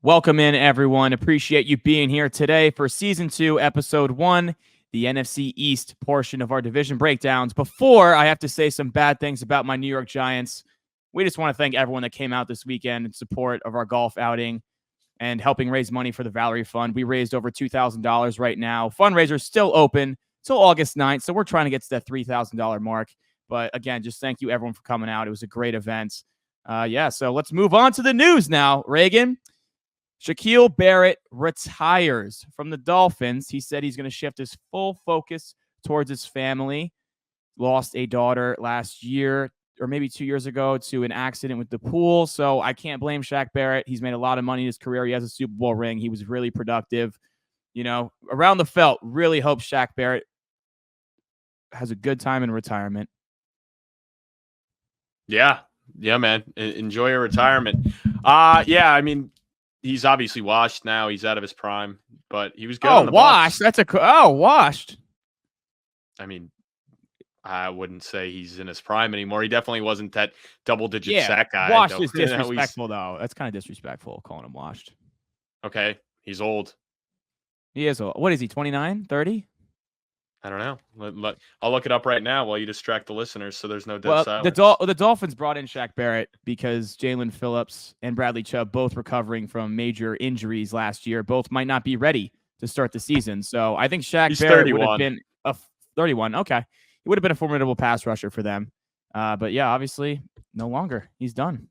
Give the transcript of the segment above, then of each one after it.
Welcome in, everyone. Appreciate you being here today for Season 2, Episode 1, the NFC East portion of our division breakdowns. Before I have to say some bad things about my New York Giants, we just want to thank everyone that came out this weekend in support of our golf outing and helping raise money for the Valerie Fund. We raised over $2,000 right now. Fundraiser's still open till August 9th, so we're trying to get to that $3,000 mark. But again, just thank you, everyone, for coming out. It was a great event. So let's move on to the news now. Reagan, Shaquille Barrett retires from the Dolphins. He said he's going to shift his full focus towards his family. Lost a daughter last year, or maybe 2 years ago, to an accident with the pool. So I can't blame Shaq Barrett. He's made a lot of money in his career. He has a Super Bowl ring. He was really productive. You know, around the felt, really hope Shaq Barrett has a good time in retirement. Yeah, man. Enjoy your retirement. I mean, he's obviously washed now. He's out of his prime, but he was good. Oh, washed. Washed. I mean, I wouldn't say he's in his prime anymore. He definitely wasn't that double-digit sack guy. Washed is disrespectful, though. That's kind of disrespectful, calling him washed. Okay, he's old. He is old. What is he, 29, 30? I don't know. I'll look it up right now while you distract the listeners so there's no dead silence. The Dolphins brought in Shaq Barrett because Jalen Phillips and Bradley Chubb, both recovering from major injuries last year, both might not be ready to start the season. So I think Shaq Barrett would have been a 31. Okay. He would have been a formidable pass rusher for them. But yeah, obviously no longer. He's done.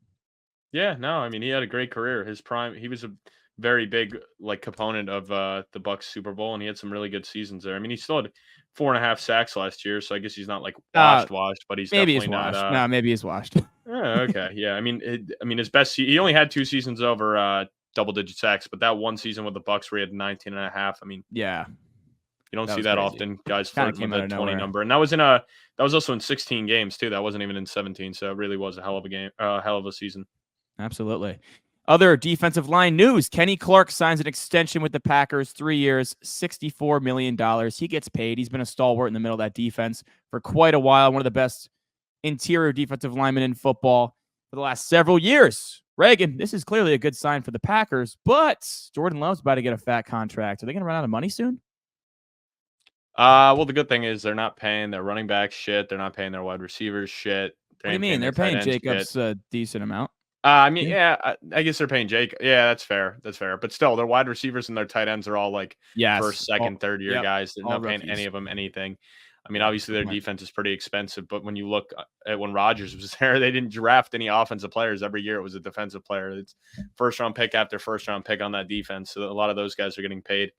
Yeah, no, I mean, he had a great career. His prime, he was a very big component of the Bucs Super Bowl, and he had some really good seasons there. I mean, he still had 4.5 sacks last year, so I guess he's not washed, but he's maybe definitely he's washed. not. Maybe he's washed. Okay, yeah. I mean, his best. He only had 2 seasons over double-digit sacks, but that one season with the Bucs where he had 19.5. I mean, yeah, you don't see that crazy. Often. Guys flirting with that 20 nowhere. number, and that was also in 16 games too. That wasn't even in 17, so it really was a hell of a game, hell of a season. Absolutely. Other defensive line news. Kenny Clark signs an extension with the Packers, 3 years, $64 million. He gets paid. He's been a stalwart in the middle of that defense for quite a while. One of the best interior defensive linemen in football for the last several years. Reagan, this is clearly a good sign for the Packers, but Jordan Love's about to get a fat contract. Are they going to run out of money soon? Well, the good thing is they're not paying their running back shit. They're not paying their wide receivers shit. What do you mean? They're paying Jacobs a decent amount. I guess they're paying Jake. Yeah, that's fair. But still, their wide receivers and their tight ends are all first, second, third year guys. They're not paying any of them anything. I mean, obviously their defense is pretty expensive, but when you look at when Rodgers was there, they didn't draft any offensive players. Every year it was a defensive player. It's first round pick after first round pick on that defense. So a lot of those guys are getting paid.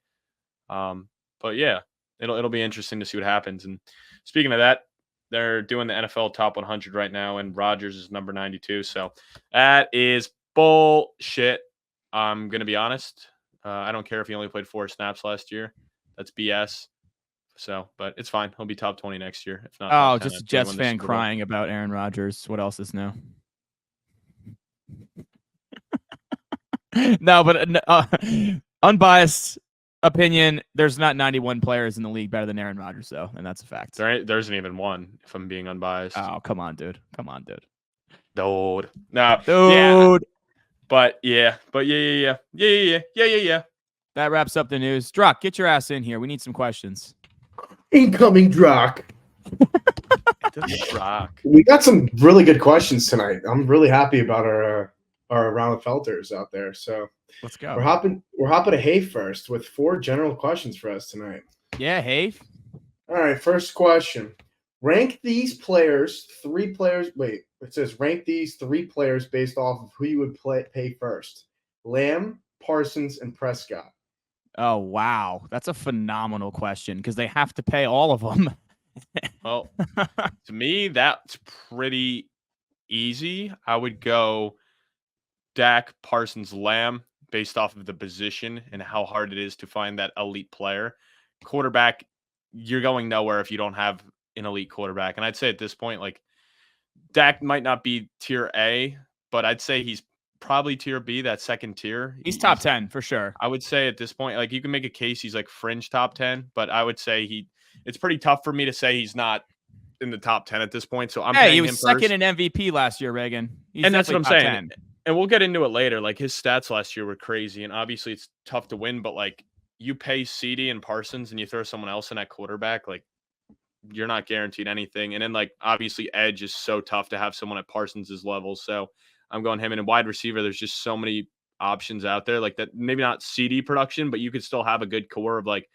But yeah, it'll be interesting to see what happens. And speaking of that, they're doing the NFL Top 100 right now, and Rodgers is number 92. So that is bullshit. I'm going to be honest. I don't care if he only played 4 snaps last year. That's BS. So, but it's fine. He'll be top 20 next year. If not, just a Jets fan crying about Aaron Rodgers. What else is new? No, but unbiased opinion, there's not 91 players in the league better than Aaron Rodgers, though, and that's a fact. There isn't even one, if I'm being unbiased. Oh, come on, dude. Dude. No. Dude. Yeah. That wraps up the news. Drock, get your ass in here. We need some questions. Incoming Drock. We got some really good questions tonight. I'm really happy about our Around the Felters out there. So let's go. We're hopping to Hafe first with 4 general questions for us tonight. Yeah, Hafe. All right, first question. Rank these 3 players. Wait, it says rank these 3 players based off of who you would pay first. Lamb, Parsons, and Prescott. Oh, wow. That's a phenomenal question because they have to pay all of them. Well, to me, that's pretty easy. I would go Dak, Parsons, Lamb based off of the position and how hard it is to find that elite player. Quarterback, you're going nowhere if you don't have an elite quarterback. And I'd say at this point, Dak might not be tier A, but I'd say he's probably tier B, that second tier. He's top 10 for sure. I would say at this point, you can make a case he's fringe top 10, but I would say it's pretty tough for me to say he's not in the top 10 at this point. So I'm paying he was him second first. in MVP last year, Reagan. And that's what I'm saying. 10. And we'll get into it later. Like his stats last year were crazy, and obviously it's tough to win, but like you pay CD and Parsons and you throw someone else in at quarterback, like you're not guaranteed anything. And then like obviously edge is so tough to have someone at Parsons's level. So I'm going him. And in wide receiver, there's just so many options out there like that. Maybe not CD production, but you could still have a good core of like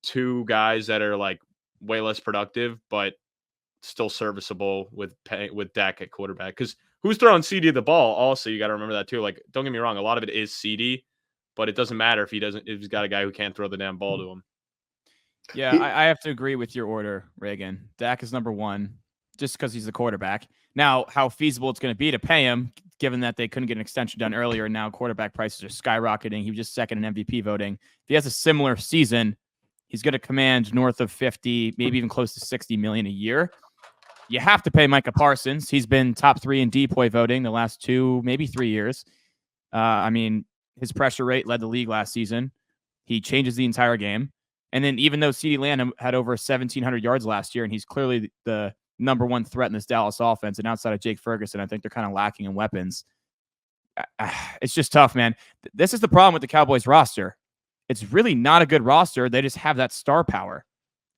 2 guys that are like way less productive, but still serviceable with Dak at quarterback. Because who's throwing CD the ball? Also, you got to remember that too. Like, don't get me wrong, a lot of it is CD, but it doesn't matter if he's got a guy who can't throw the damn ball to him. Yeah, I have to agree with your order, Reagan. Dak is number 1 just because he's the quarterback. Now, how feasible it's going to be to pay him, given that they couldn't get an extension done earlier, and now quarterback prices are skyrocketing. He was just second in MVP voting. If he has a similar season, he's going to command north of 50, maybe even close to 60 million a year. You have to pay Micah Parsons. He's been top 3 in DPOY voting the last 2, maybe 3 years. I mean, his pressure rate led the league last season. He changes the entire game. And then even though CeeDee Lamb had over 1,700 yards last year, and he's clearly the number 1 threat in this Dallas offense, and outside of Jake Ferguson, I think they're kind of lacking in weapons. It's just tough, man. This is the problem with the Cowboys roster. It's really not a good roster. They just have that star power.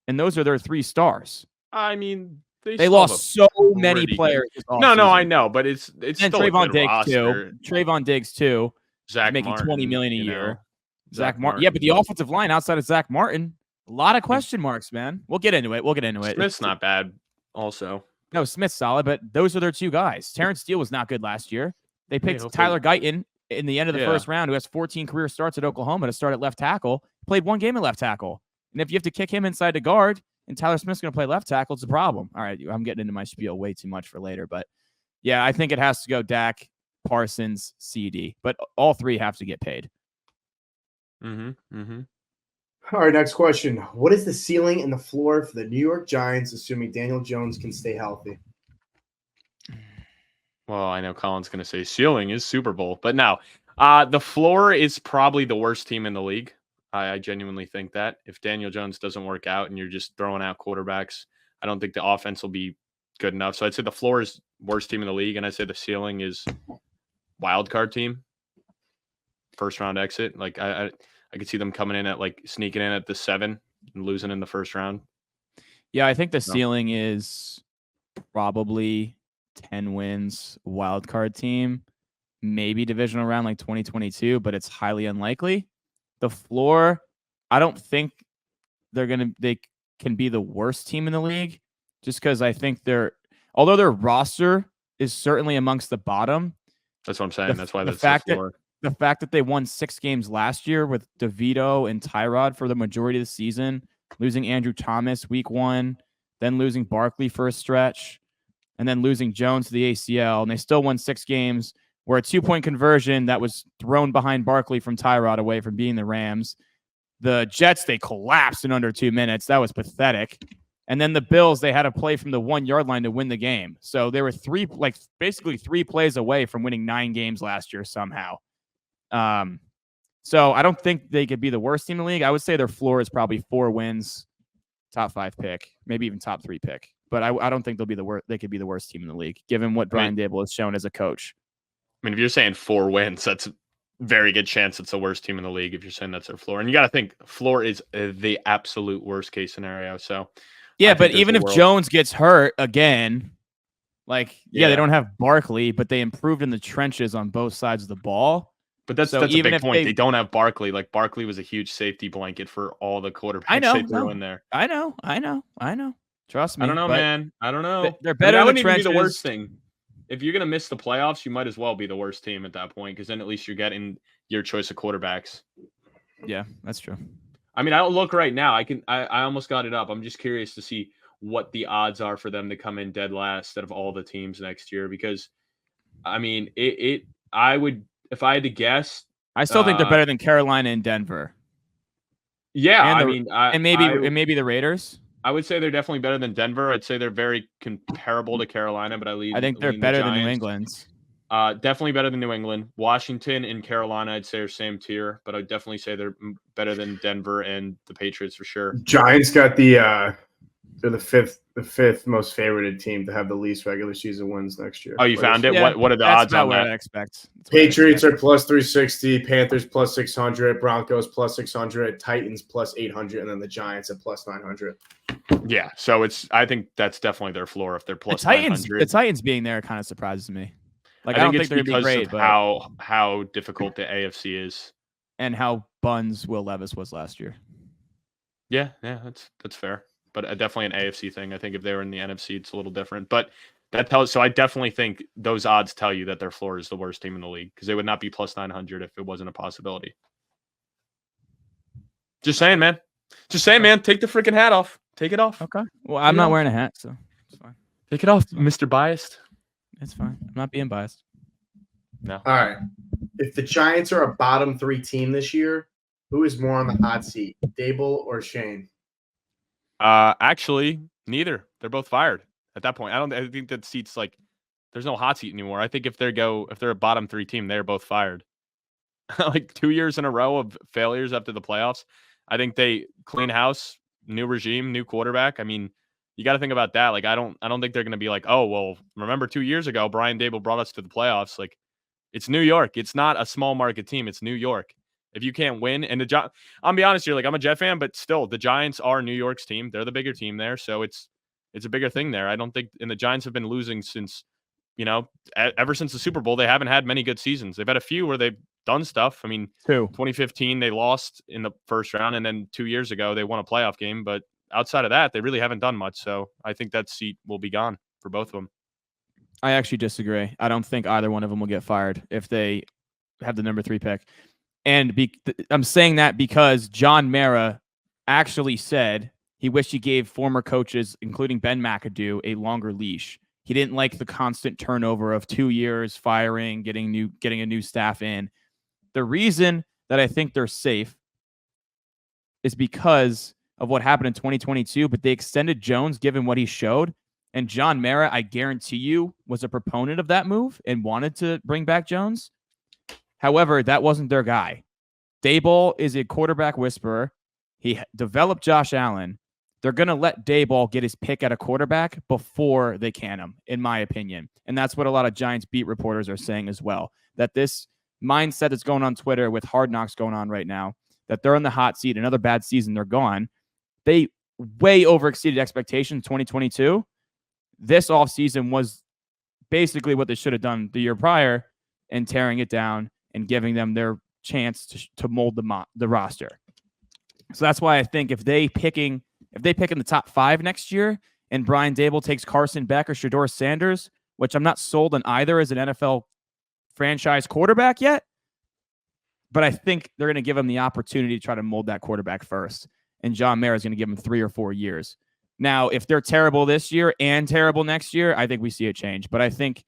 And those are their 3 stars. I mean, they lost so many players. No, I know, but it's and still Trayvon a good Diggs roster. too. Trayvon Diggs too. Zach making Martin, $20 million a year. Know. Zach Martin. Yeah, but the offensive line outside of Zach Martin, a lot of question marks, man. We'll get into it. Smith's not bad also. No, Smith's solid, but those are their 2 guys. Terrence Steele was not good last year. They picked Tyler Guyton in the end of the first round, who has 14 career starts at Oklahoma to start at left tackle. Played 1 game at left tackle. And if you have to kick him inside the guard and Tyler Smith's going to play left tackle, it's a problem. All right, I'm getting into my spiel way too much for later. But, yeah, I think it has to go Dak, Parsons, CD. But all 3 have to get paid. All right, next question. What is the ceiling and the floor for the New York Giants, assuming Daniel Jones can stay healthy? Well, I know Colin's going to say ceiling is Super Bowl, but no. The floor is probably the worst team in the league. I genuinely think that. If Daniel Jones doesn't work out and you're just throwing out quarterbacks, I don't think the offense will be good enough. So I'd say the floor is worst team in the league, and I'd say the ceiling is wild card team, first round exit. Like I could see them coming in at like sneaking in at the 7 and losing in the first round. Yeah, I think the ceiling is probably 10 wins, wild card team, maybe divisional round like 2022, but it's highly unlikely. The floor, I don't think they can be the worst team in the league, just because I think although their roster is certainly amongst the bottom. That's what I'm saying. That's why the fact that they won 6 games last year with DeVito and Tyrod for the majority of the season, losing Andrew Thomas week 1, then losing Barkley for a stretch, and then losing Jones to the ACL, and they still won 6 games where a 2-point conversion that was thrown behind Barkley from Tyrod away from being the Rams. The Jets, they collapsed in under 2 minutes. That was pathetic. And then the Bills, they had to play from the 1-yard line to win the game. So they were basically 3 plays away from winning 9 games last year somehow. So I don't think they could be the worst team in the league. I would say their floor is probably 4 wins, top 5 pick, maybe even top 3 pick. But I don't think they'll be they could be the worst team in the league, given what Brian Dable has shown as a coach. I mean, if you're saying 4 wins, that's a very good chance it's the worst team in the league if you're saying that's their floor. And you got to think floor is the absolute worst case scenario. So yeah, but even if Jones gets hurt again, they don't have Barkley, but they improved in the trenches on both sides of the ball. But that's a big point. They don't have Barkley. Like Barkley was a huge safety blanket for all the quarterbacks they threw in there. I know. Trust me. I don't know, man. I don't know. They're better in the trenches. Be the worst thing. If you're gonna miss the playoffs, you might as well be the worst team at that point, because then at least you're getting your choice of quarterbacks. Yeah, that's true. I mean, I'll look right now. I almost got it up. I'm just curious to see what the odds are for them to come in dead last out of all the teams next year, because I mean, I would, if I had to guess, I still think they're better than Carolina and Denver. Yeah, and maybe the Raiders. I would say they're definitely better than Denver. I'd say they're very comparable to Carolina, but I think they're better than New England. Definitely better than New England. Washington and Carolina, I'd say, are same tier, but I'd definitely say they're better than Denver and the Patriots for sure. Giants got the They're the fifth most favored team to have the least regular season wins next year. Oh, you found it? Yeah, What are the odds on that? I expect. Patriots are plus 360, Panthers plus 600, Broncos plus 600, Titans plus 800, and then the Giants at plus 900. Yeah, so I think that's definitely their floor if they're plus 900. The Titans being there kind of surprises me. Like, I don't think they're going to be great, but how difficult the AFC is and how buns Will Levis was last year. Yeah, that's fair. But definitely an AFC thing. I think if they were in the NFC, it's a little different. But so I definitely think those odds tell you that their floor is the worst team in the league because they would not be plus 900 if it wasn't a possibility. Just saying, man. Take the freaking hat off. Take it off. Okay. Well, I'm not wearing a hat, so it's fine. Take it off, Mr. Biased. It's fine. I'm not being biased. No. All right. If the Giants are a bottom 3 team this year, who is more on the hot seat, Dable or Shane? Actually, neither. They're both fired at that point. I think that seat's like there's no hot seat anymore. I think if they're a bottom 3 team, they're both fired. Like 2 years in a row of failures after the playoffs. I think they clean house, new regime, new quarterback. I mean, you got to think about that. Like, I don't think they're going to be like, oh, well, remember 2 years ago, Brian Dable brought us to the playoffs. Like, it's New York. It's not a small market team. It's New York. If you can't win, and I'll be honest here, like I'm a Jet fan, but still, the Giants are New York's team. They're the bigger team there, so it's a bigger thing there. I don't think, and the Giants have been losing since, ever since the Super Bowl. They haven't had many good seasons. They've had a few where they've done stuff. I mean, 2015 they lost in the first round, and then 2 years ago they won a playoff game. But outside of that, they really haven't done much. So I think that seat will be gone for both of them. I actually disagree. I don't think either one of them will get fired if they have the number 3 pick. And I'm saying that because John Mara actually said he wished he gave former coaches, including Ben McAdoo, a longer leash. He didn't like the constant turnover of 2 years, firing, getting a new staff in. The reason that I think they're safe is because of what happened in 2022, but they extended Jones given what he showed. And John Mara, I guarantee you, was a proponent of that move and wanted to bring back Jones. However, that wasn't their guy. Daboll is a quarterback whisperer. He developed Josh Allen. They're going to let Daboll get his pick at a quarterback before they can him, in my opinion. And that's what a lot of Giants beat reporters are saying as well, that this mindset that's going on Twitter with Hard Knocks going on right now, that they're in the hot seat, another bad season, they're gone. They way overexceeded expectations in 2022. This offseason was basically what they should have done the year prior and tearing it down and giving them their chance to mold the roster. So that's why I think if they pick in the top 5 next year and Brian Dable takes Carson Beck or Shedeur Sanders, which I'm not sold on either as an NFL franchise quarterback yet, but I think they're going to give him the opportunity to try to mold that quarterback first. And John Mara is going to give him 3 or 4 years. Now, if they're terrible this year and terrible next year, I think we see a change. But I think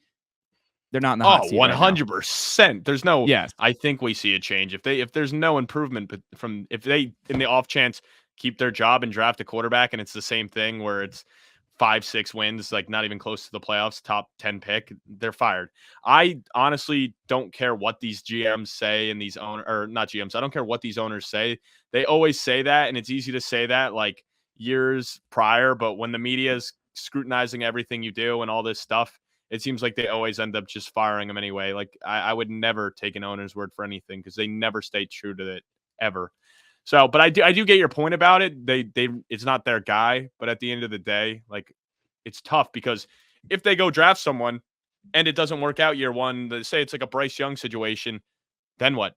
they're not in the hot seat 100%. Right, there's no. Yes. I think we see a change if there's no improvement. But if they in the off chance keep their job and draft a quarterback, and it's the same thing where it's 5-6 wins, like not even close to the playoffs, top 10 pick, they're fired. I honestly don't care what these GMs say and these not GMs. I don't care what these owners say. They always say that, and it's easy to say that like years prior, but when the media is scrutinizing everything you do and all this stuff, it seems like they always end up just firing them anyway. Like I would never take an owner's word for anything because they never stay true to it ever. So, but I do get your point about it. They it's not their guy, but at the end of the day, like it's tough because if they go draft someone and it doesn't work out year one, they say it's like a Bryce Young situation, then what?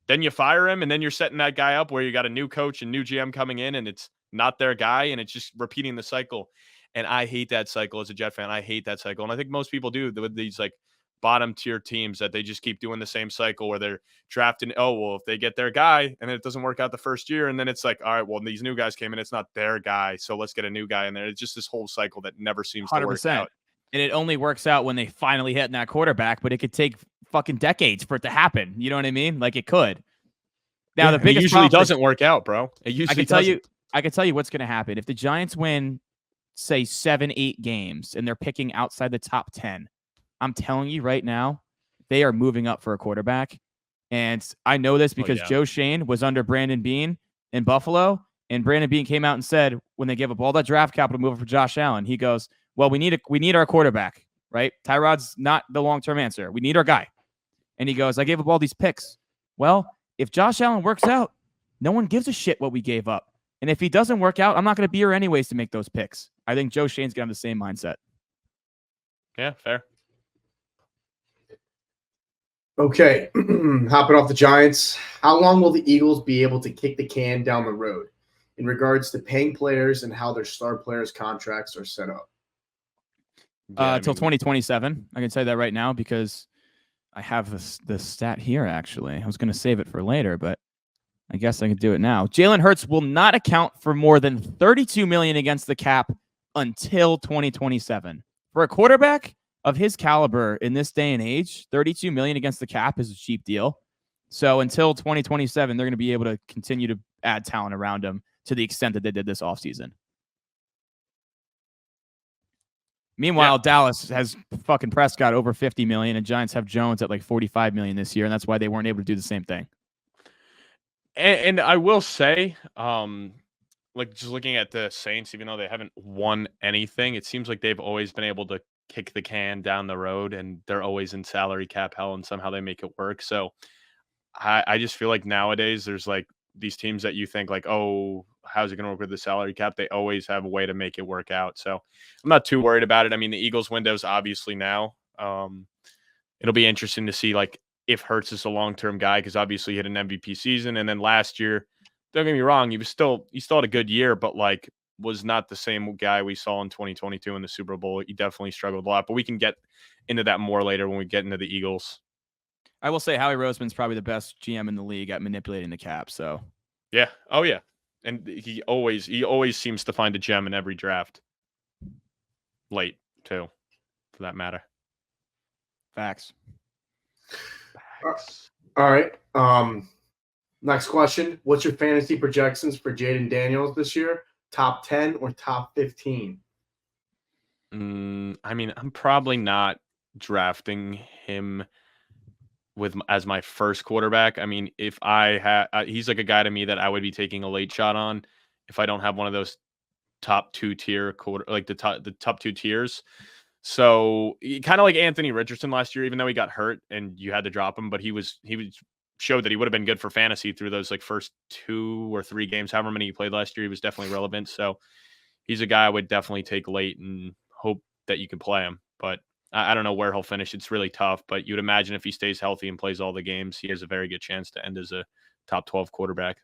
Then you fire him and then you're setting that guy up where you got a new coach and new GM coming in and it's not their guy and it's just repeating the cycle. And I hate that cycle as a Jet fan. I hate that cycle. And I think most people do with these like bottom tier teams that they just keep doing the same cycle where they're drafting. Oh, well, if they get their guy and it doesn't work out the first year, and then it's like, all right, well, these new guys came in, it's not their guy. So let's get a new guy in there. It's just this whole cycle that never seems 100%. To work out. And it only works out when they finally hit that quarterback, but it could take fucking decades for it to happen. You know what I mean? Like it could. Now, the biggest usually doesn't work out, bro. It usually I can tell you what's going to happen. If the Giants win, say 7-8 games and they're picking outside the top 10, I'm telling you right now, they are moving up for a quarterback. And I know this because Joe Shane was under Brandon Beane in Buffalo, And Brandon Beane came out and said, when they gave up all that draft capital to move it for Josh Allen, he goes, well, we need our quarterback, right? Tyrod's not the long-term answer. We need our guy. And he goes, I gave up all these picks. Well, if Josh Allen works out, no one gives a shit what we gave up. And if he doesn't work out, I'm not going to be here anyways to make those picks. I think Joe Shane's going to have the same mindset. Yeah, fair. Okay, hopping off the Giants. How long will the Eagles be able to kick the can down the road in regards to paying players and how their star players' contracts are set up? Till 2027. I can say that right now because I have the stat here, actually. I was going to save it for later, but I guess I can do it now. Jalen Hurts will not account for more than $32 million against the cap until 2027. For a quarterback of his caliber in this day and age, $32 million against the cap is a cheap deal. So until 2027, they're going to be able to continue to add talent around him to the extent that they did this offseason. Meanwhile, Dallas has fucking Prescott over $50 million, and Giants have Jones at like $45 million this year, and that's why they weren't able to do the same thing. And I will say, like just looking at the Saints, even though they haven't won anything, it seems like they've always been able to kick the can down the road, and they're always in salary cap hell, and somehow they make it work. So I just feel like nowadays there's like these teams that you think like, oh, how's it going to work with the salary cap? They always have a way to make it work out. So I'm not too worried about it. I mean, the Eagles window's obviously now. It'll be interesting to see like if Hurts is a long-term guy, because obviously he had an MVP season. And then last year, don't get me wrong, he still had a good year, but like was not the same guy we saw in 2022 in the Super Bowl. He definitely struggled a lot, but we can get into that more later when we get into the Eagles. I will say Howie Roseman's probably the best GM in the league at manipulating the cap. So yeah. Oh yeah. And he always seems to find a gem in every draft. Late too, for that matter. Facts. All right. Next question. What's your fantasy projections for Jaden Daniels this year? Top 10 or top 15? I mean, I'm probably not drafting him as my first quarterback. I mean, if I had, he's like a guy to me that I would be taking a late shot on if I don't have one of those top 2-tier like the top 2 tiers. So kind of like Anthony Richardson last year, even though he got hurt and you had to drop him, but he showed that he would have been good for fantasy through those like first 2 or 3 games, however many he played last year. He was definitely relevant. So he's a guy I would definitely take late and hope that you can play him. But I don't know where he'll finish. It's really tough, but you'd imagine if he stays healthy and plays all the games, he has a very good chance to end as a top 12 quarterback.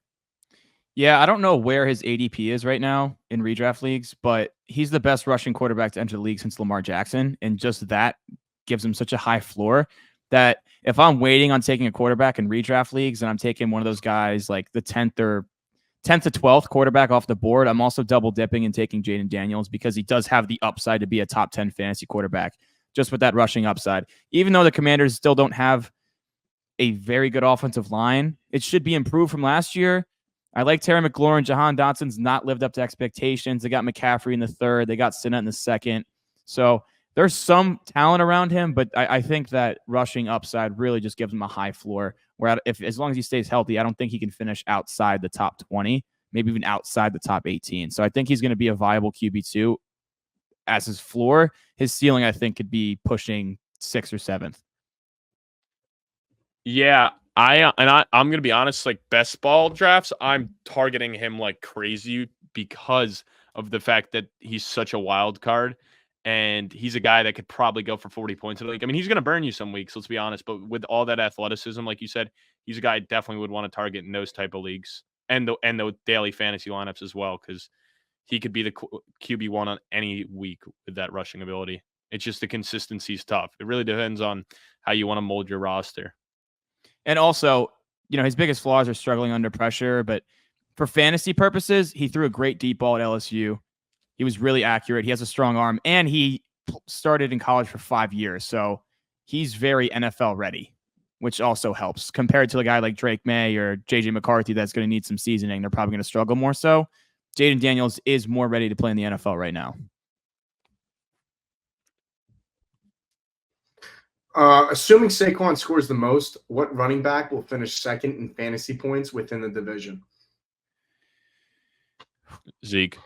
Yeah, I don't know where his ADP is right now in redraft leagues, but he's the best rushing quarterback to enter the league since Lamar Jackson. And just that gives him such a high floor that if I'm waiting on taking a quarterback in redraft leagues and I'm taking one of those guys like the 10th to 12th quarterback off the board, I'm also double dipping and taking Jaden Daniels because he does have the upside to be a top 10 fantasy quarterback just with that rushing upside. Even though the Commanders still don't have a very good offensive line, it should be improved from last year. I like Terry McLaurin. Jahan Dotson's not lived up to expectations. They got McCaffrey in the 3rd. They got Sinnott in the 2nd. So there's some talent around him, but I think that rushing upside really just gives him a high floor where as long as he stays healthy, I don't think he can finish outside the top 20, maybe even outside the top 18. So I think he's going to be a viable QB2 as his floor. His ceiling, I think, could be pushing 6th or 7th. Yeah, I'm going to be honest, like best ball drafts, I'm targeting him like crazy because of the fact that he's such a wild card and he's a guy that could probably go for 40 points in the league. I mean, he's going to burn you some weeks, let's be honest, but with all that athleticism, like you said, he's a guy I definitely would want to target in those type of leagues and the daily fantasy lineups as well, because he could be the QB1 on any week with that rushing ability. It's just the consistency is tough. It really depends on how you want to mold your roster. And also, his biggest flaws are struggling under pressure, but for fantasy purposes, he threw a great deep ball at LSU. He was really accurate. He has a strong arm, and he started in college for 5 years. So he's very NFL ready, which also helps compared to a guy like Drake May or JJ McCarthy that's going to need some seasoning. They're probably going to struggle more so. Jaden Daniels is more ready to play in the NFL right now. Assuming Saquon scores the most, what running back will finish 2nd in fantasy points within the division? Zeke.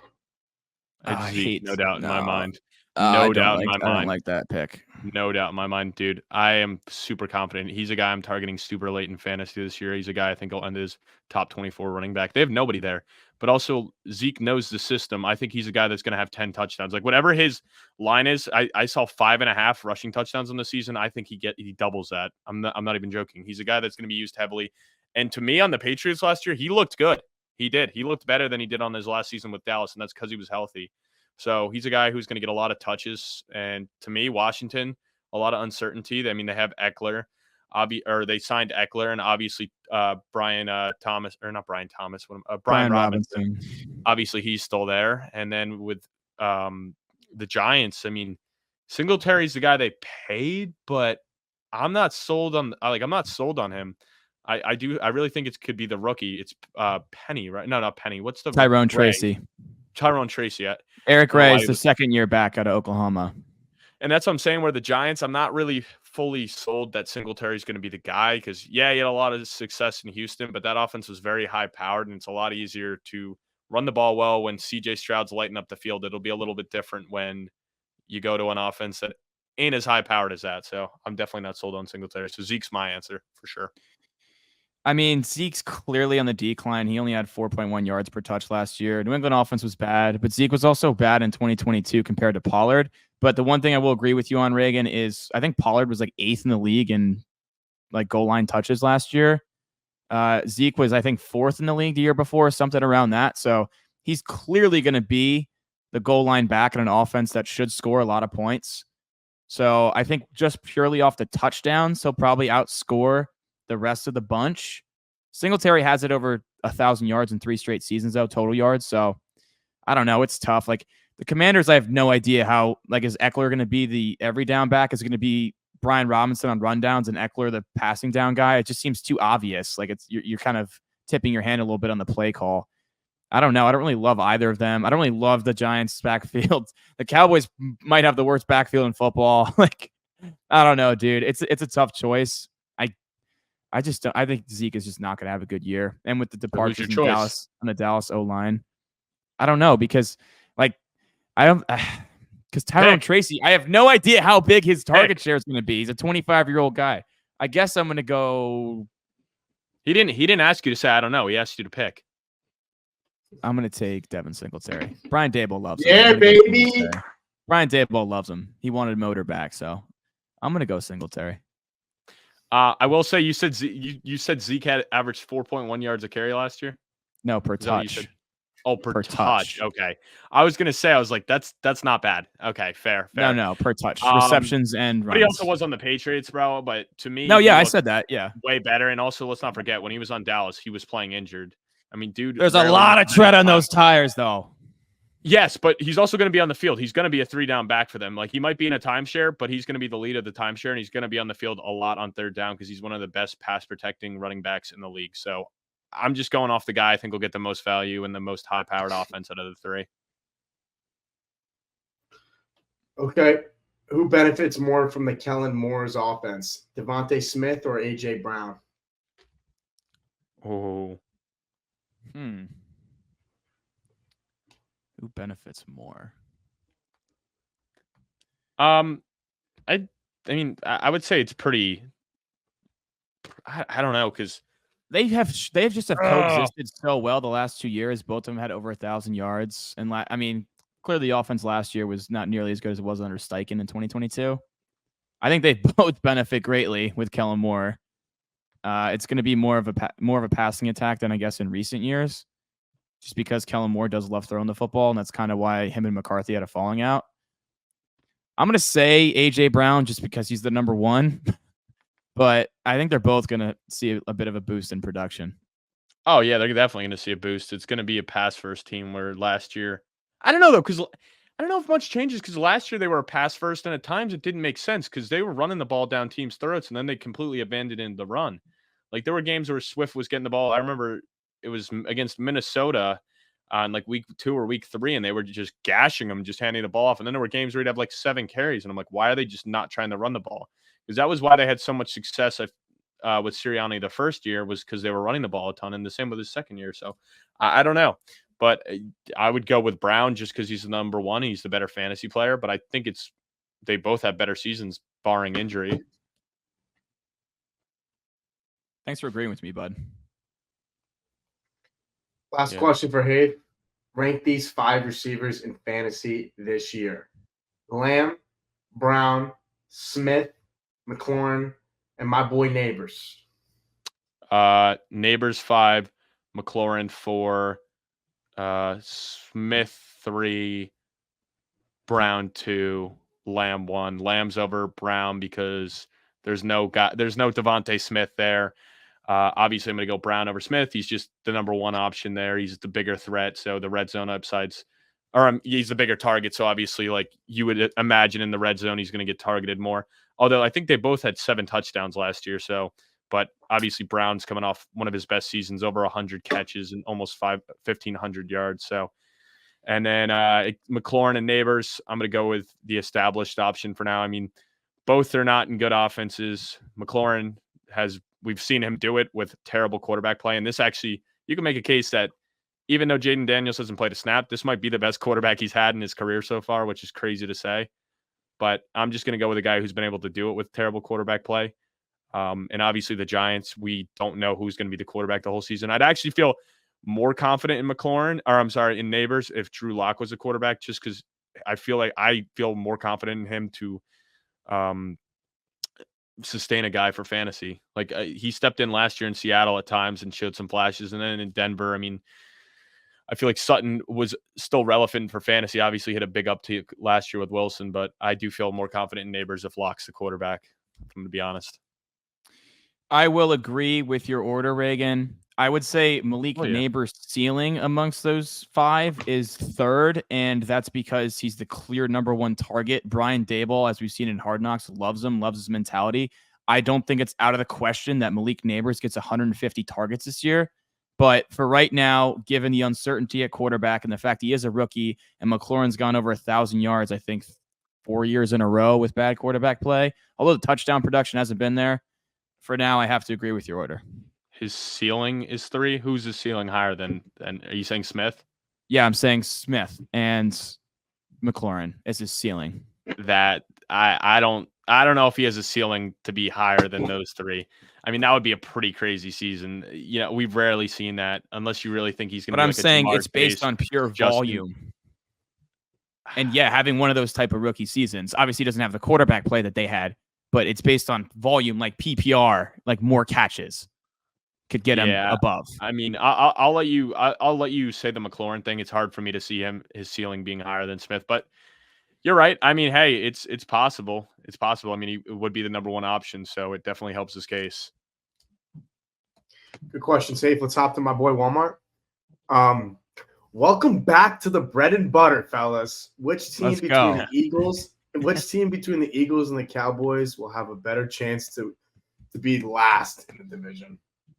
It's Zeke, no doubt in my mind. I don't like that pick. No doubt in my mind, dude. I am super confident. He's a guy I'm targeting super late in fantasy this year. He's a guy I think will end his top 24 running back. They have nobody there, but also Zeke knows the system. I think he's a guy that's going to have 10 touchdowns. Like whatever his line is, I saw 5.5 rushing touchdowns in the season. I think he doubles that. I'm not even joking. He's a guy that's going to be used heavily. And to me, on the Patriots last year, he looked good. He did. He looked better than he did on his last season with Dallas, and that's because he was healthy. So he's a guy who's going to get a lot of touches. And to me, Washington, a lot of uncertainty. I mean, they have Eckler, they signed Eckler, and obviously Brian Robinson. Obviously, he's still there. And then with the Giants, I mean, Singletary's the guy they paid, but I'm not sold on. I'm not sold on him. I really think it could be the rookie. It's Penny, right? No, not Penny. What's the Tyrone Tracy? Tyrone Tracy. Eric Ray is the second year back out of Oklahoma. And that's what I'm saying, where the Giants, I'm not really fully sold that Singletary is going to be the guy because, he had a lot of success in Houston, but that offense was very high-powered, and it's a lot easier to run the ball well when C.J. Stroud's lighting up the field. It'll be a little bit different when you go to an offense that ain't as high-powered as that. So I'm definitely not sold on Singletary. So Zeke's my answer for sure. I mean, Zeke's clearly on the decline. He only had 4.1 yards per touch last year. New England offense was bad, but Zeke was also bad in 2022 compared to Pollard. But the one thing I will agree with you on, Reagan, is I think Pollard was like 8th in the league in like goal line touches last year. Zeke was, I think, 4th in the league the year before, something around that. So he's clearly going to be the goal line back in an offense that should score a lot of points. So I think just purely off the touchdowns, he'll probably outscore the rest of the bunch. Singletary has it over 1,000 yards in 3 straight seasons, though, total yards. So I don't know. It's tough. Like the Commanders, I have no idea how, like, is Eckler going to be the every down back? Is it going to be Brian Robinson on rundowns and Eckler the passing down guy? It just seems too obvious. Like you're kind of tipping your hand a little bit on the play call. I don't know. I don't really love either of them. I don't really love the Giants backfield. The Cowboys might have the worst backfield in football. Like, I don't know, dude. It's a tough choice. I just don't. I think Zeke is just not going to have a good year. And with the departures in Dallas on the Dallas O-line, I don't know because Tyrone Tracy, I have no idea how big his target share is going to be. He's a 25-year-old guy. I guess I'm going to go. He didn't ask you to say I don't know. He asked you to pick. I'm going to take Devin Singletary. Brian Daboll loves him. Yeah, baby. Brian Daboll loves him. He wanted Motor back, so I'm going to go Singletary. I will say you said Zeke had averaged 4.1 yards a carry last year. No, per touch. Oh, per touch. Okay. I was gonna say, I was like, that's not bad. Okay, fair. No, per touch. Receptions and runs. But he also was on the Patriots, bro. But to me, no, yeah, I said that. Yeah, way better. And also, let's not forget when he was on Dallas, he was playing injured. I mean, dude, there's a lot of tread on those tires, though. Yes, but he's also going to be on the field. He's going to be a 3-down back for them. Like, he might be in a timeshare, but he's going to be the lead of the timeshare, and he's going to be on the field a lot on 3rd down because he's one of the best pass-protecting running backs in the league. So I'm just going off the guy I think will get the most value and the most high-powered offense out of the 3. Okay. Who benefits more from the Kellen Moore's offense, Devontae Smith or A.J. Brown? Oh. Who benefits more? I mean, I would say it's pretty. I don't know because they have just coexisted so well the last 2 years. Both of them had over 1,000 yards, and I mean, clearly the offense last year was not nearly as good as it was under Steichen in 2022. I think they both benefit greatly with Kellen Moore. It's going to be more of a passing attack than I guess in recent years. Just because Kellen Moore does love throwing the football, and that's kind of why him and McCarthy had a falling out. I'm going to say A.J. Brown just because he's the number 1, but I think they're both going to see a bit of a boost in production. Oh, yeah, they're definitely going to see a boost. It's going to be a pass-first team where last year – I don't know, though, because I don't know if much changes because last year they were a pass-first, and at times it didn't make sense because they were running the ball down teams' throats, and then they completely abandoned the run. Like, there were games where Swift was getting the ball. I remember – it was against Minnesota on like week 2 or week 3, and they were just gashing them, just handing the ball off. And then there were games where he'd have like 7 carries. And I'm like, why are they just not trying to run the ball? Because that was why they had so much success with Sirianni the first year was because they were running the ball a ton, and the same with his second year. So I don't know. But I would go with Brown just because he's the number one. He's the better fantasy player. But I think they both have better seasons, barring injury. Thanks for agreeing with me, bud. Last question for Hayde. Rank these 5 receivers in fantasy this year. Lamb, Brown, Smith, McLaurin, and my boy Neighbors. Neighbors 5, McLaurin 4, Smith 3, Brown 2, Lamb 1. Lamb's over Brown because there's no Devontae Smith there. Obviously, I'm going to go Brown over Smith. He's just the number one option there. He's the bigger threat, so the red zone upsides, or he's the bigger target. So obviously, like you would imagine in the red zone, he's going to get targeted more. Although I think they both had 7 touchdowns last year. So, but obviously Brown's coming off one of his best seasons, over 100 catches and almost 1,500 yards. So, and then McLaurin and Neighbors, I'm going to go with the established option for now. I mean, both are not in good offenses. McLaurin we've seen him do it with terrible quarterback play. And this actually, you can make a case that even though Jaden Daniels hasn't played a snap, this might be the best quarterback he's had in his career so far, which is crazy to say. But I'm just going to go with a guy who's been able to do it with terrible quarterback play. And obviously the Giants, we don't know who's going to be the quarterback the whole season. I'd actually feel more confident in Neighbors if Drew Lock was a quarterback, just because I feel more confident in him to sustain a guy for fantasy. Like he stepped in last year in Seattle at times and showed some flashes. And then in Denver, I mean, I feel like Sutton was still relevant for fantasy. Obviously hit a big uptick last year with Wilson, but I do feel more confident in Neighbors if Lock's the quarterback, if I'm going to be honest. I will agree with your order, Reagan. I would say Malik Neighbors' ceiling amongst those 5 is 3rd, and that's because he's the clear number 1 target. Brian Daboll, as we've seen in Hard Knocks, loves his mentality. I don't think it's out of the question that Malik Neighbors gets 150 targets this year. But for right now, given the uncertainty at quarterback and the fact he is a rookie and McLaurin's gone over 1,000 yards, I think 4 years in a row with bad quarterback play, although the touchdown production hasn't been there, for now, I have to agree with your order. His ceiling is 3. Who's his ceiling higher than? Are you saying Smith? Yeah, I'm saying Smith and McLaurin is his ceiling. That I don't know if he has a ceiling to be higher than those 3. I mean, that would be a pretty crazy season. You know, we've rarely seen that unless you really think he's going to. But I'm saying it's based on pure volume. And yeah, having one of those type of rookie seasons, obviously doesn't have the quarterback play that they had, but it's based on volume, like PPR, like more catches could get him above. I mean, I'll let you say the McLaurin thing. It's hard for me to see his ceiling being higher than Smith, but you're right. I mean, hey, it's possible. It's possible. I mean, he would be the number 1 option, so it definitely helps his case. Good question, Safe. Let's hop to my boy Walmart. Welcome back to the bread and butter, fellas. Which team between the Eagles and the Cowboys will have a better chance to be last in the division?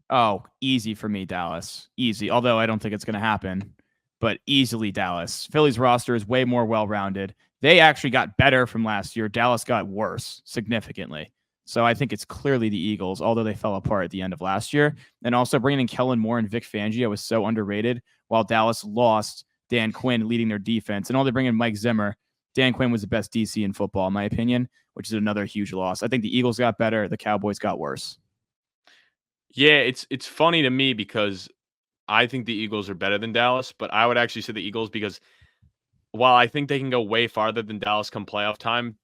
Oh, easy for me, Dallas. Easy. Although I don't think it's going to happen, but easily Dallas. Philly's roster is way more well-rounded. They actually got better from last year. Dallas got worse significantly. So I think it's clearly the Eagles, although they fell apart at the end of last year. And also bringing in Kellen Moore and Vic Fangio was so underrated, while Dallas lost Dan Quinn leading their defense. And all they bring in Mike Zimmer. Dan Quinn was the best DC in football, in my opinion, which is another huge loss. I think the Eagles got better. The Cowboys got worse. Yeah, it's funny to me because I think the Eagles are better than Dallas, but I would actually say the Eagles because while I think they can go way farther than Dallas come playoff time,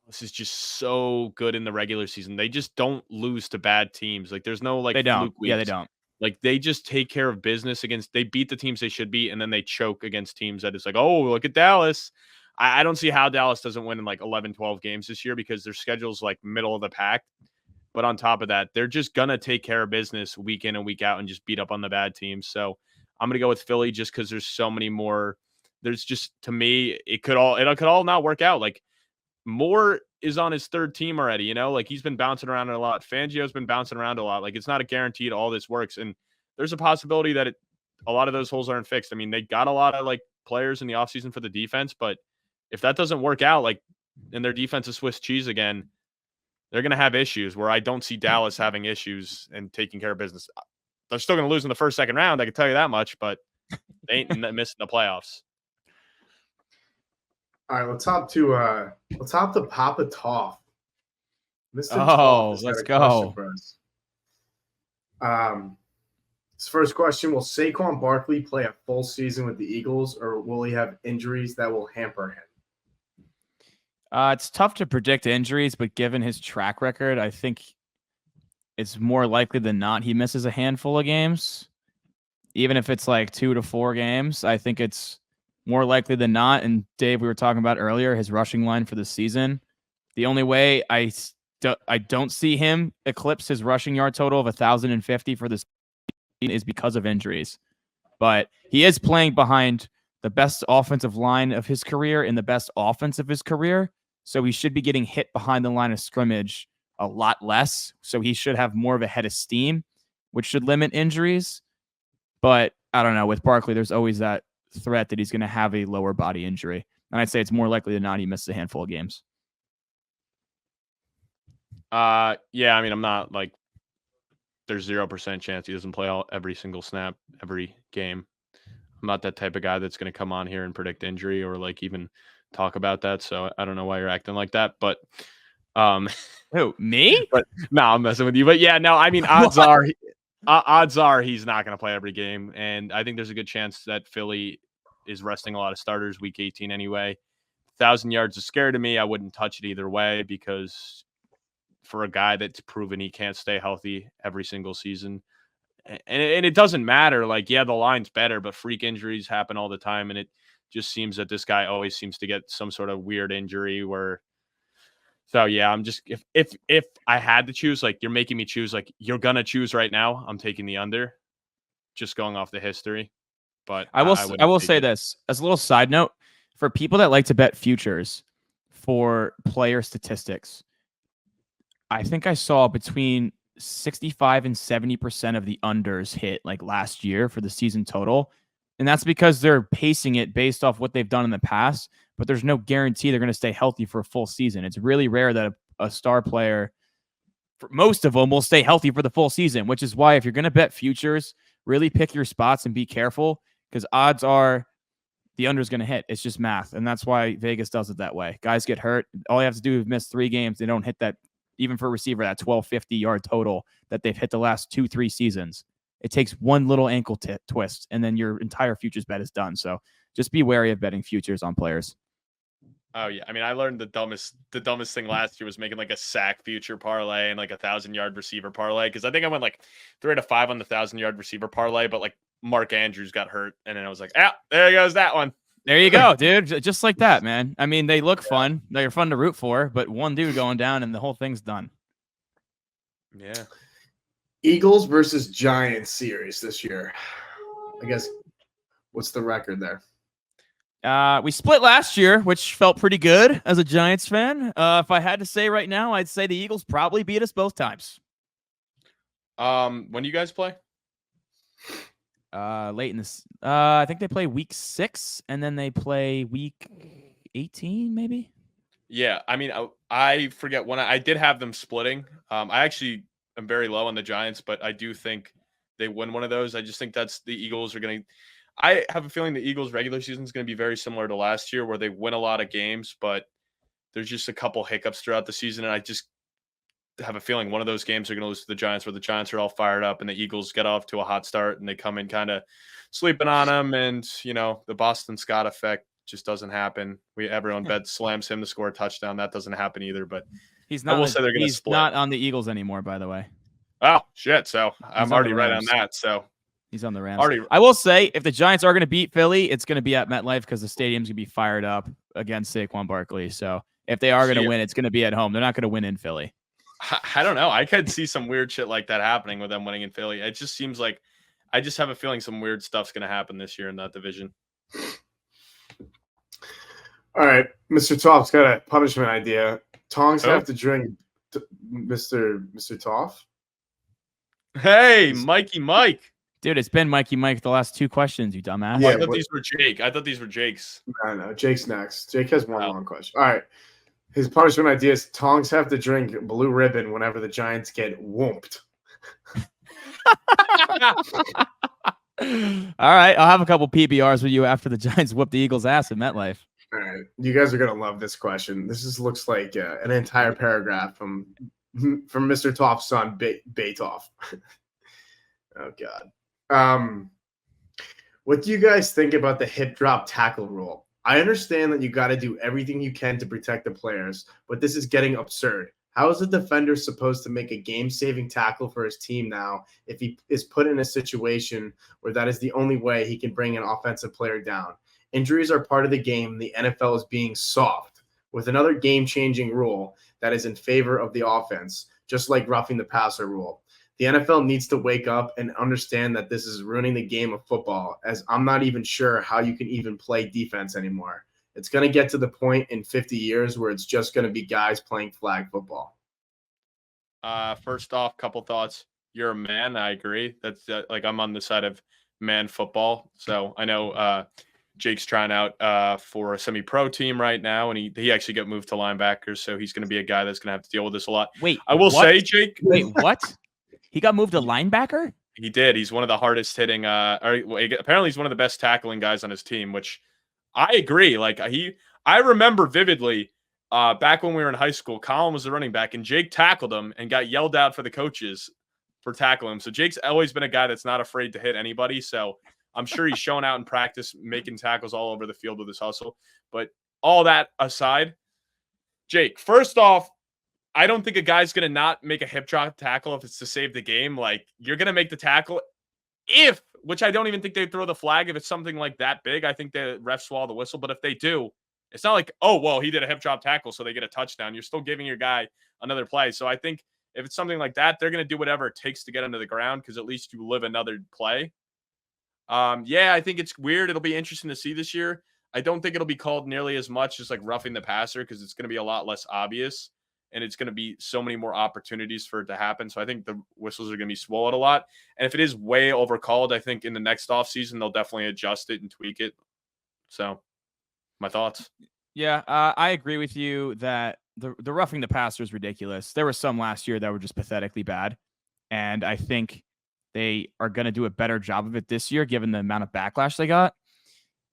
Dallas is just so good in the regular season. They just don't lose to bad teams. Like there's no like they don't. fluke weeks. Yeah, they don't. Like they just take care of business they beat the teams they should beat, and then they choke against teams that it's like, oh, look at Dallas. I don't see how Dallas doesn't win in like 11, 12 games this year because their schedule's like middle of the pack. But on top of that, they're just going to take care of business week in and week out and just beat up on the bad teams. So I'm going to go with Philly just because there's so many more. There's just, to me, it could all not work out. Like Moore is on his 3rd team already, you know, like he's been bouncing around a lot. Fangio's been bouncing around a lot. Like it's not a guaranteed all this works. And there's a possibility that a lot of those holes aren't fixed. I mean, they got a lot of like players in the offseason for the defense, but if that doesn't work out, like, and their defense is Swiss cheese again, they're going to have issues where I don't see Dallas having issues and taking care of business. They're still going to lose in the first, second round. I can tell you that much, but They ain't missing the playoffs. All right, let's hop to Papa Toff. Mr. Toff let's go. His first question: will Saquon Barkley play a full season with the Eagles, or will he have injuries that will hamper him? It's tough to predict injuries, but given his track record, I think it's more likely than not he misses a handful of games. Even if it's like 2 to 4 games, I think it's more likely than not. And Dave, we were talking about earlier, his rushing line for the season. The only way I don't see him eclipse his rushing yard total of 1,050 for this season is because of injuries. But he is playing behind the best offensive line of his career and the best offense of his career. So he should be getting hit behind the line of scrimmage a lot less. So he should have more of a head of steam, which should limit injuries. But I don't know. With Barkley, there's always that threat that he's going to have a lower body injury. And I'd say it's more likely than not he misses a handful of games. Yeah, I mean, I'm not like there's 0% chance he doesn't play every single snap, every game. I'm not that type of guy that's going to come on here and predict injury or like even talk about that. So I don't know why you're acting like that, but who, me? But no, I'm messing with you. But yeah, no, I mean, odds are he's not going to play every game, and I think there's a good chance that Philly is resting a lot of starters week 18 anyway. 1,000 yards is scary to me. I wouldn't touch it either way because for a guy that's proven he can't stay healthy every single season, and it doesn't matter. Like, yeah, the line's better, but freak injuries happen all the time, and it just seems that this guy always seems to get some sort of weird injury where. So yeah, I'm just if I had to choose, like you're making me choose, like you're gonna choose right now, I'm taking the under, just going off the history. But I will say this as a little side note for people that like to bet futures for player statistics. I think I saw between 65 and 70% of the unders hit like last year for the season total. And that's because they're pacing it based off what they've done in the past, but there's no guarantee they're going to stay healthy for a full season. It's really rare that a star player, for most of them, will stay healthy for the full season, which is why if you're going to bet futures, really pick your spots and be careful because odds are the under is going to hit. It's just math. And that's why Vegas does it that way. Guys get hurt. All you have to do is miss 3 games. They don't hit that, even for a receiver, that 1,250 yard total that they've hit the last 2-3 seasons. It takes one little ankle twist, and then your entire futures bet is done. So just be wary of betting futures on players. Oh yeah, I mean, I learned the dumbest thing last year was making like a sack future parlay and like 1,000-yard receiver parlay because I think I went like 3 out of 5 on the 1,000-yard receiver parlay, but like Mark Andrews got hurt, and then I was like, there goes that one. There you go, dude. Just like that, man. I mean, they look fun. They're fun to root for, but one dude going down and the whole thing's done. Yeah. Eagles versus Giants series this year. I guess what's the record there? We split last year, which felt pretty good as a Giants fan. If I had to say right now, I'd say the Eagles probably beat us both times. When do you guys play? Late in this. I think they play week 6, and then they play week 18, maybe. Yeah, I mean, I forget when I did have them splitting. I actually am very low on the Giants, but I do think they win one of those. I just think that's the Eagles are going to. I have a feeling the Eagles' regular season is going to be very similar to last year, where they win a lot of games, but there's just a couple hiccups throughout the season, and I just have a feeling one of those games are going to lose to the Giants, where the Giants are all fired up and the Eagles get off to a hot start and they come in kind of sleeping on them, and the Boston Scott effect just doesn't happen. Everyone slams him to score a touchdown. That doesn't happen either, but he's not. I will say they're going to split. He's not on the Eagles anymore, by the way. Oh shit! So I'm already right on that. So he's on the Rams. I will say, if the Giants are going to beat Philly, it's going to be at MetLife because the stadium's going to be fired up against Saquon Barkley. So if they are going to win, it's going to be at home. They're not going to win in Philly. I don't know. I could see some weird shit like that happening with them winning in Philly. It just seems like I just have a feeling some weird stuff's going to happen this year in that division. All right, Mr. Toff's got a punishment idea. Tongs have to drink Mr. Toff. Hey, Mikey Mike. Dude, it's been Mikey Mike the last 2 questions, you dumbass. Yeah, I thought these were Jake. I thought these were Jake's. No, Jake's next. Jake has one long question. All right. His punishment idea is Tongs have to drink Blue Ribbon whenever the Giants get whooped. All right. I'll have a couple PBRs with you after the Giants whoop the Eagles' ass in MetLife. All right. You guys are going to love this question. This looks like an entire paragraph from Mr. Toff's son, Baytoff. Oh, God. What do you guys think about the hip drop tackle rule? I understand that you got to do everything you can to protect the players, but this is getting absurd. How is a defender supposed to make a game-saving tackle for his team now if he is put in a situation where that is the only way he can bring an offensive player down? Injuries are part of the game. The NFL is being soft with another game-changing rule that is in favor of the offense, just like roughing the passer rule. The NFL needs to wake up and understand that this is ruining the game of football, as I'm not even sure how you can even play defense anymore. It's going to get to the point in 50 years where it's just going to be guys playing flag football. First off, couple thoughts. You're a man. I agree. That's like I'm on the side of man football. So I know Jake's trying out for a semi-pro team right now, and he actually got moved to linebacker. So he's going to be a guy that's going to have to deal with this a lot. Wait, I will say, Jake. Wait, what? He got moved to linebacker? He did. He's one of the hardest hitting. Apparently, he's one of the best tackling guys on his team, which I agree. Like I remember vividly back when we were in high school, Colin was the running back, and Jake tackled him and got yelled out for the coaches for tackling him. So Jake's always been a guy that's not afraid to hit anybody. So I'm sure he's shown out in practice, making tackles all over the field with his hustle. But all that aside, Jake, first off, I don't think a guy's going to not make a hip drop tackle if it's to save the game. Like, you're going to make the tackle which I don't even think they throw the flag if it's something like that big. I think the refs swallow the whistle. But if they do, it's not like, oh, well, he did a hip drop tackle, so they get a touchdown. You're still giving your guy another play. So I think if it's something like that, they're going to do whatever it takes to get under the ground because at least you live another play. Yeah, I think it's weird. It'll be interesting to see this year. I don't think it'll be called nearly as much as like roughing the passer because it's going to be a lot less obvious. And it's going to be so many more opportunities for it to happen. So I think the whistles are going to be swallowed a lot. And if it is way overcalled, I think in the next offseason, they'll definitely adjust it and tweak it. So my thoughts. Yeah, I agree with you that the roughing the passer is ridiculous. There were some last year that were just pathetically bad. And I think they are going to do a better job of it this year, given the amount of backlash they got.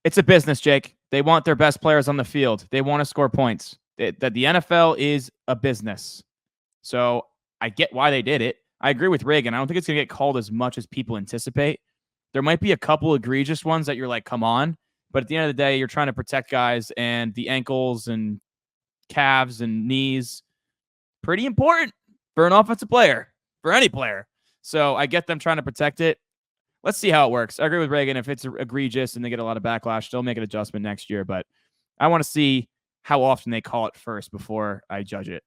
It's a business, Jake. They want their best players on the field. They want to score points. That the NFL is a business. So I get why they did it. I agree with Reagan. I don't think it's going to get called as much as people anticipate. There might be a couple egregious ones that you're like, come on. But at the end of the day, you're trying to protect guys, and the ankles and calves and knees, pretty important for an offensive player, for any player. So I get them trying to protect it. Let's see how it works. I agree with Reagan. If it's egregious and they get a lot of backlash, they'll make an adjustment next year. But I want to see how often they call it first before I judge it.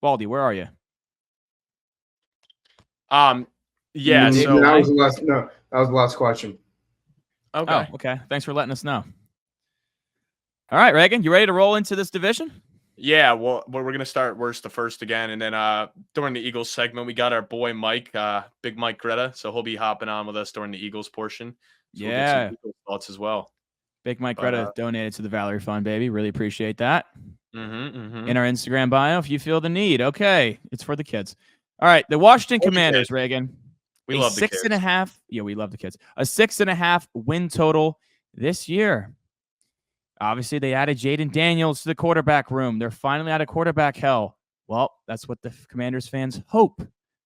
Baldy, where are you? Yeah. So that was the last question. Okay. Oh, okay. Thanks for letting us know. All right, Reagan, you ready to roll into this division? Yeah, well, we're going to start worst to first again. And then during the Eagles segment, we got our boy Mike, Big Mike Greta. So he'll be hopping on with us during the Eagles portion. So yeah. We'll get some Eagles thoughts as well. Big Mike Greta donated to the Valerie Fund, baby. Really appreciate that. In our Instagram bio, if you feel the need. Okay, it's for the kids. All right, the Washington Commanders, Reagan. We love the kids. 6.5. Yeah, we love the kids. A 6.5 win total this year. Obviously, they added Jaden Daniels to the quarterback room. They're finally out of quarterback hell. Well, that's what the Commanders fans hope.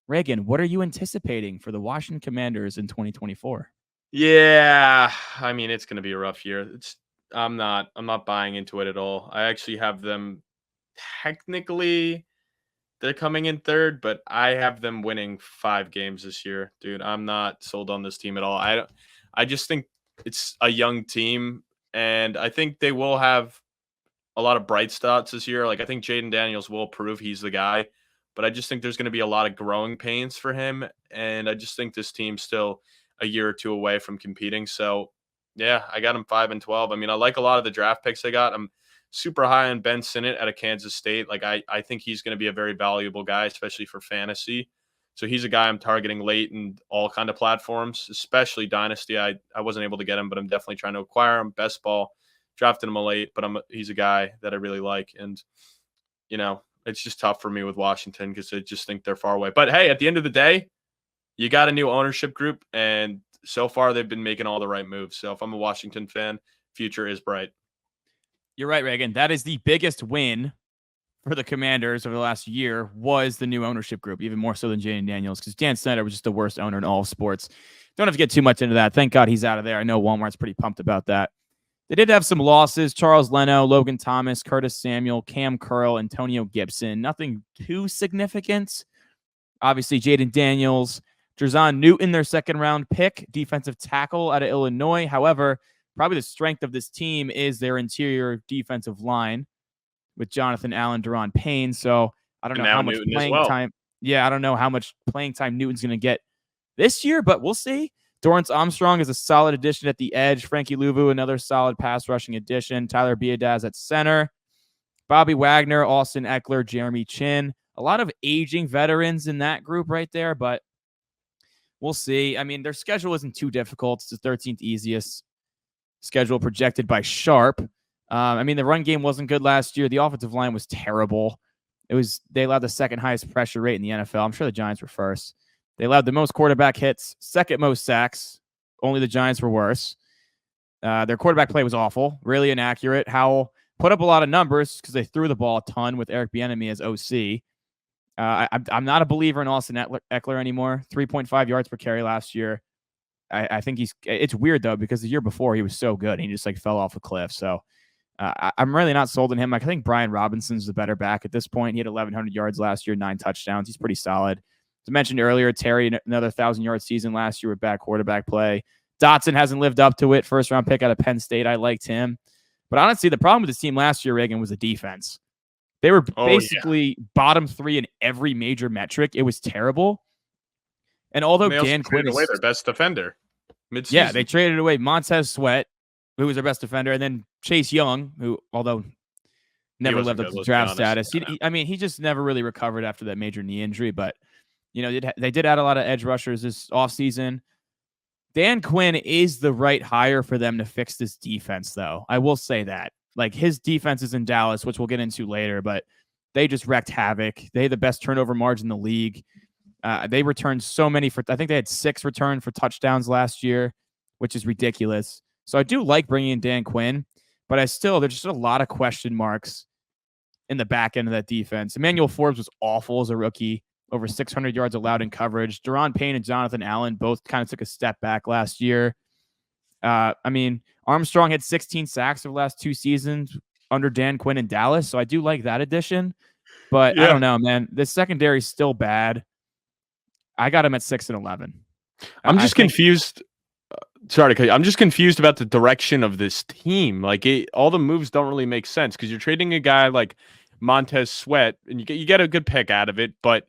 Reagan, what are you anticipating for the Washington Commanders in 2024? Yeah, I mean, it's going to be a rough year. I'm not buying into it at all. I actually have them technically, they're coming in third, but I have them winning 5 games this year, dude. I'm not sold on this team at all. I just think it's a young team, and I think they will have a lot of bright spots this year. Like, I think Jaden Daniels will prove he's the guy, but I just think there's going to be a lot of growing pains for him, and I just think this team's still a year or two away from competing. So, yeah, I got them 5-12. I mean, I like a lot of the draft picks they got. I'm super high on Ben Sinnott out of Kansas State. Like, I think he's going to be a very valuable guy, especially for fantasy. So he's a guy I'm targeting late in all kind of platforms, especially Dynasty. I wasn't able to get him, but I'm definitely trying to acquire him. Best ball, drafted him late, but he's a guy that I really like. And, you know, it's just tough for me with Washington because I just think they're far away. But, hey, at the end of the day, you got a new ownership group, and so far they've been making all the right moves. So if I'm a Washington fan, future is bright. You're right, Reagan. That is the biggest win for the Commanders over the last year was the new ownership group, even more so than Jaden Daniels, because Dan Snyder was just the worst owner in all of sports. Don't have to get too much into that. Thank God he's out of there. I know Walmart's pretty pumped about that. They did have some losses. Charles Leno, Logan Thomas, Curtis Samuel, Cam Curl, Antonio Gibson. Nothing too significant. Obviously, Jaden Daniels, Jerzon Newton, their second-round pick, defensive tackle out of Illinois. However, probably the strength of this team is their interior defensive line with Jonathan Allen, Daron Payne. So I don't know how much playing time. Yeah, I don't know how much playing time Newton's going to get this year, but we'll see. Dorrance Armstrong is a solid addition at the edge. Frankie Louvu, another solid pass rushing addition. Tyler Biadasz at center. Bobby Wagner, Austin Eckler, Jeremy Chin. A lot of aging veterans in that group right there, but we'll see. I mean, their schedule isn't too difficult. It's the 13th easiest schedule projected by Sharp. I mean, the run game wasn't good last year. The offensive line was terrible. They allowed the second highest pressure rate in the NFL. I'm sure the Giants were first. They allowed the most quarterback hits, second most sacks. Only the Giants were worse. Their quarterback play was awful, really inaccurate. Howell put up a lot of numbers because they threw the ball a ton with Eric Bieniemy as OC. I'm not a believer in Austin Eckler anymore. 3.5 yards per carry last year. I think it's weird, though, because the year before he was so good. And he just fell off a cliff. So I'm really not sold on him. I think Brian Robinson's the better back at this point. He had 1,100 yards last year, 9 touchdowns. He's pretty solid. As I mentioned earlier, Terry, another 1,000-yard season last year with bad quarterback play. Dotson hasn't lived up to it. First-round pick out of Penn State. I liked him. But honestly, the problem with this team last year, Reagan, was the defense. They were basically bottom 3 in every major metric. It was terrible. And although Dan Quinn is their best defender mid-season. Yeah, they traded away Montez Sweat, who was their best defender, and then Chase Young, who, although never lived up to draft status, he just never really recovered after that major knee injury. But they did add a lot of edge rushers this offseason. Dan Quinn is the right hire for them to fix this defense, though. I will say that. His defense is in Dallas, which we'll get into later, but they just wreaked havoc. They had the best turnover margin in the league. They returned so many I think they had 6 returned for touchdowns last year, which is ridiculous. So I do like bringing in Dan Quinn, but there's just a lot of question marks in the back end of that defense. Emmanuel Forbes was awful as a rookie, over 600 yards allowed in coverage. Daron Payne and Jonathan Allen both kind of took a step back last year. Armstrong had 16 sacks over the last 2 seasons under Dan Quinn in Dallas, so I do like that addition. But I don't know, man. The secondary is still bad. I got him at 6-11. I'm just confused. Sorry to cut you. I'm just confused about the direction of this team. All the moves don't really make sense because you're trading a guy like Montez Sweat, and you get a good pick out of it, but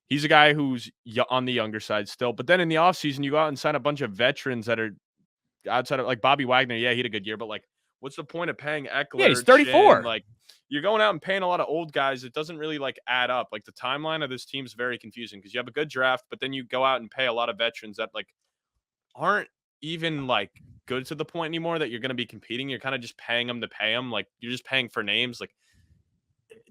he's a guy who's on the younger side still. But then in the offseason, you go out and sign a bunch of veterans that are outside of Bobby Wagner. Yeah, he had a good year, but what's the point of paying Eckler? Yeah, he's 34. You're going out and paying a lot of old guys. It doesn't really add up. The timeline of this team is very confusing because you have a good draft, but then you go out and pay a lot of veterans that aren't even good to the point anymore that you're going to be competing. You're kind of just paying them to pay them. You're just paying for names.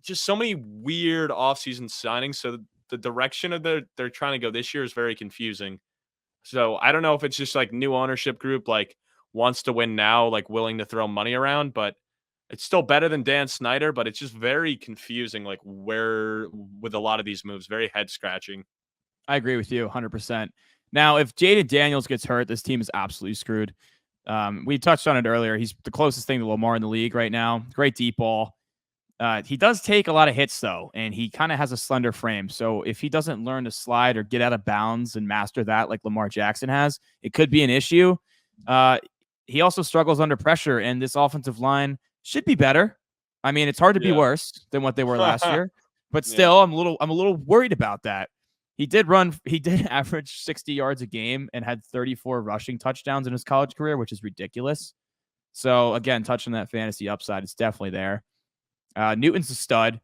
Just so many weird offseason signings. So the direction of they're trying to go this year is very confusing. So I don't know if it's just new ownership group wants to win now, willing to throw money around, but it's still better than Dan Snyder, but it's just very confusing where with a lot of these moves, very head scratching. I agree with you 100%. Now, if Jaden Daniels gets hurt, this team is absolutely screwed. We touched on it earlier. He's the closest thing to Lamar in the league right now. Great deep ball. He does take a lot of hits, though, and he kind of has a slender frame. So if he doesn't learn to slide or get out of bounds and master that like Lamar Jackson has, it could be an issue. He also struggles under pressure, and this offensive line should be better. I mean, it's hard to be worse than what they were last year, but still, I'm a little worried about that. He did average 60 yards a game and had 34 rushing touchdowns in his college career, which is ridiculous. So again, touching that fantasy upside, it's definitely there. Newton's a stud.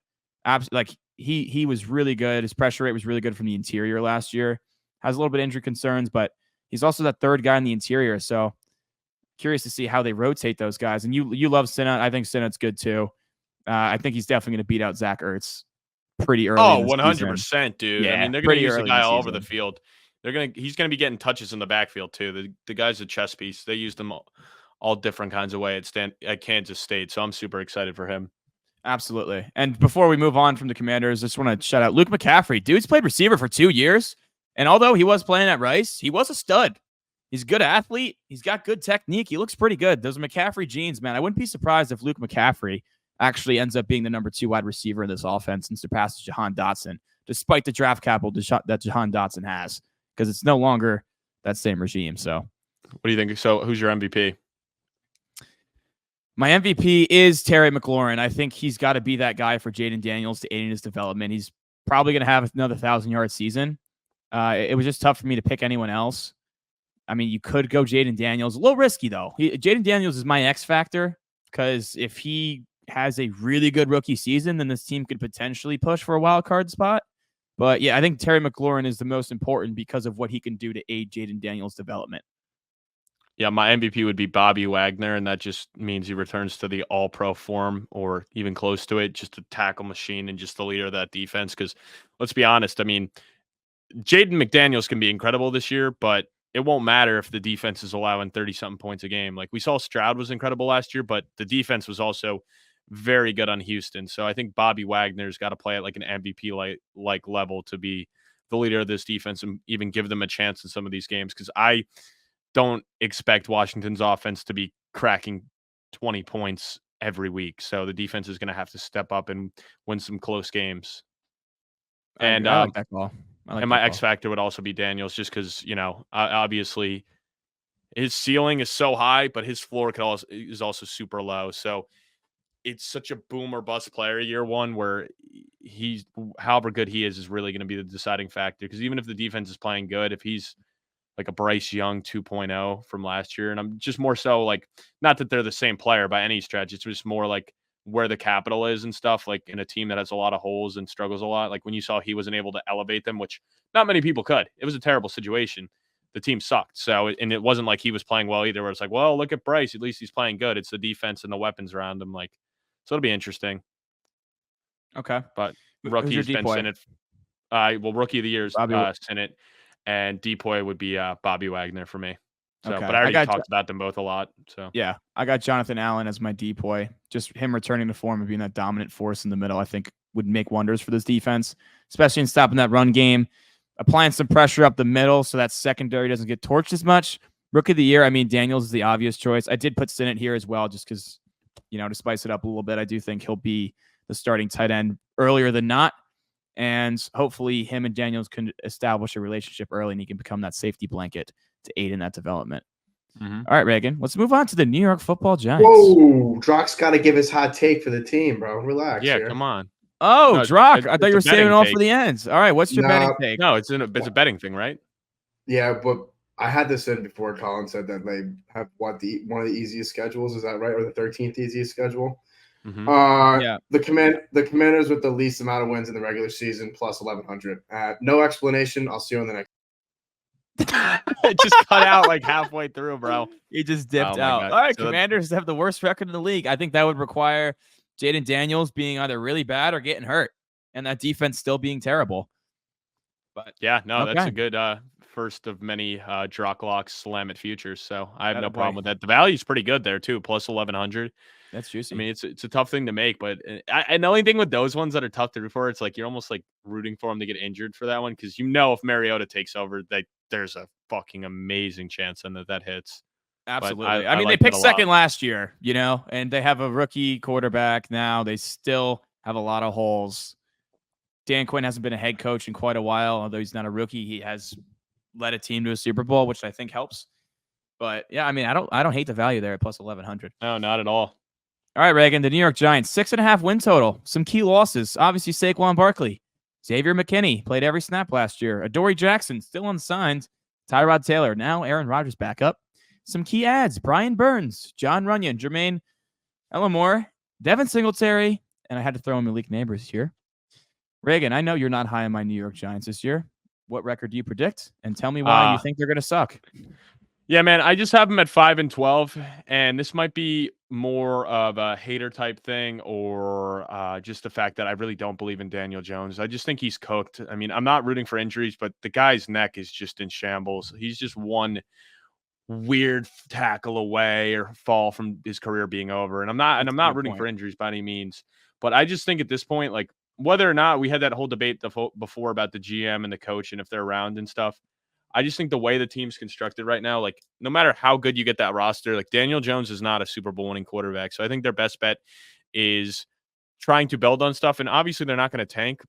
He was really good. His pressure rate was really good from the interior last year. Has a little bit of injury concerns, but he's also that third guy in the interior. So curious to see how they rotate those guys. And you love Sinnott. I think Sinnott's good too. I think he's definitely going to beat out Zach Ertz pretty early. Oh, 100%, dude. Yeah, I mean, they're going to use the guy all over the field. he's gonna be getting touches in the backfield too. The guy's a chess piece. They use them all different kinds of way at Kansas State. So I'm super excited for him. Absolutely. And before we move on from the Commanders, I just want to shout out Luke McCaffrey. Dude's played receiver for 2 years. And although he was playing at Rice, he was a stud. He's a good athlete. He's got good technique. He looks pretty good. Those McCaffrey genes, man. I wouldn't be surprised if Luke McCaffrey actually ends up being the number 2 wide receiver in this offense and surpasses Jahan Dotson, despite the draft capital that Jahan Dotson has, because it's no longer that same regime. So what do you think? So who's your MVP? My MVP is Terry McLaurin. I think he's got to be that guy for Jaden Daniels to aid in his development. He's probably going to have another 1,000-yard season. It was just tough for me to pick anyone else. I mean, you could go Jaden Daniels. A little risky, though. Jaden Daniels is my X factor because if he has a really good rookie season, then this team could potentially push for a wild card spot. But, yeah, I think Terry McLaurin is the most important because of what he can do to aid Jaden Daniels' development. Yeah, my MVP would be Bobby Wagner, and that just means he returns to the all-pro form or even close to it, just a tackle machine and just the leader of that defense. Because let's be honest, I mean, Jaden McDaniels can be incredible this year, but it won't matter if the defense is allowing 30-something points a game. Like we saw Stroud was incredible last year, but the defense was also very good on Houston. So I think Bobby Wagner's got to play at like an MVP-like level to be the leader of this defense and even give them a chance in some of these games. Because I don't expect Washington's offense to be cracking 20 points every week. So the defense is going to have to step up and win some close games. And I like that call. And my X factor would also be Daniels, just because, you know, obviously his ceiling is so high, but his floor is also super low. So it's such a boom or bust player year one, where however good he is really going to be the deciding factor. Because even if the defense is playing good, if he's like a Bryce Young 2.0 from last year, and I'm just more so like, not that they're the same player by any stretch, it's just more like where the capital is and stuff, like in a team that has a lot of holes and struggles a lot. Like when you saw he wasn't able to elevate them, which not many people could. It was a terrible situation. The team sucked. So, and it wasn't like he was playing well either, where it's like, well, look at Bryce. At least he's playing good. It's the defense and the weapons around him. Like, so it'll be interesting. Okay. But rookie's been Senate. Well, rookie of the year is Senate, and Depoy would be Bobby Wagner for me. So, okay. But I already talked about them both a lot. So yeah, I got Jonathan Allen as my Depoy. Just him returning to form and being that dominant force in the middle, I think would make wonders for this defense, especially in stopping that run game, applying some pressure up the middle so that secondary doesn't get torched as much. Rookie of the year, I mean, Daniels is the obvious choice. I did put Sinnott here as well, just because, you know, to spice it up a little bit. I do think he'll be the starting tight end earlier than not. And hopefully him and Daniels can establish a relationship early and he can become that safety blanket to aid in that development. Mm-hmm. All right, Reagan, let's move on to the New York Football Giants. Whoa, Drock's got to give his hot take for the team, bro. Relax. Yeah, here. Come on. Oh, no, Drock, I thought you were saving it all for the ends. All right, what's your betting take? No, it's a betting thing, right? Yeah, but I had this in before Colin said that they have one of the easiest schedules. Is that right? Or the 13th easiest schedule? Mm-hmm. Yeah. The Commanders with the least amount of wins in the regular season, plus 1,100. No explanation. I'll see you on the next. It just cut out like halfway through, bro. He just dipped out. God. All right, so Commanders have the worst record in the league. I think that would require Jaden Daniels being either really bad or getting hurt, and that defense still being terrible. But yeah, no, okay. That's a good first of many Drock locks slam at futures. So I have no problem with that. The value's pretty good there too, plus 1,100. That's juicy. I mean, it's a tough thing to make, but and the only thing with those ones that are tough to root for, it's like you're almost like rooting for them to get injured for that one, because you know if Mariota takes over, there's a fucking amazing chance then that hits. Absolutely. I mean, they picked second last year, you know, and they have a rookie quarterback now. They still have a lot of holes. Dan Quinn hasn't been a head coach in quite a while, although he's not a rookie. He has led a team to a Super Bowl, which I think helps. But yeah, I mean, I don't hate the value there at plus 1,100. No, not at all. All right, Reagan, the New York Giants, 6.5 win total. Some key losses. Obviously, Saquon Barkley. Xavier McKinney played every snap last year. Adoree Jackson still unsigned. Tyrod Taylor, now Aaron Rodgers backup. Some key adds. Brian Burns, John Runyon, Jermaine Ellamore, Devin Singletary, and I had to throw in Malik Neighbors here. Reagan, I know you're not high on my New York Giants this year. What record do you predict? And tell me why you think they're going to suck. Yeah, man, I just have him at 5-12, and this might be more of a hater type thing or just the fact that I really don't believe in Daniel Jones. I just think he's cooked. I mean, I'm not rooting for injuries, but the guy's neck is just in shambles. He's just one weird tackle away or fall from his career being over. And I'm not rooting for injuries by any means, but I just think at this point, like whether or not we had that whole debate before about the GM and the coach and if they're around and stuff. I just think the way the team's constructed right now, like no matter how good you get that roster, like Daniel Jones is not a Super Bowl winning quarterback. So I think their best bet is trying to build on stuff. And obviously they're not going to tank,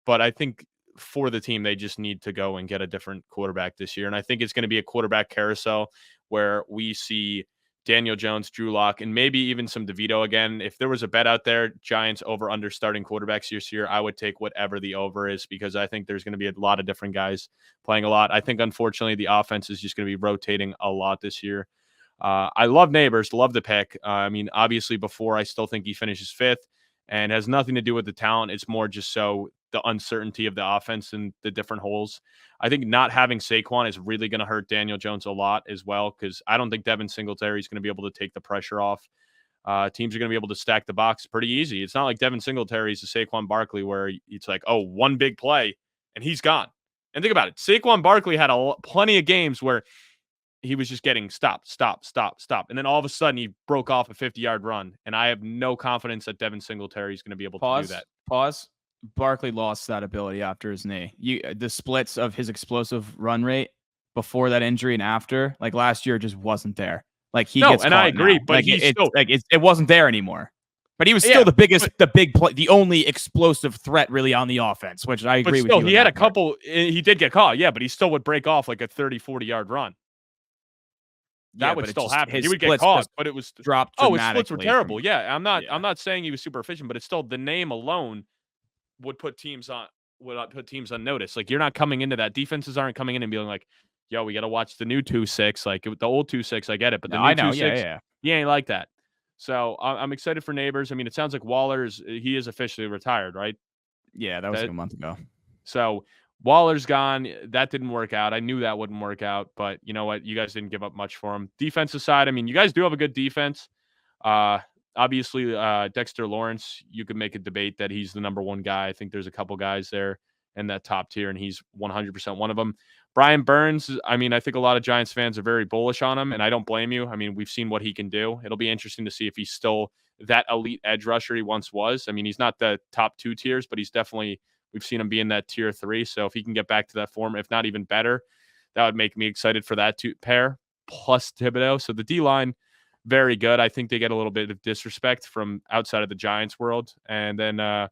but I think for the team, they just need to go and get a different quarterback this year. And I think it's going to be a quarterback carousel where we see Daniel Jones, Drew Lock, and maybe even some DeVito again. If there was a bet out there, Giants over under starting quarterbacks this year, I would take whatever the over is because I think there's going to be a lot of different guys playing a lot. I think, unfortunately, the offense is just going to be rotating a lot this year. I love Neighbors, love the pick. I mean, obviously, before I still think he finishes 5th and has nothing to do with the talent. It's more just so the uncertainty of the offense and the different holes. I think not having Saquon is really going to hurt Daniel Jones a lot as well because I don't think Devin Singletary is going to be able to take the pressure off. Teams are going to be able to stack the box pretty easy. It's not like Devin Singletary is a Saquon Barkley where it's like, oh, one big play and he's gone. And think about it. Saquon Barkley had plenty of games where he was just getting stop. And then all of a sudden he broke off a 50-yard run. And I have no confidence that Devin Singletary is going to be able to do that. Pause. Barkley lost that ability after his knee. The splits of his explosive run rate before that injury and after, like last year, just wasn't there. Like he gets and I agree, now. but like it wasn't there anymore. But he was still the only explosive threat really on the offense, which I agree with you. He had a couple. He did get caught, but he still would break off like a 30, 40-yard run. That would still happen. He would get caught, but it was dropped. His splits were terrible. I'm not saying he was super efficient, but it's still the name alone would put teams on notice. Like you're not coming into that. Defenses aren't coming in and being like, "Yo, we got to watch the new 2-6." Like the old 2-6, I get it, but the new 2-6, he ain't like that. So I'm excited for Neighbors. I mean, it sounds like he is officially retired, right? Yeah, that was like a month ago. So Waller's gone. That didn't work out. I knew that wouldn't work out, but you know what? You guys didn't give up much for him. Defensive side, I mean, you guys do have a good defense. Obviously, Dexter Lawrence, you could make a debate that he's the number one guy. I think there's a couple guys there in that top tier, and he's 100% one of them. Brian Burns, I mean, I think a lot of Giants fans are very bullish on him, and I don't blame you. I mean, we've seen what he can do. It'll be interesting to see if he's still that elite edge rusher he once was. I mean, he's not the top 2 tiers, but he's definitely – we've seen him be in that tier 3. So if he can get back to that form, if not even better, that would make me excited for that pair, plus Thibodeau. So the D-line – very good. I think they get a little bit of disrespect from outside of the Giants world. And then the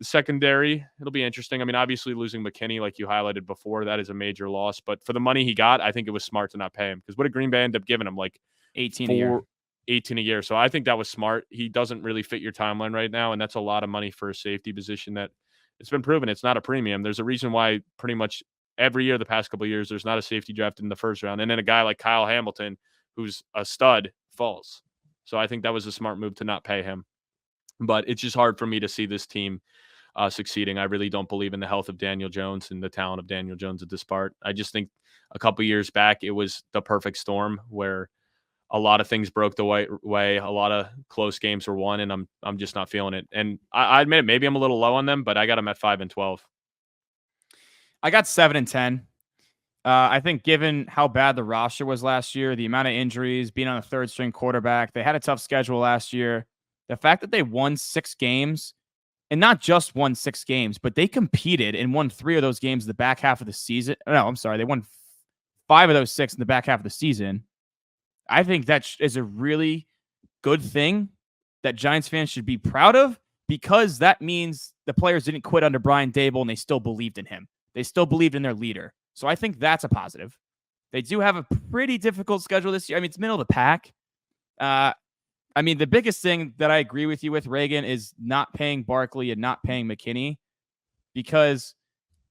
secondary, it'll be interesting. I mean, obviously losing McKinney, like you highlighted before, that is a major loss. But for the money he got, I think it was smart to not pay him. Because what did Green Bay end up giving him? Like 18 a year. So I think that was smart. He doesn't really fit your timeline right now. And that's a lot of money for a safety position that it's been proven it's not a premium. There's a reason why pretty much every year the past couple of years, there's not a safety drafted in the first round. And then a guy like Kyle Hamilton, who's a stud, falls. So I think that was a smart move to not pay him. But it's just hard for me to see this team succeeding. I really don't believe in the health of Daniel Jones and the talent of Daniel Jones at this part. I just think a couple years back, it was the perfect storm where a lot of things broke the way. A lot of close games were won, and I'm just not feeling it. And I admit it, maybe I'm a little low on them, but I got them at 5-12. I got 7-10. I think given how bad the roster was last year, the amount of injuries, being on a 3rd-string quarterback, they had a tough schedule last year. The fact that they won 6 games, and not just won 6 games, but they competed and won 3 of those games in the back half of the season. No, I'm sorry. They won 5 of those 6 in the back half of the season. I think that is a really good thing that Giants fans should be proud of because that means the players didn't quit under Brian Daboll and they still believed in him. They still believed in their leader. So I think that's a positive. They do have a pretty difficult schedule this year. I mean, it's middle of the pack. I mean, the biggest thing that I agree with you with, Reagan, is not paying Barkley and not paying McKinney because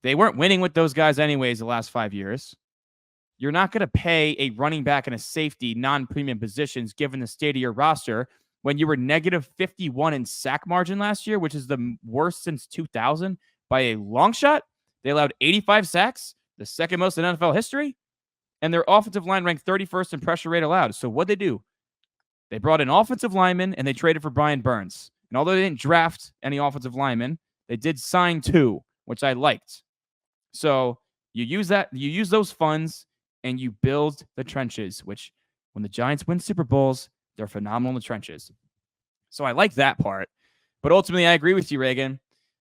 they weren't winning with those guys anyways the last 5 years. You're not going to pay a running back and a safety non-premium positions given the state of your roster when you were negative 51 in sack margin last year, which is the worst since 2000 by a long shot. They allowed 85 sacks. The second most in NFL history. and their offensive line ranked 31st in pressure rate allowed. So what they do? They brought in offensive linemen, and they traded for Brian Burns. And although they didn't draft any offensive linemen, they did sign 2, which I liked. So you use those funds, and you build the trenches, which when the Giants win Super Bowls, they're phenomenal in the trenches. So I like that part. But ultimately, I agree with you, Reagan.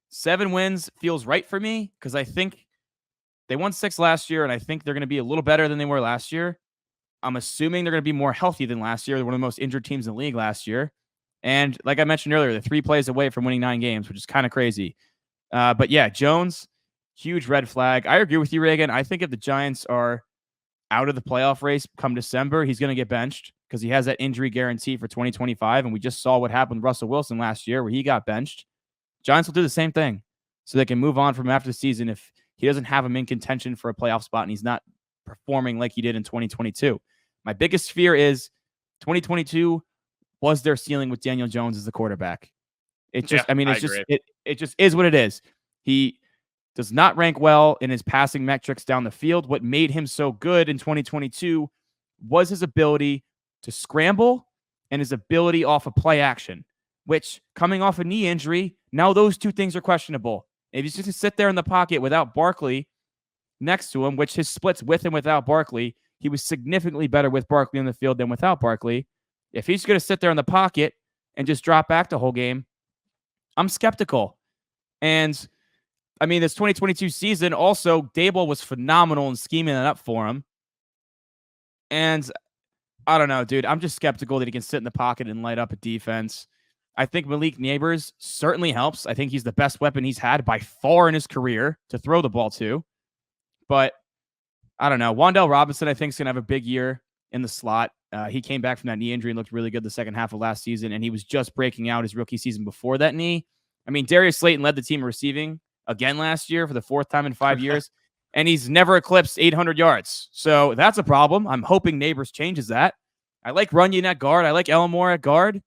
7 wins feels right for me because I think they won 6 last year, and I think they're going to be a little better than they were last year. I'm assuming they're going to be more healthy than last year. They're one of the most injured teams in the league last year. And like I mentioned earlier, they're 3 plays away from winning 9 games, which is kind of crazy. But yeah, Jones, huge red flag. I agree with you, Reagan. I think if the Giants are out of the playoff race come December, he's going to get benched because he has that injury guarantee for 2025. And we just saw what happened with Russell Wilson last year where he got benched. Giants will do the same thing so they can move on from after the season if he doesn't have him in contention for a playoff spot and he's not performing like he did in 2022. My biggest fear is 2022 was their ceiling with Daniel Jones as the quarterback. It just, it just is what it is. He does not rank well in his passing metrics down the field. What made him so good in 2022 was his ability to scramble and his ability off of play action, which coming off a knee injury, now those 2 things are questionable. If he's just to sit there in the pocket without Barkley next to him, which his splits with and without Barkley, he was significantly better with Barkley on the field than without Barkley. If he's going to sit there in the pocket and just drop back the whole game, I'm skeptical. And I mean, this 2022 season, also, Dable was phenomenal in scheming that up for him. And I don't know, dude. I'm just skeptical that he can sit in the pocket and light up a defense. I think Malik Neighbors certainly helps. I think he's the best weapon he's had by far in his career to throw the ball to. But I don't know. Wan'Dale Robinson, I think, is going to have a big year in the slot. He came back from that knee injury and looked really good the second half of last season, and he was just breaking out his rookie season before that knee. I mean, Darius Slayton led the team in receiving again last year for the 4th time in 5 years, and he's never eclipsed 800 yards. So that's a problem. I'm hoping Neighbors changes that. I like Runyon at guard. I like Elmore at guard.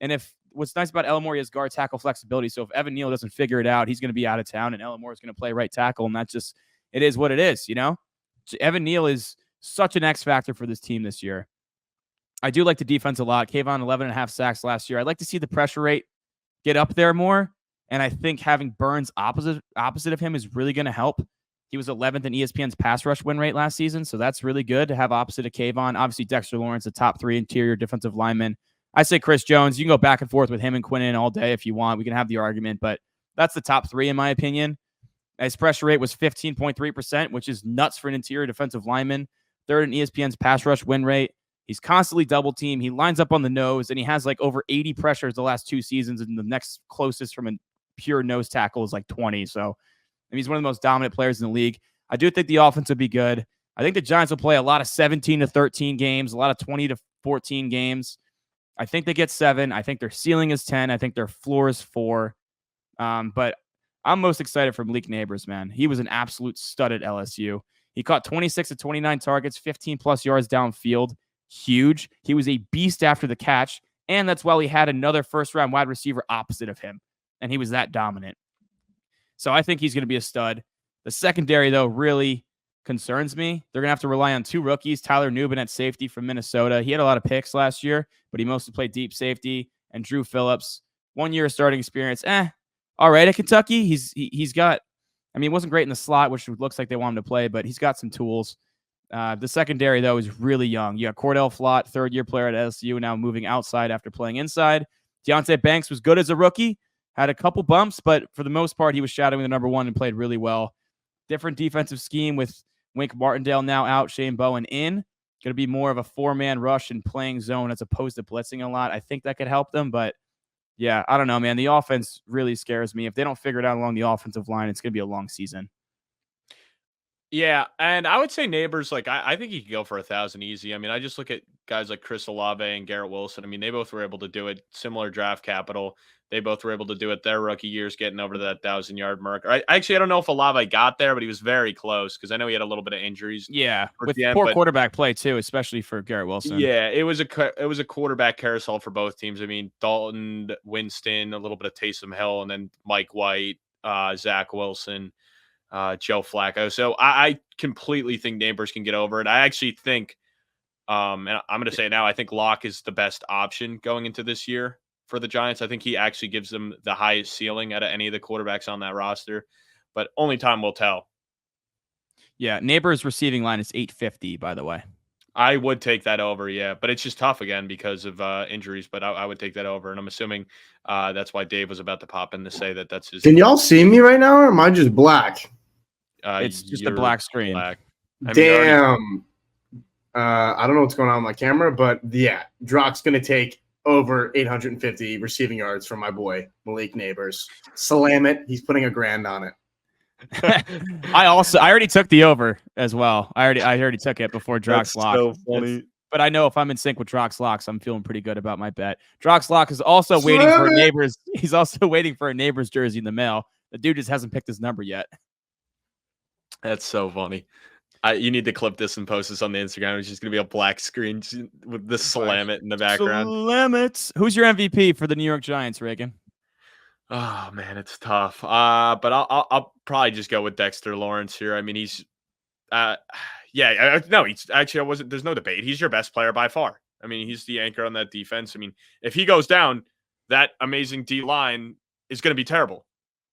And what's nice about Elmore is guard tackle flexibility. So if Evan Neal doesn't figure it out, he's going to be out of town, and Elmore is going to play right tackle, and that's just it is what it is, you know? Evan Neal is such an X factor for this team this year. I do like the defense a lot. Kayvon, 11.5 sacks last year. I'd like to see the pressure rate get up there more, and I think having Burns opposite of him is really going to help. He was 11th in ESPN's pass rush win rate last season, so that's really good to have opposite of Kayvon. Obviously, Dexter Lawrence, a top 3 interior defensive lineman. I say Chris Jones. You can go back and forth with him and Quinon all day if you want. We can have the argument, but that's the top 3 in my opinion. His pressure rate was 15.3%, which is nuts for an interior defensive lineman. 3rd in ESPN's pass rush win rate. He's constantly double teamed. He lines up on the nose, and he has like over 80 pressures the last 2 seasons, and the next closest from a pure nose tackle is like 20. So he's one of the most dominant players in the league. I do think the offense will be good. I think the Giants will play a lot of 17-13 games, a lot of 20-14 games. I think they get 7. I think their ceiling is 10. I think their floor is 4. But I'm most excited for Malik Neighbors, man. He was an absolute stud at LSU. He caught 26 of 29 targets, 15-plus yards downfield. Huge. He was a beast after the catch, and that's while he had another first-round wide receiver opposite of him, and he was that dominant. So I think he's going to be a stud. The secondary, though, really concerns me. They're going to have to rely on 2 rookies, Tyler Nubin at safety from Minnesota. He had a lot of picks last year, but he mostly played deep safety, and Drew Phillips, 1 year of starting experience. All right, at Kentucky, he's got, I mean, it wasn't great in the slot, which looks like they want him to play, but he's got some tools. The secondary, though, is really young. You got Cordell Flott, 3rd-year player at LSU, now moving outside after playing inside. Deontay Banks was good as a rookie, had a couple bumps, but for the most part, he was shadowing the number 1 and played really well. Different defensive scheme with Wink Martindale now out, Shane Bowen in. Going to be more of a 4-man rush and playing zone as opposed to blitzing a lot. I think that could help them, but yeah, I don't know, man. The offense really scares me. If they don't figure it out along the offensive line, it's going to be a long season. Yeah, and I would say Neighbors, like, I think he could go for 1,000 easy. I mean, I just look at guys like Chris Olave and Garrett Wilson. I mean, they both were able to do it. Similar draft capital. They both were able to do it their rookie years, getting over to that 1,000-yard mark. I don't know if Olave got there, but he was very close because I know he had a little bit of injuries. Yeah, with poor quarterback play too, especially for Garrett Wilson. Yeah, it was a quarterback carousel for both teams. I mean, Dalton, Winston, a little bit of Taysom Hill, and then Mike White, Zach Wilson. Joe Flacco. So I completely think Neighbors can get over it. I actually think, and I'm going to say it now, I think Locke is the best option going into this year for the Giants. I think he actually gives them the highest ceiling out of any of the quarterbacks on that roster, but only time will tell. Yeah, Neighbors' receiving line is 850, by the way. I would take that over, yeah, but it's just tough again because of injuries. But I would take that over, and I'm assuming that's why Dave was about to pop in to say that that's his. Can y'all see me right now, or am I just black? It's just a black screen. Black. Damn. I don't know what's going on with my camera, but yeah, Drock's going to take over 850 receiving yards from my boy, Malik Neighbors. Slam it. He's putting $1,000 on it. I already took the over as well. I already took it before Drock's lock. So funny. But I know if I'm in sync with Drock's locks, I'm feeling pretty good about my bet. Drock's lock is also waiting for Neighbors. He's also waiting for a Neighbors jersey in the mail. The dude just hasn't picked his number yet. That's so funny. You need to clip this and post this on the Instagram. It's just going to be a black screen with the slam it in the background. Slam it. Who's your MVP for the New York Giants, Reagan? Oh man, it's tough. But I'll probably just go with Dexter Lawrence here. I mean, he's, he's actually there's no debate. He's your best player by far. I mean, he's the anchor on that defense. I mean, if he goes down, that amazing D line is going to be terrible.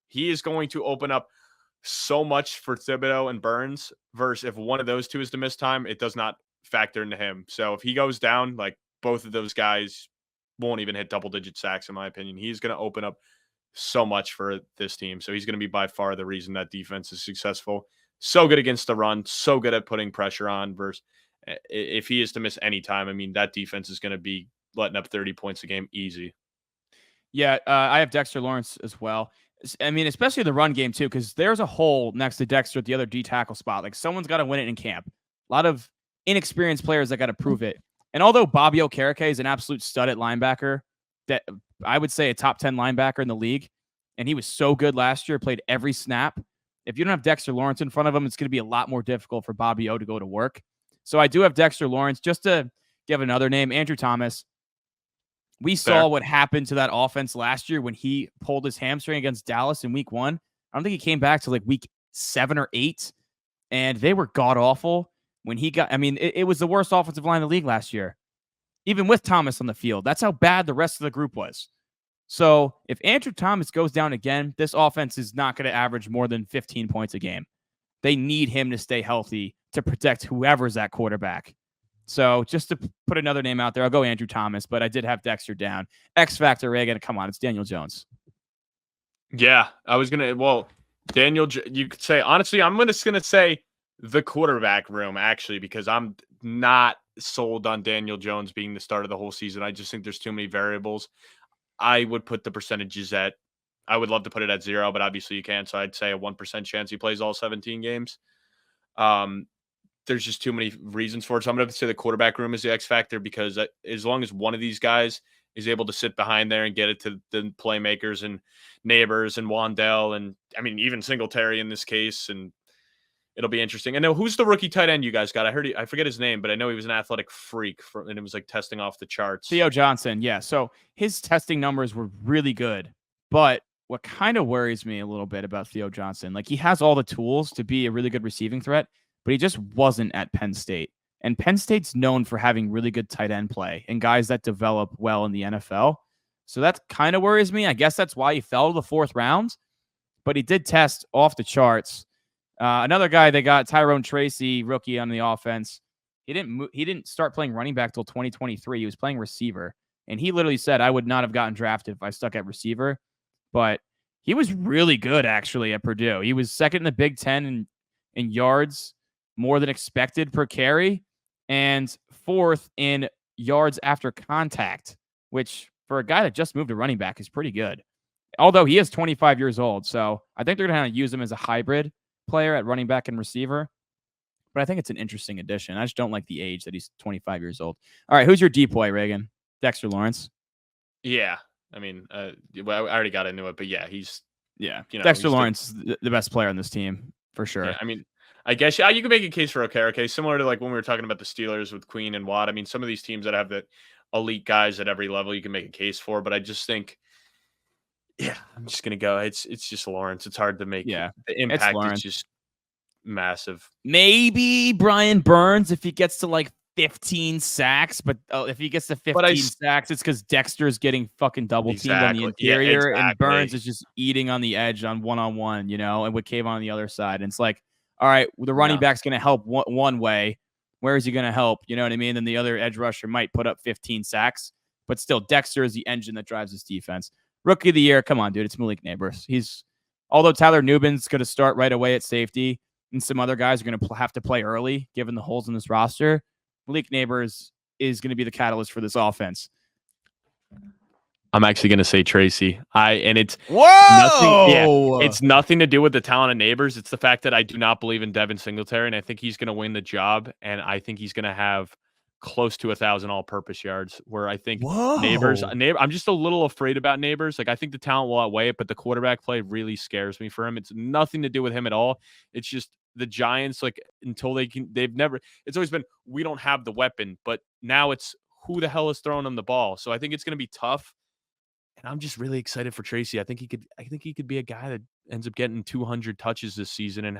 He is going to open up so much for Thibodeau and Burns versus if one of those two is to miss time, it does not factor into him. So if he goes down, like both of those guys won't even hit double-digit sacks, in my opinion. He's going to open up so much for this team. So he's going to be by far the reason that defense is successful. So good against the run, so good at putting pressure on versus if he is to miss any time, I mean, that defense is going to be letting up 30 points a game easy. Yeah, I have Dexter Lawrence as well. I mean, especially the run game, too, because there's a hole next to Dexter at the other D tackle spot. Like, someone's got to win it in camp. A lot of inexperienced players that got to prove it. And although Bobby Okereke is an absolute stud at linebacker, that I would say a top 10 linebacker in the league, and he was so good last year, played every snap. If you don't have Dexter Lawrence in front of him, it's going to be a lot more difficult for Bobby O to go to work. So I do have Dexter Lawrence. Just to give another name, Andrew Thomas. We saw what happened to that offense last year when he pulled his hamstring against Dallas in week 1. I don't think he came back to like week 7 or 8, and they were god-awful when he got – I mean, it was the worst offensive line in the league last year, even with Thomas on the field. That's how bad the rest of the group was. So if Andrew Thomas goes down again, this offense is not going to average more than 15 points a game. They need him to stay healthy to protect whoever's at quarterback. So just to put another name out there, I'll go Andrew Thomas, but I did have Dexter down. X Factor, Reagan, come on, it's Daniel Jones. Yeah, I was going to, Daniel, you could say, honestly, I'm just going to say the quarterback room, actually, because I'm not sold on Daniel Jones being the start of the whole season. I just think there's too many variables. I would put the percentages at, I would love to put it at 0, but obviously you can't. So I'd say a 1% chance he plays all 17 games. There's just too many reasons for it. So I'm going to say the quarterback room is the X factor because as long as one of these guys is able to sit behind there and get it to the playmakers and Neighbors and Wandell and, I mean, even Singletary in this case, and it'll be interesting. I know who's the rookie tight end you guys got? I forget his name, but I know he was an athletic freak and it was like testing off the charts. Theo Johnson, yeah. So his testing numbers were really good, but what kind of worries me a little bit about Theo Johnson, like he has all the tools to be a really good receiving threat, but he just wasn't at Penn State. And Penn State's known for having really good tight end play and guys that develop well in the NFL. So that kind of worries me. I guess that's why he fell to the 4th round, but he did test off the charts. Another guy they got, Tyrone Tracy, rookie on the offense. He didn't start playing running back till 2023. He was playing receiver, and he literally said, "I would not have gotten drafted if I stuck at receiver." But he was really good actually at Purdue. He was second in the Big Ten in yards, more than expected per carry, and 4th in yards after contact, which for a guy that just moved to running back is pretty good. Although he is 25 years old, so I think they're going to use him as a hybrid player at running back and receiver. But I think it's an interesting addition. I just don't like the age that he's 25 years old. All right, who's your depoy, Reagan? Dexter Lawrence? Yeah. I mean, I already got into it, but yeah, Dexter Lawrence is the best player on this team, for sure. Yeah, I mean, I guess you can make a case for Okereke, similar to like when we were talking about the Steelers with Queen and Watt. I mean, some of these teams that have the elite guys at every level, you can make a case for, but I just think Yeah, I'm just gonna go. It's just Lawrence. It's hard to make. Yeah, the impact is just massive. Maybe Brian Burns if he gets to like 15 sacks, but if he gets to 15 sacks, it's because Dexter's getting fucking double teamed on the interior, and Burns is just eating on the edge on one-on-one, and with Kayvon on the other side. And it's like, all right, the running back's going to help one way. Where is he going to help? You know what I mean? Then the other edge rusher might put up 15 sacks, but still, Dexter is the engine that drives this defense. Rookie of the year, come on, dude, it's Malik Neighbors. Although Tyler Nubin's going to start right away at safety, and some other guys are going to have to play early, given the holes in this roster, Malik Neighbors is going to be the catalyst for this offense. I'm actually going to say Tracy. It's it's nothing to do with the talent of Neighbors. It's the fact that I do not believe in Devin Singletary, and I think he's going to win the job, and I think he's going to have close to 1,000 all-purpose yards, where I think Neighbors, I'm just a little afraid about Neighbors. Like, I think the talent will outweigh it, but the quarterback play really scares me for him. It's nothing to do with him at all. It's just the Giants, like, until it's always been, we don't have the weapon, but now it's who the hell is throwing them the ball. So I think it's going to be tough. And I'm just really excited for Tracy. I think he could be a guy that ends up getting 200 touches this season and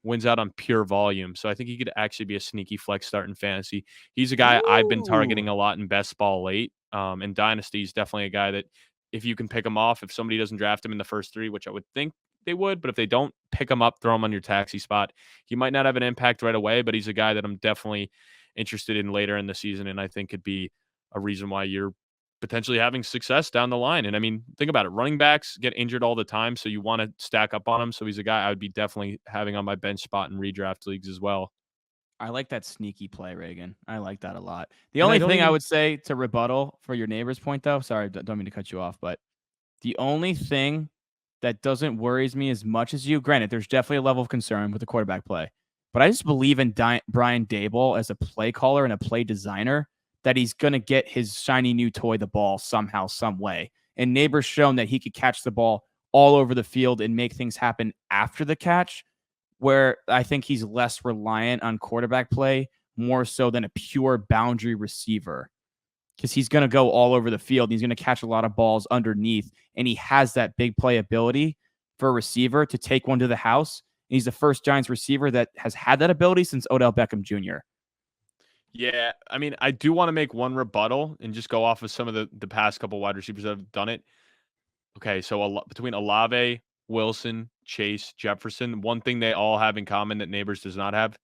wins out on pure volume. So I think he could actually be a sneaky flex start in fantasy. He's a guy I've been targeting a lot in best ball late. And Dynasty is definitely a guy that if you can pick him off, if somebody doesn't draft him in the first 3, which I would think they would, but if they don't, pick him up, throw him on your taxi spot. He might not have an impact right away, but he's a guy that I'm definitely interested in later in the season, and I think could be a reason why you're potentially having success down the line. And I mean, think about it. Running backs get injured all the time, so you want to stack up on him. So he's a guy I would be definitely having on my bench spot in redraft leagues as well. I like that sneaky play, Reagan. I like that a lot. The only thing I would say to rebuttal for your Neighbors point, though, sorry, don't mean to cut you off, but the only thing that doesn't worries me as much as you, granted, there's definitely a level of concern with the quarterback play, but I just believe in Brian Daboll as a play caller and a play designer, that he's going to get his shiny new toy the ball somehow, some way. And Neighbors shown that he could catch the ball all over the field and make things happen after the catch, where I think he's less reliant on quarterback play, more so than a pure boundary receiver, because he's going to go all over the field. He's going to catch a lot of balls underneath, and he has that big play ability for a receiver to take one to the house. And he's the first Giants receiver that has had that ability since Odell Beckham Jr. Yeah, I mean, I do want to make one rebuttal and just go off of some of the past couple wide receivers that have done it. Okay, so between Olave, Wilson, Chase, Jefferson, one thing they all have in common that Neighbors does not have,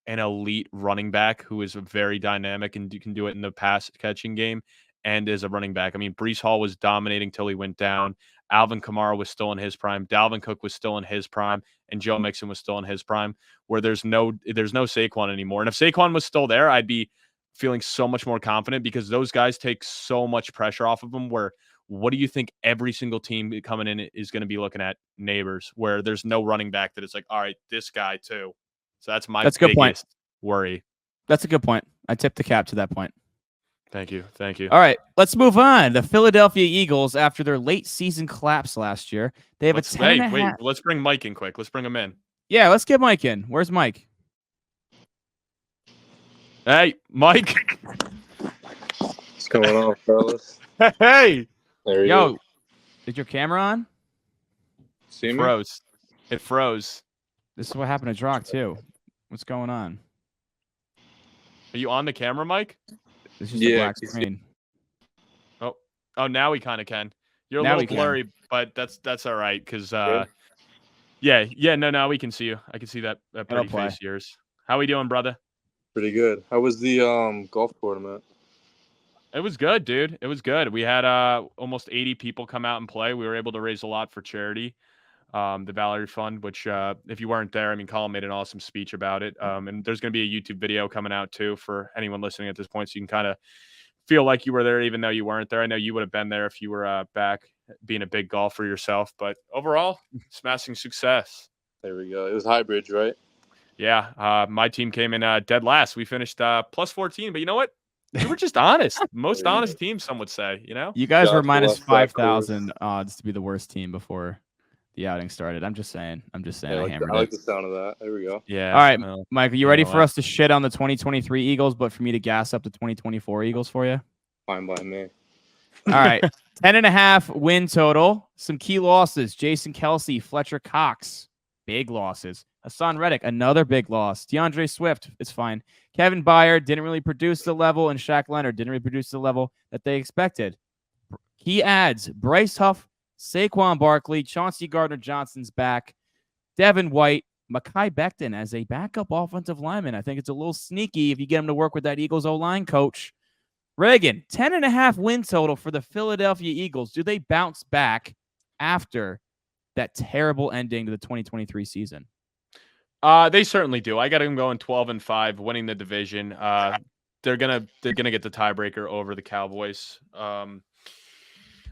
an elite running back who is very dynamic and can do it in the pass catching game and is a running back. I mean, Breece Hall was dominating till he went down. Alvin Kamara was still in his prime. Dalvin Cook was still in his prime, and Joe Mixon was still in his prime, where there's no Saquon anymore. And if Saquon was still there, I'd be feeling so much more confident, because those guys take so much pressure off of them, where what do you think every single team coming in is going to be looking at? Neighbors, where there's no running back that it's like, all right, this guy too. So that's my biggest worry. That's a good point. I tip the cap to that point. Thank you. All right, let's move on. The Philadelphia Eagles, after their late season collapse last year, they have a 10.5. Wait, let's bring Mike in quick. Let's bring him in. Yeah, let's get Mike in. Where's Mike? Hey, Mike. What's going on, fellas? Hey. There you go. Is your camera on? See me? Froze. It froze. This is what happened to Drock, too. What's going on? Are you on the camera, Mike? It's just a black screen. Oh, now we kind of can. You're a little blurry, but that's all right, because now we can see you. I can see that pretty face of yours. How we doing, brother? Pretty good. How was the golf tournament? It was good, dude. It was good. We had almost 80 people come out and play. We were able to raise a lot for charity, the Valerie Fund, which if you weren't there, I mean, Colin made an awesome speech about it. And there's going to be a YouTube video coming out too for anyone listening at this point, so you can kind of feel like you were there even though you weren't there. I know you would have been there if you were back being a big golfer yourself, but overall, smashing success. There we go. It was hybrid, right? Yeah. My team came in dead last. We finished plus 14, but you know what? We were just honest. Most honest team, some would say, you know? You guys were minus 5,000 odds to be the worst team before the outing started. I'm just saying. Yeah, I like the sound of that. There we go. Yeah. All right, Mike, are you ready for us to shit on the 2023 Eagles, but for me to gas up the 2024 Eagles for you? Fine by me. All right. 10.5 win total Some key losses: Jason Kelce, Fletcher Cox, big losses. Hassan Reddick, another big loss. DeAndre Swift, it's fine. Kevin Byard didn't really produce the level, and Shaq Leonard didn't really produce the level that they expected. Key adds: Bryce Huff, Saquon Barkley, Chauncey Gardner-Johnson's back, Devin White, Mekhi Becton as a backup offensive lineman. I think it's a little sneaky if you get him to work with that Eagles O-line coach. Reagan, 10.5 win total for the Philadelphia Eagles. Do they bounce back after that terrible ending to the 2023 season? They certainly do. I got them going 12-5, winning the division. They're gonna get the tiebreaker over the Cowboys.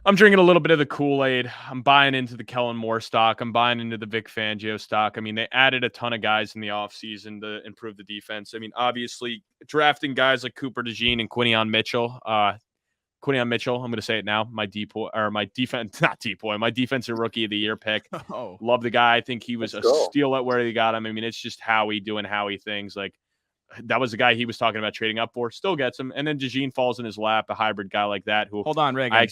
I'm drinking a little bit of the Kool-Aid. I'm buying into the Kellen Moore stock. I'm buying into the Vic Fangio stock. I mean, they added a ton of guys in the offseason to improve the defense. I mean, obviously, drafting guys like Cooper DeJean and Quinon Mitchell. Quinon Mitchell, I'm going to say it now, my defensive rookie of the year pick. Oh. Love the guy. I think he was steal at where they got him. I mean, it's just Howie doing Howie things. Like, that was the guy he was talking about trading up for. Still gets him. And then DeJean falls in his lap, a hybrid guy like that. Who Hold on, Reagan.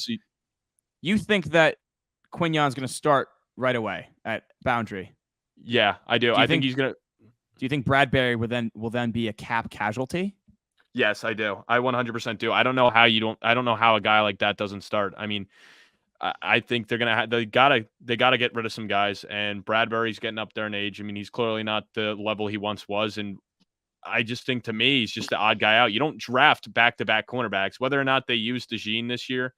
You think that Quinion's going to start right away at boundary? Yeah, I do. I think he's going to. Do you think Bradbury will then be a cap casualty? Yes, I do. I 100% do. I don't know how a guy like that doesn't start. I mean, I think they're gonna they gotta get rid of some guys, and Bradbury's getting up there in age. I mean, he's clearly not the level he once was, and I just think, to me, he's just the odd guy out. You don't draft back-to-back cornerbacks. Whether or not they use DeJean this year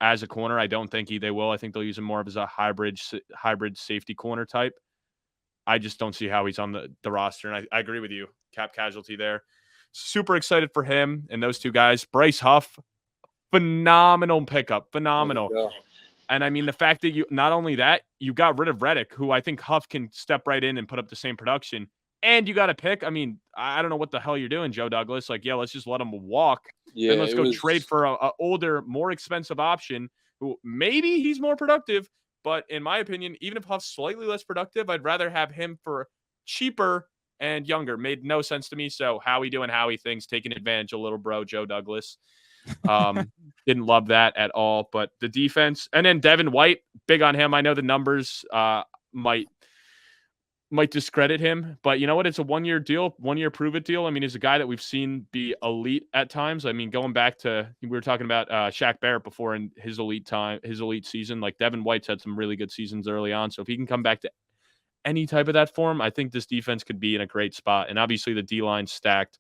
as a corner, I don't think they will. I think they'll use him more as a hybrid safety corner type. I just don't see how he's on the roster, and I agree with you. Cap casualty there. Super excited for him and those two guys. Bryce Huff, phenomenal pickup. Phenomenal. Yeah. And I mean, the fact that not only that, you got rid of Reddick, who I think Huff can step right in and put up the same production. And you got a pick. I mean, I don't know what the hell you're doing, Joe Douglas. Like, yeah, let's just let him walk. Yeah, then let's go trade for a older, more expensive option who maybe he's more productive. But in my opinion, even if Huff's slightly less productive, I'd rather have him for cheaper and younger. Made no sense to me. So Howie doing Howie things, taking advantage of little bro Joe Douglas. Didn't love that at all. But the defense, and then Devin White, big on him. I know the numbers might discredit him, but you know what? It's a 1-year deal, 1-year prove it deal. I mean, he's a guy that we've seen be elite at times. I mean, going back to, we were talking about Shaq Barrett before in his elite season. Like, Devin White's had some really good seasons early on. So if he can come back to any type of that form, I think this defense could be in a great spot. And obviously the D-line's stacked.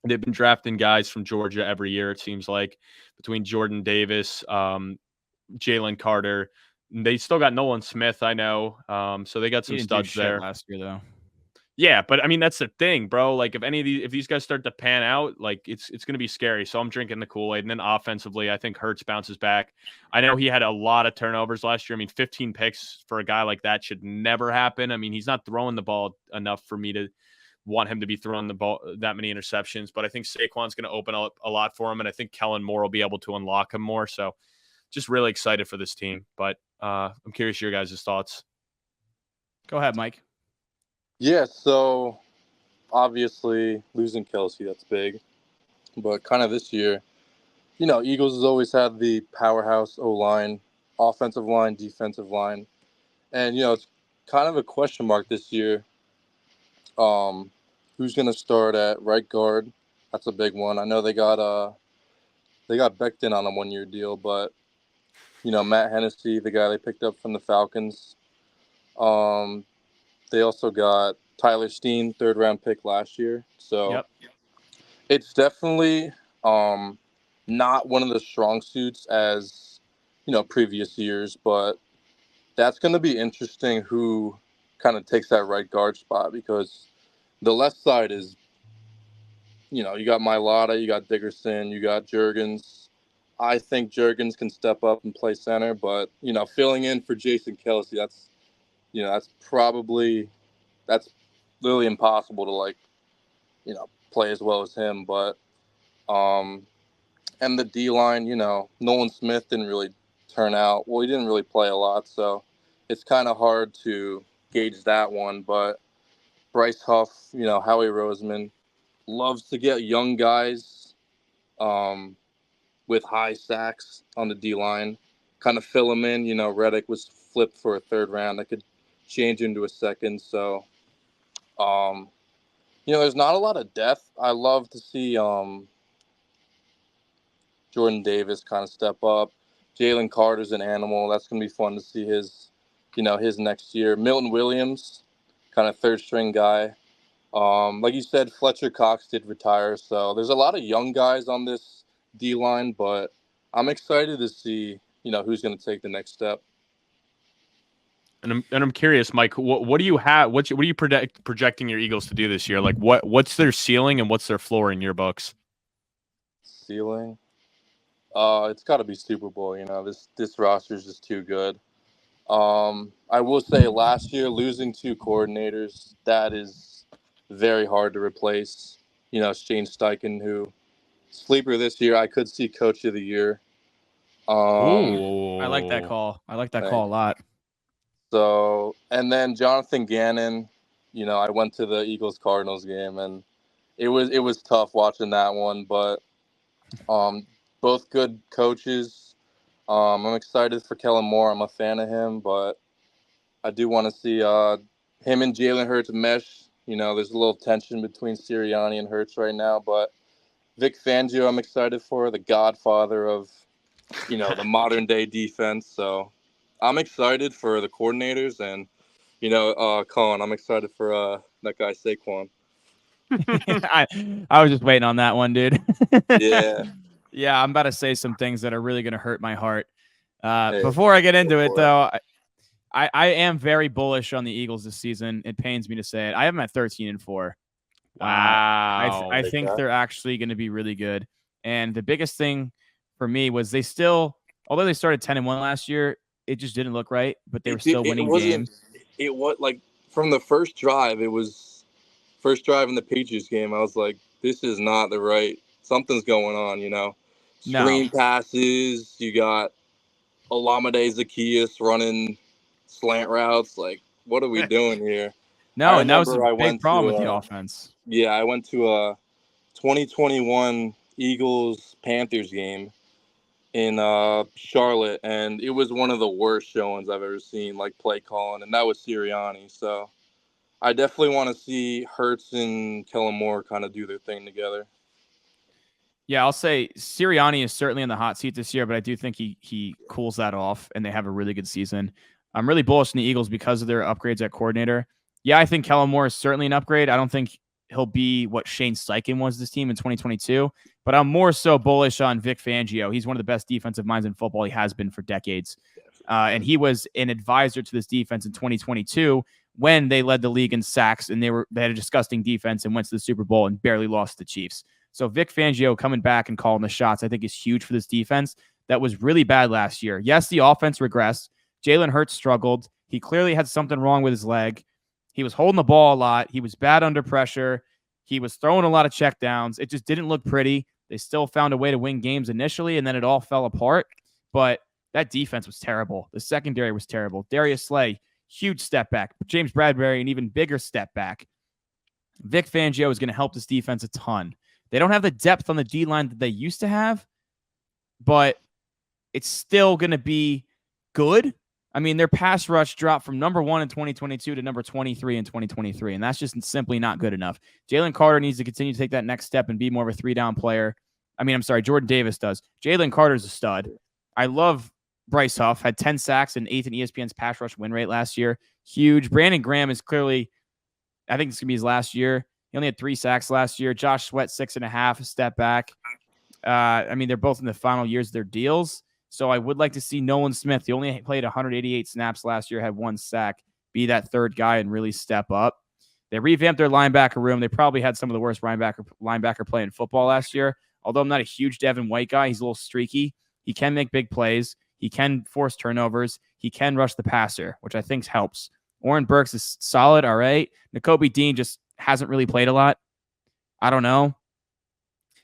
They've been drafting guys from Georgia every year, it seems like, between Jordan Davis, Jalen Carter. They still got Nolan Smith, I know. So they got some studs there last year, though. Yeah, but I mean, that's the thing, bro. Like, if these guys start to pan out, like, it's going to be scary. So I'm drinking the Kool-Aid. And then offensively, I think Hurts bounces back. I know he had a lot of turnovers last year. I mean, 15 picks for a guy like that should never happen. I mean, he's not throwing the ball enough for me to want him to be throwing the ball that many interceptions. But I think Saquon's going to open up a lot for him, and I think Kellen Moore will be able to unlock him more. So just really excited for this team. But I'm curious your guys' thoughts. Go ahead, Mike. Yeah, so obviously losing Kelce, that's big. But kind of this year, you know, Eagles has always had the powerhouse O-line, offensive line, defensive line. And, you know, it's kind of a question mark this year. Who's going to start at right guard? That's a big one. I know they got Becton on a 1-year deal, but, you know, Matt Hennessy, the guy they picked up from the Falcons. They also got Tyler Steen, 3rd-round pick last year. So It's definitely not one of the strong suits as, you know, previous years. But that's going to be interesting who kind of takes that right guard spot, because the left side is, you know, you got Mailata, you got Dickerson, you got Juergens. I think Juergens can step up and play center. But, you know, filling in for Jason Kelce, that's literally impossible to, like, you know, play as well as him. But and the D-line, you know, Nolan Smith didn't really turn out. Well, he didn't really play a lot, so it's kind of hard to gauge that one. But Bryce Huff, you know, Howie Roseman loves to get young guys with high sacks on the D-line. kind of fill him in. Reddick was flipped for a third round. I could change into a second. So, there's not a lot of depth. I love to see Jordan Davis kind of step up. Jalen Carter's an animal. That's going to be fun to see his next year. Milton Williams, kind of third string guy. Like you said, Fletcher Cox did retire. So there's a lot of young guys on this D-line, but I'm excited to see, who's going to take the next step. And I'm curious, Mike, what do you have? What are you projecting your Eagles to do this year? Like what's their ceiling and what's their floor in your books? Ceiling? It's got to be Super Bowl. This roster is just too good. I will say last year losing 2 coordinators, that is very hard to replace. Shane Steichen, who sleeper this year, I could see Coach of the Year. I like that call. I like that call a lot. So, and then Jonathan Gannon, I went to the Eagles-Cardinals game, and it was tough watching that one, but both good coaches. I'm excited for Kellen Moore. I'm a fan of him, but I do want to see him and Jalen Hurts mesh. There's a little tension between Sirianni and Hurts right now, but Vic Fangio I'm excited for, the godfather of, the modern-day defense, so I'm excited for the coordinators and, Colin, I'm excited for that guy Saquon. I was just waiting on that one, dude. Yeah. Yeah, I'm about to say some things that are really going to hurt my heart. Before I get into it, though, I am very bullish on the Eagles this season. It pains me to say it. I have them at 13-4. Wow. I think they're actually going to be really good. And the biggest thing for me was although they started 10-1 last year, it just didn't look right, but they were still winning games. It was like from the first drive in the Patriots game, I was like, this is not the right, something's going on, Screen passes, you got Olamide Zaccheaus running slant routes. Like, what are we doing here? No, and that was a big problem with the offense. Yeah, I went to a 2021 Eagles-Panthers game in Charlotte, and it was one of the worst showings I've ever seen, like play calling, and that was Sirianni. So I definitely want to see Hurts and Kellen Moore kind of do their thing together. Yeah, I'll say Sirianni is certainly in the hot seat this year, but I do think he cools that off, and they have a really good season. I'm really bullish on the Eagles because of their upgrades at coordinator. Yeah, I think Kellen Moore is certainly an upgrade. I don't think he'll be what Shane Steichen was this team in 2022, but I'm more so bullish on Vic Fangio. He's one of the best defensive minds in football. He has been for decades. And he was an advisor to this defense in 2022 when they led the league in sacks, and they had a disgusting defense and went to the Super Bowl and barely lost to the Chiefs. So Vic Fangio coming back and calling the shots, I think, is huge for this defense that was really bad last year. Yes, the offense regressed. Jalen Hurts struggled. He clearly had something wrong with his leg. He was holding the ball a lot. He was bad under pressure. He was throwing a lot of checkdowns. It just didn't look pretty. They still found a way to win games initially, and then it all fell apart. But that defense was terrible. The secondary was terrible. Darius Slay, huge step back. James Bradbury, an even bigger step back. Vic Fangio is going to help this defense a ton. They don't have the depth on the D-line that they used to have, but it's still going to be good. I mean, their pass rush dropped from number 1 in 2022 to number 23 in 2023, and that's just simply not good enough. Jalen Carter needs to continue to take that next step and be more of a 3-down player. Jordan Davis does. Jalen Carter's a stud. I love Bryce Huff, had 10 sacks and 8th in ESPN's pass rush win rate last year. Huge. Brandon Graham is clearly, I think this is going to be his last year. He only had 3 sacks last year. Josh Sweat, 6.5, a step back. They're both in the final years of their deals. So I would like to see Nolan Smith. He only played 188 snaps last year, had 1 sack, be that third guy and really step up. They revamped their linebacker room. They probably had some of the worst linebacker play in football last year. Although I'm not a huge Devin White guy, he's a little streaky. He can make big plays. He can force turnovers. He can rush the passer, which I think helps. Oren Burks is solid, all right. Nakobe Deane just hasn't really played a lot. I don't know.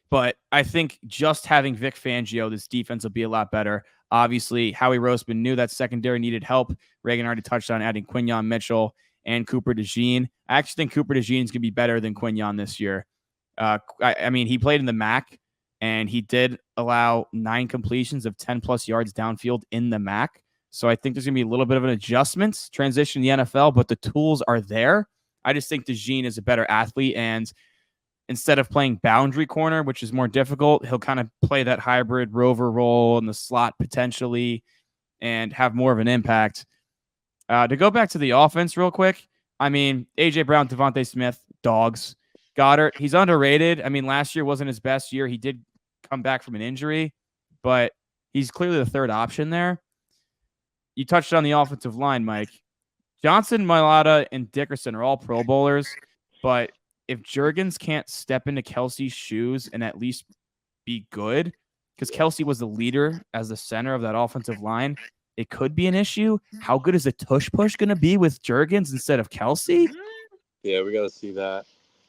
But I think just having Vic Fangio, this defense will be a lot better. Obviously, Howie Roseman knew that secondary needed help. Reagan already touched on adding Quinon Mitchell and Cooper DeJean. I actually think Cooper DeJean is going to be better than Quinon this year. He played in the MAC, and he did allow 9 completions of 10+ yards downfield in the MAC. So I think there's going to be a little bit of an adjustment transition in the NFL, but the tools are there. I just think Deane is a better athlete, and instead of playing boundary corner, which is more difficult, he'll kind of play that hybrid rover role in the slot potentially and have more of an impact. To go back to the offense real quick, I mean, A.J. Brown, Devontae Smith, dogs. Goddard, he's underrated. I mean, last year wasn't his best year. He did come back from an injury, but he's clearly the third option there. You touched on the offensive line, Mike. Johnson, Mailata, and Dickerson are all Pro Bowlers, but if Juergens can't step into Kelce's shoes and at least be good, because Kelce was the leader as the center of that offensive line, it could be an issue. How good is a tush push going to be with Juergens instead of Kelce? Yeah, we got to see that.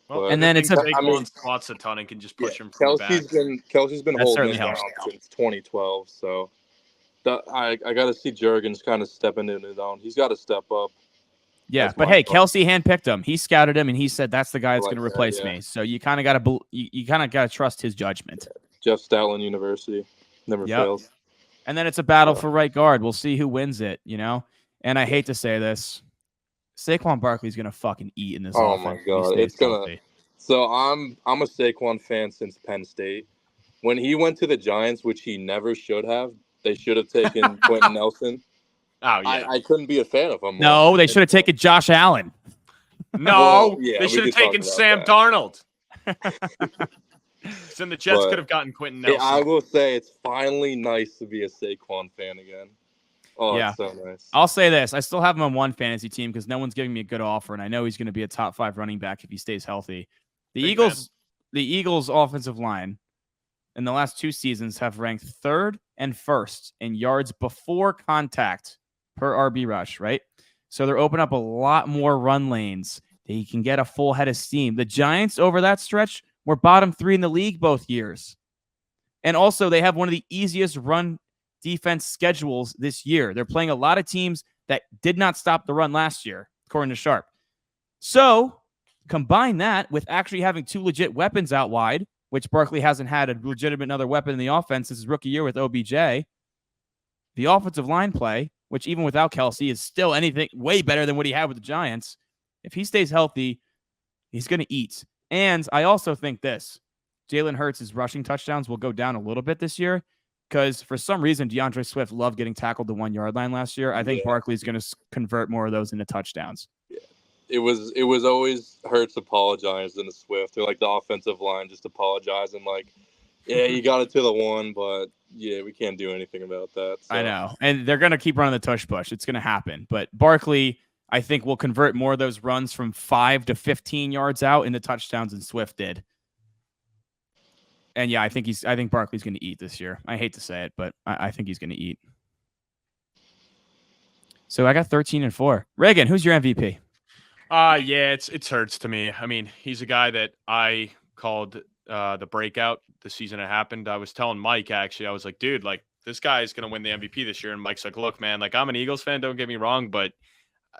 Well, and then it's spots a ton and can just push him from the back. Kelsey's been holding it down since 2012, so I got to see Juergens kind of stepping in his own. He's got to step up. Yeah, but hey, Kelce handpicked him. He scouted him, and he said that's the guy that's going to replace me. So you kind of got to trust his judgment. Jeff Stoutland University never fails. And then it's a battle for right guard. We'll see who wins it, you know. And I hate to say this, Saquon Barkley's going to fucking eat in this. Oh my god, it's gonna. So I'm a Saquon fan since Penn State. When he went to the Giants, which he never should have, they should have taken Quentin Nelson. Oh yeah, I couldn't be a fan of him. No, they should have taken Josh Allen. No, they should have taken Sam Darnold. So the Jets could have gotten Quentin Nelson. I will say it's finally nice to be a Saquon fan again. Oh, yeah. It's so nice. I'll say this. I still have him on one fantasy team because no one's giving me a good offer, and I know he's going to be a top 5 running back if he stays healthy. The Eagles' offensive line in the last 2 seasons have ranked 3rd and 1st in yards before contact per RB rush, right? So they're opening up a lot more run lanes. They can get a full head of steam. The Giants over that stretch were bottom 3 in the league both years. And also they have one of the easiest run defense schedules this year. They're playing a lot of teams that did not stop the run last year, according to Sharp. So combine that with actually having 2 legit weapons out wide, which Barkley hasn't had a legitimate other weapon in the offense since his rookie year with OBJ. The offensive line play, which even without Kelce is still anything way better than what he had with the Giants. If he stays healthy, he's going to eat. And I also think this, Jalen Hurts' rushing touchdowns will go down a little bit this year because for some reason, DeAndre Swift loved getting tackled the 1-yard line last year. I think Barkley's going to convert more of those into touchdowns. Yeah. It was always Hurts apologizing to Swift. They're like the offensive line just apologizing like, yeah, you got it to the 1, but yeah, we can't do anything about that. So. I know. And they're going to keep running the tush push. It's going to happen. But Barkley, I think, will convert more of those runs from 5 to 15 yards out into touchdowns than Swift did. And yeah, I think Barkley's going to eat this year. I hate to say it, but I think he's going to eat. So I got 13-4. Reagan, who's your MVP? Yeah, it's Hurts to me. I mean, he's a guy that I called the breakout the season it happened. I was telling Mike, actually, I was like, dude, like this guy is going to win the MVP this year. And Mike's like, look, man, like I'm an Eagles fan. Don't get me wrong, but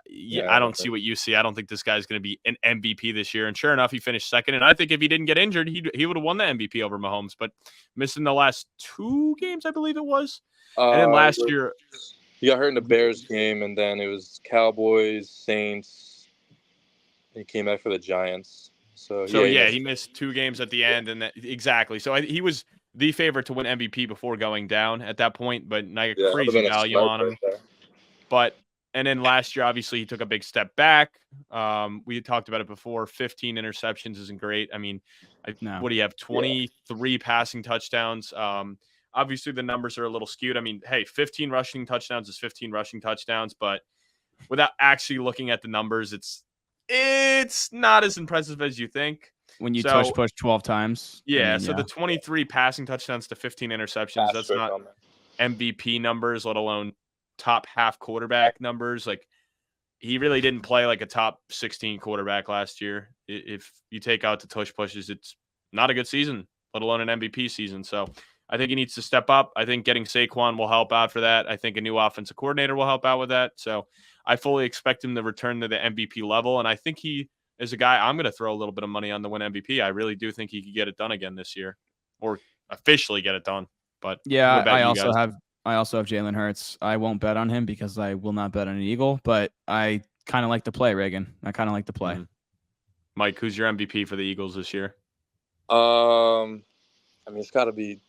I don't see what you see. I don't think this guy's going to be an MVP this year. And sure enough, he finished 2nd. And I think if he didn't get injured, he would have won the MVP over Mahomes, but missing the last 2 games, I believe it was. And then last year, he got hurt in the Bears game, and then it was Cowboys, Saints. And he came back for the Giants. So he missed 2 games at the end, and exactly. So he was the favorite to win MVP before going down at that point, but I got crazy value on him. And then last year, obviously, he took a big step back. We had talked about it before. 15 interceptions isn't great. I mean, what do you have? 23 passing touchdowns. Obviously, the numbers are a little skewed. I mean, hey, 15 rushing touchdowns is 15 rushing touchdowns, but without actually looking at the numbers, it's not as impressive as you think. When you tush push 12 times. Yeah, the 23 passing touchdowns to 15 interceptions, that's not MVP numbers, let alone top half quarterback numbers. Like he really didn't play like a top 16 quarterback last year. If you take out the tush pushes, it's not a good season, let alone an MVP season. So I think he needs to step up. I think getting Saquon will help out for that. I think a new offensive coordinator will help out with that. So I fully expect him to return to the MVP level. And I think he is a guy I'm going to throw a little bit of money on to win MVP. I really do think he could get it done again this year or officially get it done. But yeah, I also have Jalen Hurts. I won't bet on him because I will not bet on an Eagle, but I kind of like the play, Reagan. I kind of like the play. Mm-hmm. Mike, who's your MVP for the Eagles this year? I mean, it's got to be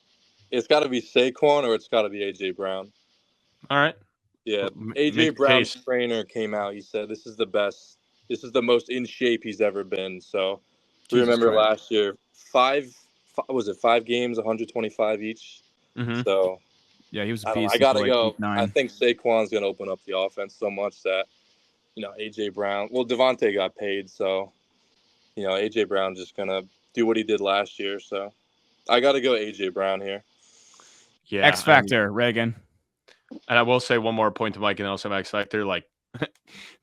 Saquon or it's got to be AJ Brown. All right. Yeah, AJ Brown's trainer came out. He said this is the best. This is the most in shape he's ever been. So we remember last year, 5 games, 125 each. Mm-hmm. So yeah, he was a beast. I gotta go. I think Saquon's gonna open up the offense so much that AJ Brown. Well, Devontae got paid, so AJ Brown's just gonna do what he did last year. So I gotta go AJ Brown here. Yeah, X Factor, Reagan. And I will say one more point to Mike and also X Factor. Like,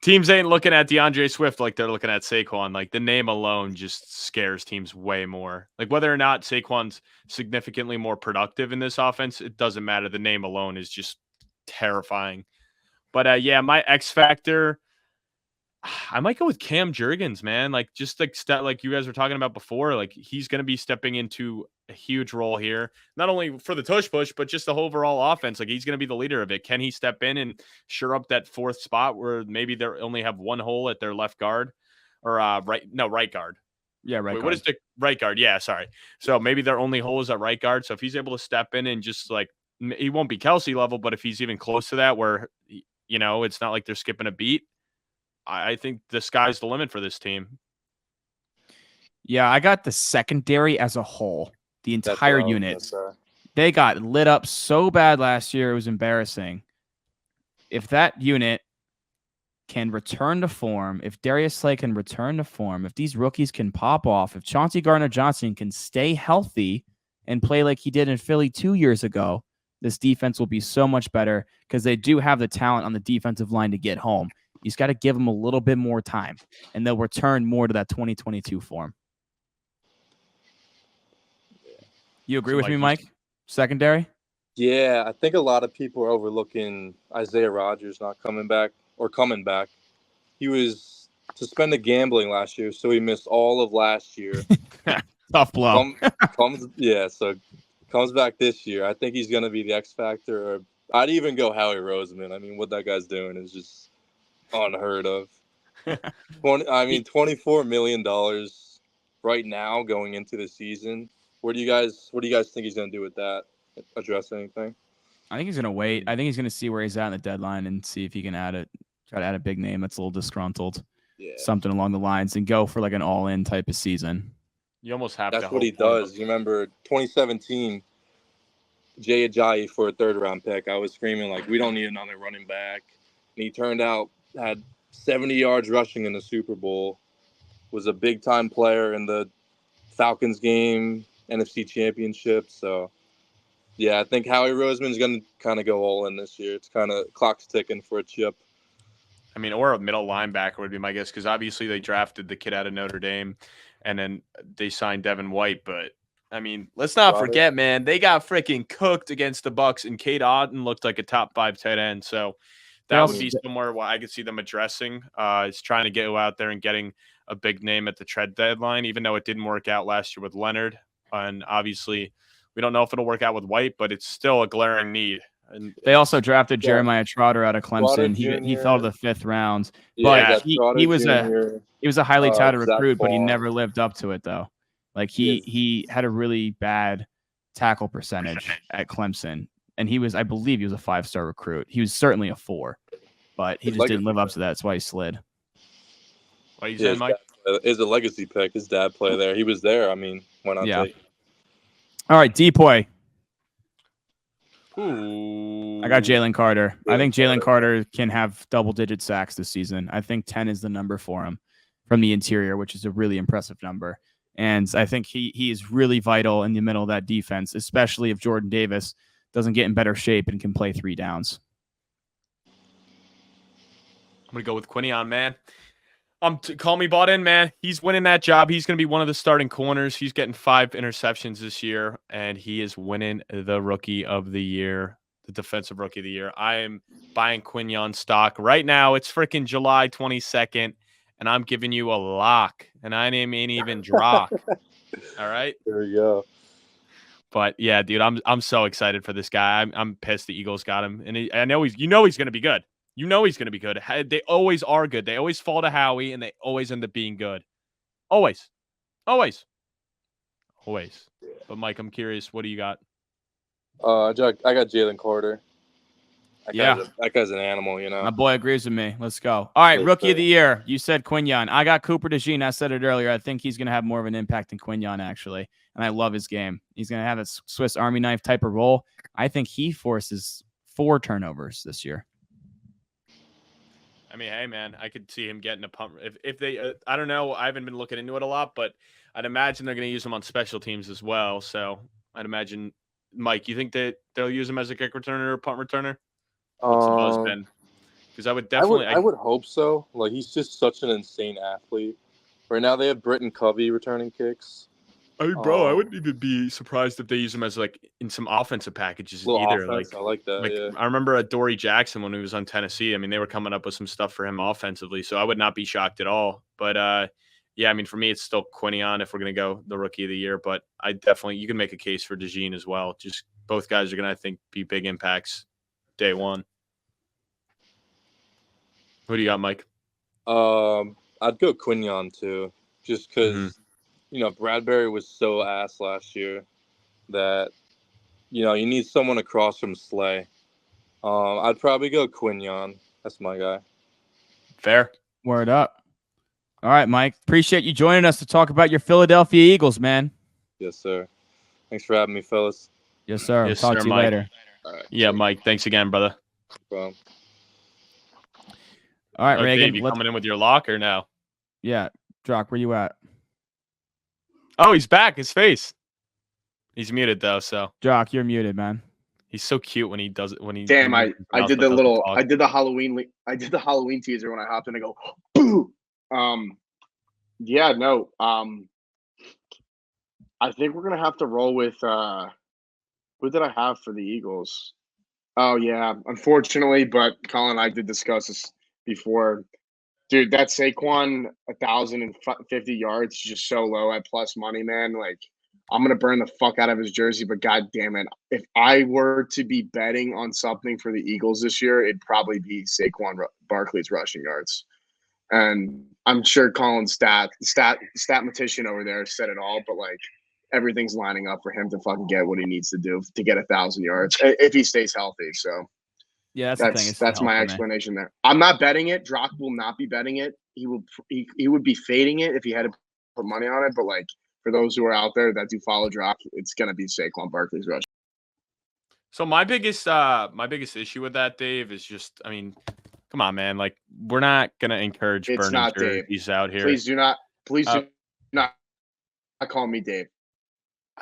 teams ain't looking at DeAndre Swift like they're looking at Saquon. Like, the name alone just scares teams way more. Like, whether or not Saquon's significantly more productive in this offense, it doesn't matter. The name alone is just terrifying. But, yeah, my X Factor, I might go with Cam Jurgens, man. Like, just like you guys were talking about before, like, he's going to be stepping into a huge role here, not only for the tush push, but just the overall offense. Like, he's going to be the leader of it. Can he step in and shore up that fourth spot where maybe they only have one hole at their left guard or right guard? Yeah, right. Wait, what is the right guard? Yeah, sorry. So maybe their only hole is at right guard. So if he's able to step in and just like, he won't be Kelce level, but if he's even close to that, where it's not like they're skipping a beat, I think the sky's the limit for this team. Yeah, I got the secondary as a whole. The entire unit. They got lit up so bad last year. It was embarrassing. If that unit can return to form, if Darius Slay can return to form, if these rookies can pop off, if Chauncey Gardner-Johnson can stay healthy and play like he did in Philly 2 years ago, this defense will be so much better because they do have the talent on the defensive line to get home. You just got to give them a little bit more time, and they'll return more to that 2022 form. You agree with me, Mike? Secondary? Yeah, I think a lot of people are overlooking Isaiah Rodgers not coming back or coming back. He was suspended gambling last year, so he missed all of last year. Tough blow. So comes back this year. I think he's going to be the X Factor. Or I'd even go Howie Roseman. I mean, what that guy's doing is just unheard of. $24 million right now going into the season. What do you guys think he's going to do with that? Address anything? I think he's going to wait. I think he's going to see where he's at in the deadline and see if he can try to add a big name that's a little disgruntled. Yeah. Something along the lines and go for like an all-in type of season. You almost have to. That's what he does. You remember 2017, Jay Ajayi for a third-round pick. I was screaming like, we don't need another running back. And he turned out, had 70 yards rushing in the Super Bowl, was a big-time player in the Falcons game, NFC Championship. So, yeah, I think Howie Roseman's going to kind of go all in this year. It's kind of clock's ticking for a chip. I mean, or a middle linebacker would be my guess, because obviously they drafted the kid out of Notre Dame, and then they signed Devin White. But, I mean, let's not forget, man, they got freaking cooked against the Bucs, and Cade Otton looked like a top 5 tight end. So that would be somewhere where I could see them addressing. Is trying to get out there and getting a big name at the trade deadline, even though it didn't work out last year with Leonard. And obviously, we don't know if it'll work out with White, but it's still a glaring need. And they also drafted Jeremiah Trotter out of Clemson. He fell to the 5th round, but he was a highly touted recruit, but he never lived up to it though. Like he had a really bad tackle percentage at Clemson, and I believe he was a 5-star recruit. He was certainly a 4, but he just didn't live up to that. That's why he slid. What you saying, Mike? Is a legacy pick. His dad played there. He was there. I mean, why not take it? All right, Depoy. Ooh. I got Jalen Carter. I think Jalen Carter can have double-digit sacks this season. I think 10 is the number for him from the interior, which is a really impressive number. And I think he is really vital in the middle of that defense, especially if Jordan Davis doesn't get in better shape and can play 3 downs. I'm going to go with Quinon, man. Call me bought in, man. He's winning that job. He's going to be one of the starting corners. He's getting 5 interceptions this year, and he is winning the Rookie of the Year, the Defensive Rookie of the Year. I am buying Quinon stock right now. It's freaking July 22nd, and I'm giving you a lock, and I ain't even drock. All right? There we go. But yeah, dude, I'm so excited for this guy. I'm pissed the Eagles got him, and I know he's going to be good. You know he's going to be good. They always are good. They always fall to Howie, and they always end up being good. Always. But Mike, I'm curious. What do you got? I got Jalen Carter. That guy's an animal, you know. My boy agrees with me. Let's go. All right, Rookie of the Year. You said Quinon. I got Cooper DeJean. I said it earlier. I think he's going to have more of an impact than Quinon, actually. And I love his game. He's going to have a Swiss Army knife type of role. I think he forces 4 turnovers this year. I mean, hey, man, I could see him getting a punt. If they, I don't know. I haven't been looking into it a lot, but I'd imagine they're going to use him on special teams as well. So I'd imagine, Mike, you think that they'll use him as a kick returner or punt returner? What's the buzz been? Because I would definitely. I would hope so. Like, he's just such an insane athlete. Right now, they have Britton Covey returning kicks. I mean, bro, I wouldn't even be surprised if they use him as like in some offensive packages either. Offense, I like that. Yeah. I remember at Dory Jackson when he was on Tennessee. I mean, they were coming up with some stuff for him offensively, so I would not be shocked at all. But yeah, I mean, for me, it's still Quinon if we're gonna go the Rookie of the Year. But I definitely you can make a case for DeJean as well. Just both guys are gonna, I think, be big impacts day one. Who do you got, Mike? I'd go Quinon too, just because you know Bradbury was so ass last year that you need someone across from Slay. I'd probably go Quinon. That's my guy. Fair. Word up. All right, Mike. Appreciate you joining us to talk about your Philadelphia Eagles, man. Yes, sir. Thanks for having me, fellas. Yes, sir. Yes, Talk sir, to you Mike. later. All right. Yeah, Mike. Thanks again, brother. No problem. All right, Reagan. Dave, you coming in with your lock or no? Yeah. Drock, where you at? Oh, he's back. His face. He's muted though, so. Drock, you're muted, man. He's so cute when he does it. When he. Damn, I did the Halloween teaser when I hopped in and go, boo. Yeah, no. I think we're gonna have to roll with who did I have for the Eagles? Oh yeah, unfortunately, but Colin and I did discuss this before. Dude, that Saquon 1,050 yards is just so low at plus money, man. Like, I'm gonna burn the fuck out of his jersey, but god damn it, if I were to be betting on something for the Eagles this year, it'd probably be Saquon Barkley's rushing yards. And I'm sure Colin's statmatician over there said it all, but like everything's lining up for him to fucking get what he needs to do to get 1,000 yards if he stays healthy. So yeah, that's my explanation there. I'm not betting it. Drock will not be betting it. He would be fading it if he had to put money on it. But like for those who are out there that do follow Drock, it's gonna be Saquon Barkley's rush. So my biggest issue with that, Dave, is just, I mean, come on, man. Like, we're not gonna encourage burning jerseys out here. Please do not call me Dave.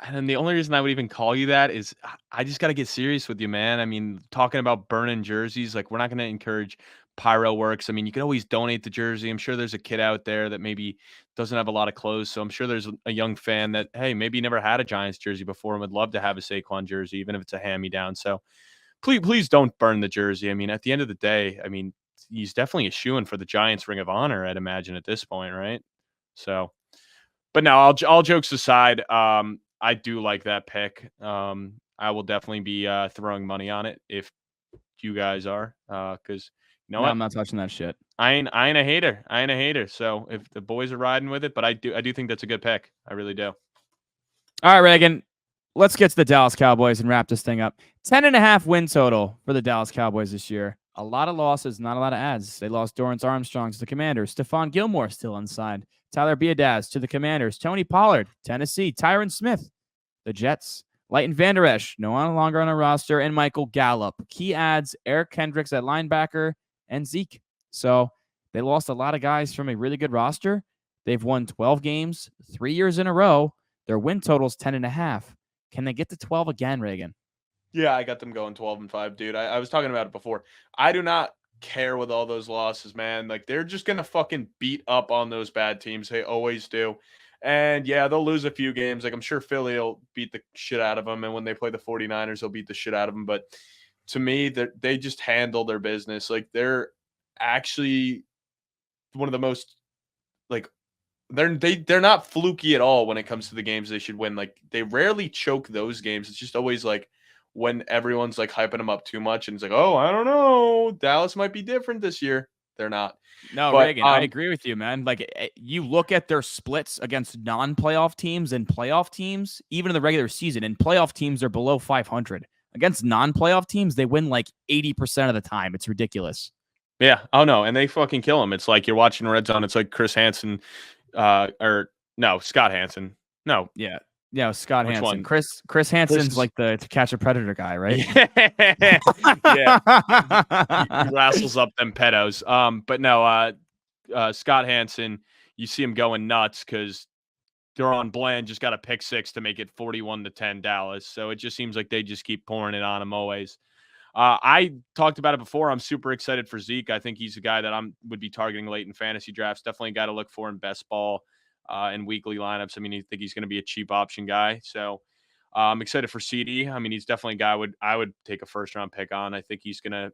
And the only reason I would even call you that is I just got to get serious with you, man. I mean, talking about burning jerseys, like we're not going to encourage pyro works. I mean, you can always donate the jersey. I'm sure there's a kid out there that maybe doesn't have a lot of clothes. So I'm sure there's a young fan that, hey, maybe never had a Giants jersey before and would love to have a Saquon jersey, even if it's a hand-me-down. So please don't burn the jersey. I mean, at the end of the day, I mean, he's definitely a shoo-in for the Giants Ring of Honor, I'd imagine at this point, right? So, but now all jokes aside, I do like that pick. I will definitely be throwing money on it if you guys are, because what? I'm not touching that shit. I ain't a hater. So if the boys are riding with it, but I do think that's a good pick. I really do. All right, Reagan. Let's get to the Dallas Cowboys and wrap this thing up. 10.5 win total for the Dallas Cowboys this year. A lot of losses, not a lot of adds. They lost Dorrance Armstrong to the Commanders. Stephon Gilmore still unsigned. Tyler Biadasz to the Commanders. Tony Pollard, Tennessee. Tyron Smith, the Jets. Leighton Vander Esch, no longer on a roster. And Michael Gallup. Key adds, Eric Kendricks at linebacker and Zeke. So they lost a lot of guys from a really good roster. They've won 12 games 3 years in a row. Their win total is 10.5. Can they get to 12 again, Reagan? Yeah, I got them going 12-5, dude. I was talking about it before. I do not care with all those losses, man. Like, they're just going to fucking beat up on those bad teams. They always do. And, yeah, they'll lose a few games. Like, I'm sure Philly will beat the shit out of them. And when they play the 49ers, they'll beat the shit out of them. But to me, they just handle their business. Like, they're actually one of the most, like, they're not fluky at all when it comes to the games they should win. Like they rarely choke those games. It's just always like when everyone's like hyping them up too much and it's like, oh, I don't know, Dallas might be different this year. They're not. No, but, Reagan, I agree with you, man. Like you look at their splits against non-playoff teams and playoff teams, even in the regular season, and playoff teams are below 500. Against non-playoff teams, they win like 80% of the time. It's ridiculous. Yeah. Oh no, and they fucking kill them. It's like you're watching Red Zone. It's like Chris Hansen, Scott Hansen. No. Yeah, Scott Hansen. Chris Hansen's like the To Catch a Predator guy, right? Yeah. He wrestles up them pedos. But no, Scott Hansen, you see him going nuts because Deron Bland just got a pick six to make it 41-10 Dallas. So it just seems like they just keep pouring it on him always. I talked about it before. I'm super excited for Zeke. I think he's a guy that would be targeting late in fantasy drafts. Definitely a guy to look for in best ball and weekly lineups. I mean, I think he's going to be a cheap option guy. So I'm excited for CD. I mean, he's definitely a guy I would take a first round pick on. I think he's going to,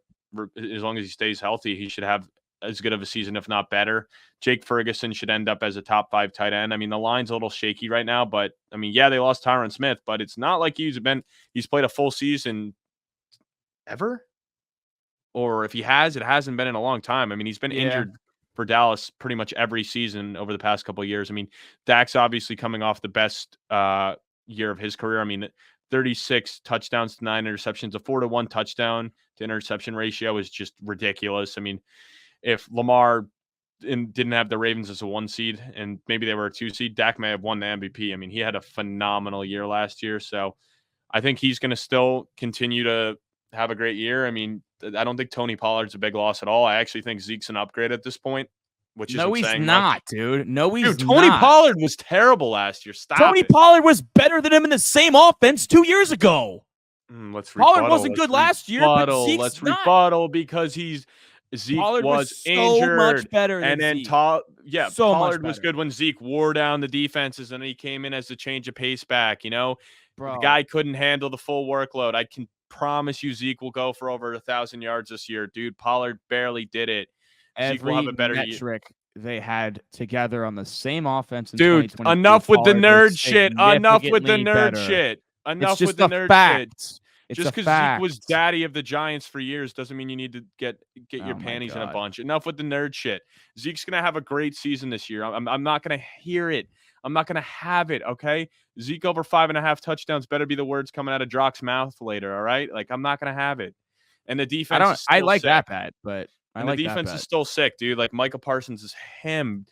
as long as he stays healthy, he should have as good of a season, if not better. Jake Ferguson should end up as a top 5 tight end. I mean, the line's a little shaky right now, but I mean, yeah, they lost Tyrone Smith, but it's not like he's played a full season ever, or if he has, it hasn't been in a long time. I mean, he's been injured for Dallas pretty much every season over the past couple of years. I mean, Dak's obviously coming off the best year of his career. I mean, 36 touchdowns to 9 interceptions, a 4-to-1 touchdown to interception ratio is just ridiculous. I mean, if Lamar didn't have the Ravens as a 1 seed and maybe they were a 2 seed, Dak may have won the MVP. I mean, he had a phenomenal year last year. So I think he's going to still continue to have a great year. I mean, I don't think Tony Pollard's a big loss at all. I actually think Zeke's an upgrade at this point, which no, he's not, much. dude. No, he's dude, Tony Pollard was terrible last year. Tony Pollard was better than him in the same offense 2 years ago. Pollard wasn't good last year, but Zeke's not. Rebuttal because Zeke Pollard was so injured, much better than and then Zeke. Pollard was good when Zeke wore down the defenses, and he came in as a change of pace back. You know, the guy couldn't handle the full workload. I can promise you, Zeke will go for over 1,000 yards this year, dude. Pollard barely did it. Zeke will have a better metric they had together on the same offense. In dude, enough with the nerd shit. Enough with the nerd shit. Enough with the nerd shit. Just because Zeke was daddy of the Giants for years doesn't mean you need to get your panties in a bunch. Enough with the nerd shit. Zeke's going to have a great season this year. I'm not going to hear it. I'm not going to have it, okay? Zeke over 5.5 touchdowns better be the words coming out of Drock's mouth later, all right? Like, I'm not going to have it. And the defense I like that bet, but the defense is still sick, dude. Like, Micah Parsons is him.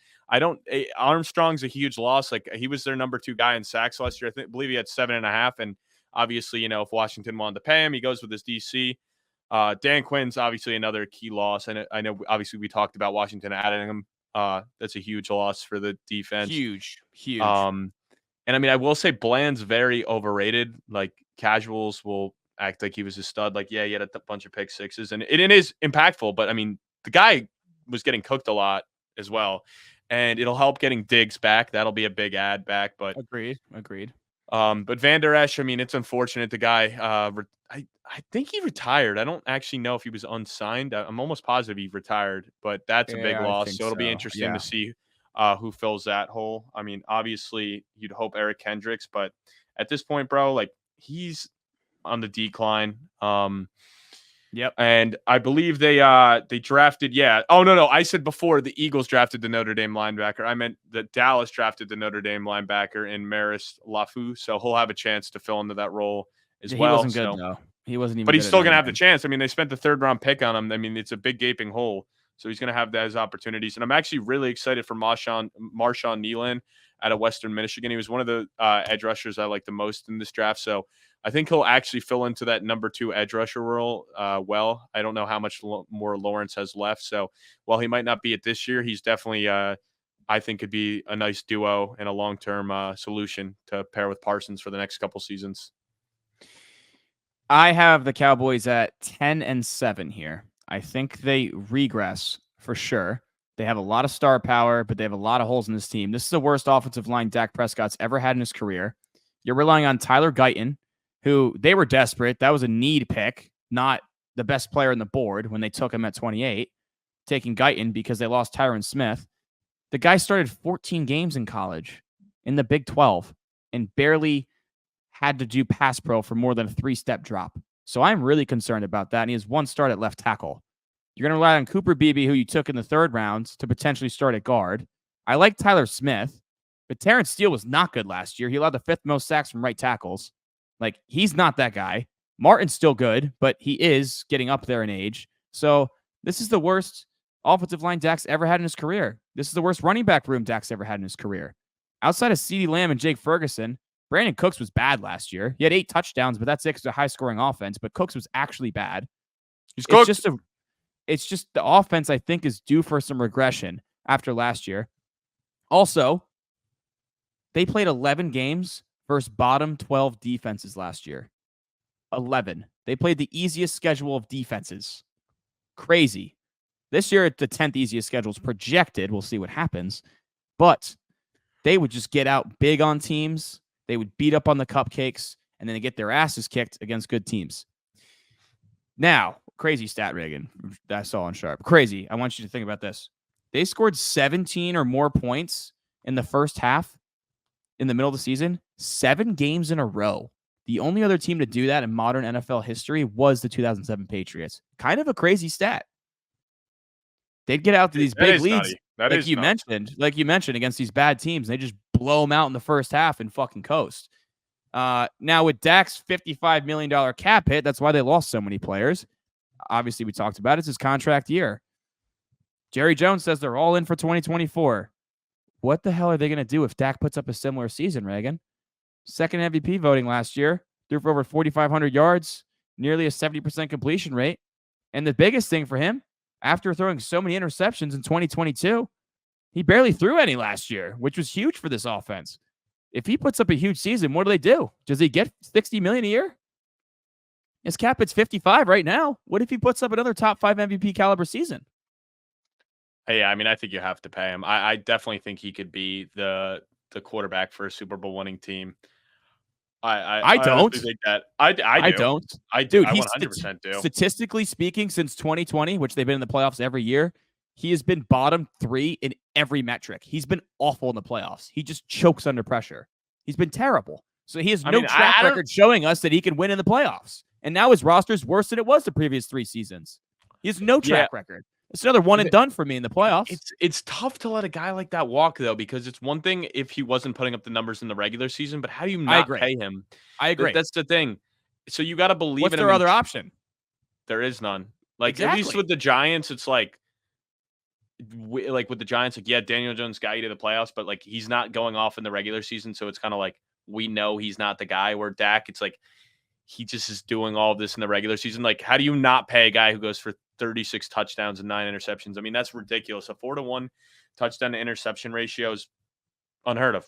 Armstrong's a huge loss. Like, he was their number 2 guy in sacks last year. Believe he had 7.5, and obviously, you know, if Washington wanted to pay him, he goes with his DC. Dan Quinn's obviously another key loss. And I know, obviously, we talked about Washington adding him. That's a huge loss for the defense. Huge. And I mean, I will say Bland's very overrated. Like, casuals will act like he was a stud. Like, yeah, he had a bunch of pick sixes. And it is impactful. But, I mean, the guy was getting cooked a lot as well. And it'll help getting Diggs back. That'll be a big add back. But Agreed. But Van Der Esch, I mean, it's unfortunate. The guy, I think he retired. I don't actually know if he was unsigned. I'm almost positive he retired, but that's a big loss. So it'll be interesting to see who fills that hole. I mean, obviously, you'd hope Eric Kendricks, but at this point, bro, like, he's on the decline. Yep. And I believe they drafted, Oh, no. I said before the Eagles drafted the Notre Dame linebacker. I meant that Dallas drafted the Notre Dame linebacker in Maris Lafou. So he'll have a chance to fill into that role as well. He wasn't good, though. He wasn't even But he's still going to have the chance. I mean, they spent the 3rd round pick on him. I mean, it's a big gaping hole. So he's going to have those opportunities. And I'm actually really excited for Marshawn Nealon out of Western Michigan. He was one of the edge rushers I like the most in this draft. So I think he'll actually fill into that number 2 edge rusher role well. I don't know how much more Lawrence has left. So while he might not be it this year, he's definitely, I think, could be a nice duo and a long-term solution to pair with Parsons for the next couple seasons. I have the Cowboys at 10-7 here. I think they regress for sure. They have a lot of star power, but they have a lot of holes in this team. This is the worst offensive line Dak Prescott's ever had in his career. You're relying on Tyler Guyton, who they were desperate. That was a need pick, not the best player on the board when they took him at 28, taking Guyton because they lost Tyrone Smith. The guy started 14 games in college in the Big 12 and barely had to do pass pro for more than a 3-step drop. So I'm really concerned about that. And he has 1 start at left tackle. You're going to rely on Cooper Beebe, who you took in the 3rd round, to potentially start at guard. I like Tyler Smith, but Terrence Steele was not good last year. He allowed the 5th most sacks from right tackles. Like, he's not that guy. Martin's still good, but he is getting up there in age. So this is the worst offensive line Dak's ever had in his career. This is the worst running back room Dak's ever had in his career. Outside of CeeDee Lamb and Jake Ferguson, Brandon Cooks was bad last year. He had 8 touchdowns, but that's it because it's a high-scoring offense. But Cooks was actually bad. It's just the offense, I think, is due for some regression after last year. Also, they played 11 games versus bottom 12 defenses last year. 11. They played the easiest schedule of defenses. Crazy. This year, the 10th easiest schedule is projected. We'll see what happens. But they would just get out big on teams. They would beat up on the cupcakes, and then they get their asses kicked against good teams. Now, crazy stat, Reagan, that I saw on Sharp. Crazy. I want you to think about this. They scored 17 or more points in the first half in the middle of the season, 7 games in a row. The only other team to do that in modern NFL history was the 2007 Patriots. Kind of a crazy stat. They'd get out to these big leads, like you mentioned, against these bad teams. They just blow them out in the first half and fucking coast. Now with Dak's $55 million cap hit, that's why they lost so many players. Obviously, we talked about it. It's his contract year. Jerry Jones says they're all in for 2024. What the hell are they going to do if Dak puts up a similar season, Reagan? Second MVP voting last year, threw for over 4,500 yards, nearly a 70% completion rate. And the biggest thing for him, after throwing so many interceptions in 2022, he barely threw any last year, which was huge for this offense. If he puts up a huge season, what do? Does he get $60 million a year? His cap hit's 55 right now. What if he puts up another top 5 MVP caliber season? Yeah, I mean, I think you have to pay him. I definitely think he could be the quarterback for a Super Bowl winning team. I don't think that. I do. Dude, I 100% do. Statistically speaking, since 2020, which they've been in the playoffs every year, he has been bottom 3 in every metric. He's been awful in the playoffs. He just chokes under pressure. He's been terrible. So he has no track record showing us that he can win in the playoffs. And now his roster is worse than it was the previous 3 seasons. He has no track record. It's another one and done for me in the playoffs. It's tough to let a guy like that walk, though, because it's one thing if he wasn't putting up the numbers in the regular season, but how do you not pay him? I agree. That's the thing. So you got to believe in him. What's their other option? There is none. Like, at least with the Giants, it's like with the Giants, like, yeah, Daniel Jones got you to the playoffs, but like he's not going off in the regular season. So it's kind of like we know he's not the guy. Where Dak, it's like he just is doing all of this in the regular season. Like, how do you not pay a guy who goes for 36 touchdowns and 9 interceptions? I mean, that's ridiculous. A 4-to-1 touchdown to interception ratio is unheard of.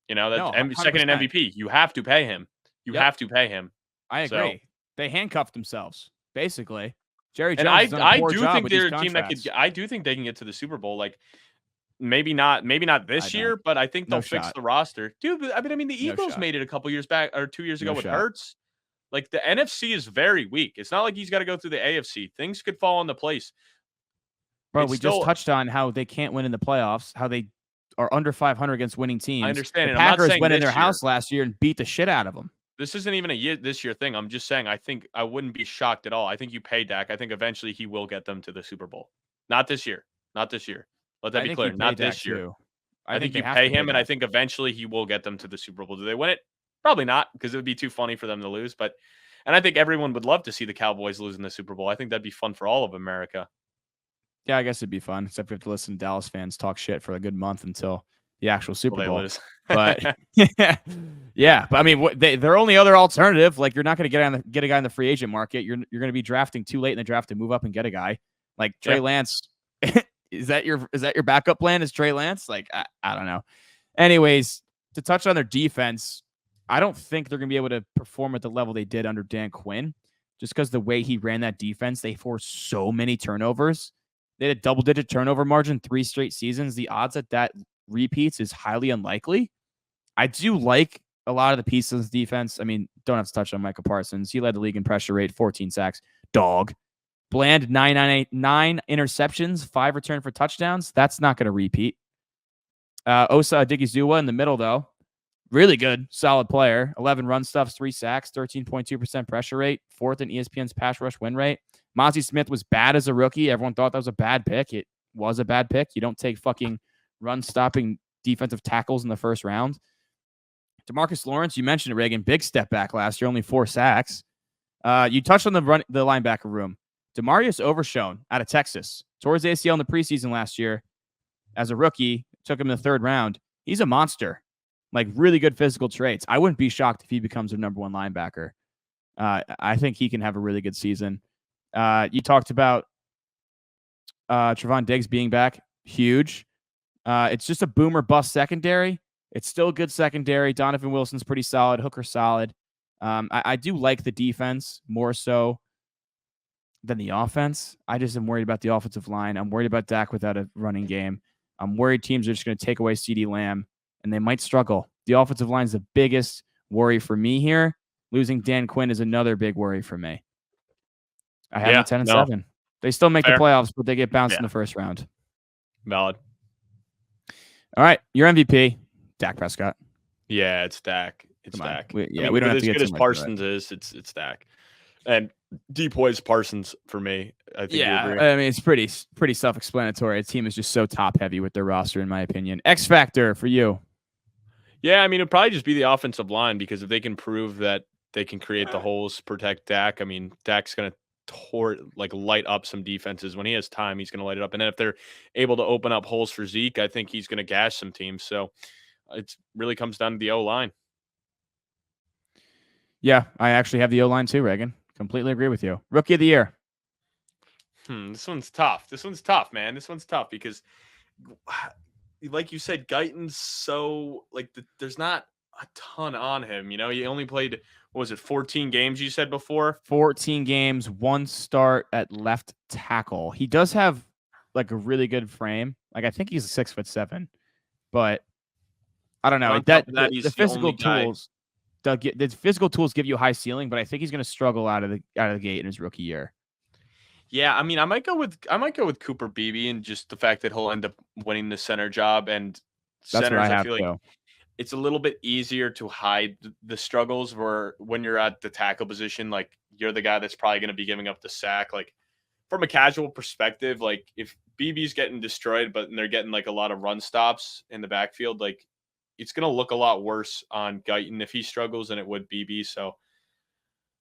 You know, that's second in MVP. You have to pay him. You have to pay him. I agree. So, they handcuffed themselves, basically. Jerry Jones. And I do think they're a team that could. I do think they can get to the Super Bowl. Like, maybe not this year, but I think they'll fix the roster, dude. I mean, the Eagles made it a couple years back or 2 years ago with Hurts. Like, the NFC is very weak. It's not like he's got to go through the AFC. Things could fall into place. Bro, we just touched on how they can't win in the playoffs, how they are under 500 against winning teams. I understand. The Packers went in their house last year and beat the shit out of them. This isn't even a this year thing. I'm just saying I think I wouldn't be shocked at all. I think you pay Dak. I think eventually he will get them to the Super Bowl. Not this year. Let that be clear. Not this year. I think you pay him, and I think eventually he will get them to the Super Bowl. Do they win it? Probably not, because it would be too funny for them to lose. And I think everyone would love to see the Cowboys lose in the Super Bowl. I think that'd be fun for all of America. Yeah, I guess it'd be fun, except we have to listen to Dallas fans talk shit for a good month until the actual Super Bowl. But yeah, but I mean, their only other alternative, like, you're not going to get a guy in the free agent market. You're going to be drafting too late in the draft to move up and get a guy like Trey Lance. Is that your backup plan? Is Trey Lance? Like, I don't know. Anyways, to touch on their defense, I don't think they're going to be able to perform at the level they did under Dan Quinn, just because the way he ran that defense, they forced so many turnovers. They had a double-digit turnover margin 3 straight seasons. The odds that repeats is highly unlikely. I do like a lot of the pieces of defense. I mean, don't have to touch on Micah Parsons. He led the league in pressure rate, 14 sacks. Dog. Bland, 9 interceptions, 5 return for touchdowns. That's not going to repeat. Osa Odigizua in the middle, though. Really good, solid player. 11 run stuffs, 3 sacks, 13.2% pressure rate, 4th in ESPN's pass rush win rate. Mozzie Smith was bad as a rookie. Everyone thought that was a bad pick. It was a bad pick. You don't take fucking run-stopping defensive tackles in the first round. DeMarcus Lawrence, you mentioned it, Reagan. Big step back last year, only 4 sacks. You touched on the linebacker room. Demarius Overshone out of Texas. Towards ACL in the preseason last year as a rookie. Took him in the 3rd round. He's a monster. Like, really good physical traits. I wouldn't be shocked if he becomes a number 1 linebacker. I think he can have a really good season. You talked about Trevon Diggs being back. Huge. It's just a boomer bust secondary. It's still a good secondary. Donovan Wilson's pretty solid. Hooker solid. I do like the defense more so than the offense. I just am worried about the offensive line. I'm worried about Dak without a running game. I'm worried teams are just going to take away CeeDee Lamb, and they might struggle. The offensive line is the biggest worry for me here. Losing Dan Quinn is another big worry for me. I have them 10-7. They still make the playoffs, but they get bounced in the first round. Valid. All right, your MVP, Dak Prescott. Yeah, it's Dak. It's Dak. We don't have to get as good as Parsons is. It's Dak. And Depoy's Parsons for me. I think. Yeah, I mean, it's pretty self-explanatory. A team is just so top-heavy with their roster, in my opinion. X factor for you. Yeah, I mean, it'd probably just be the offensive line, because if they can prove that they can create the holes, protect Dak, I mean, Dak's going to light up some defenses. When he has time, he's going to light it up. And then if they're able to open up holes for Zeke, I think he's going to gash some teams. So it really comes down to the O-line. Yeah, I actually have the O-line too, Reagan. Completely agree with you. Rookie of the year. This one's tough. This one's tough, man. This one's tough because, like you said, Guyton's so there's not a ton on him. You know, he only played, 14 games you said before? 14 games, 1 start at left tackle. He does have a really good frame. I think he's 6'7", but I don't know. The physical tools. The physical tools give you a high ceiling, but I think he's going to struggle out of the gate in his rookie year. Yeah, I mean, I might go with Cooper Beebe, and just the fact that he'll end up winning the center job. And centers, I feel like it's a little bit easier to hide the struggles when you're at the tackle position. Like, you're the guy that's probably going to be giving up the sack. Like, from a casual perspective, like, if Beebe's getting destroyed, but they're getting a lot of run stops in the backfield, it's going to look a lot worse on Guyton if he struggles than it would Beebe. So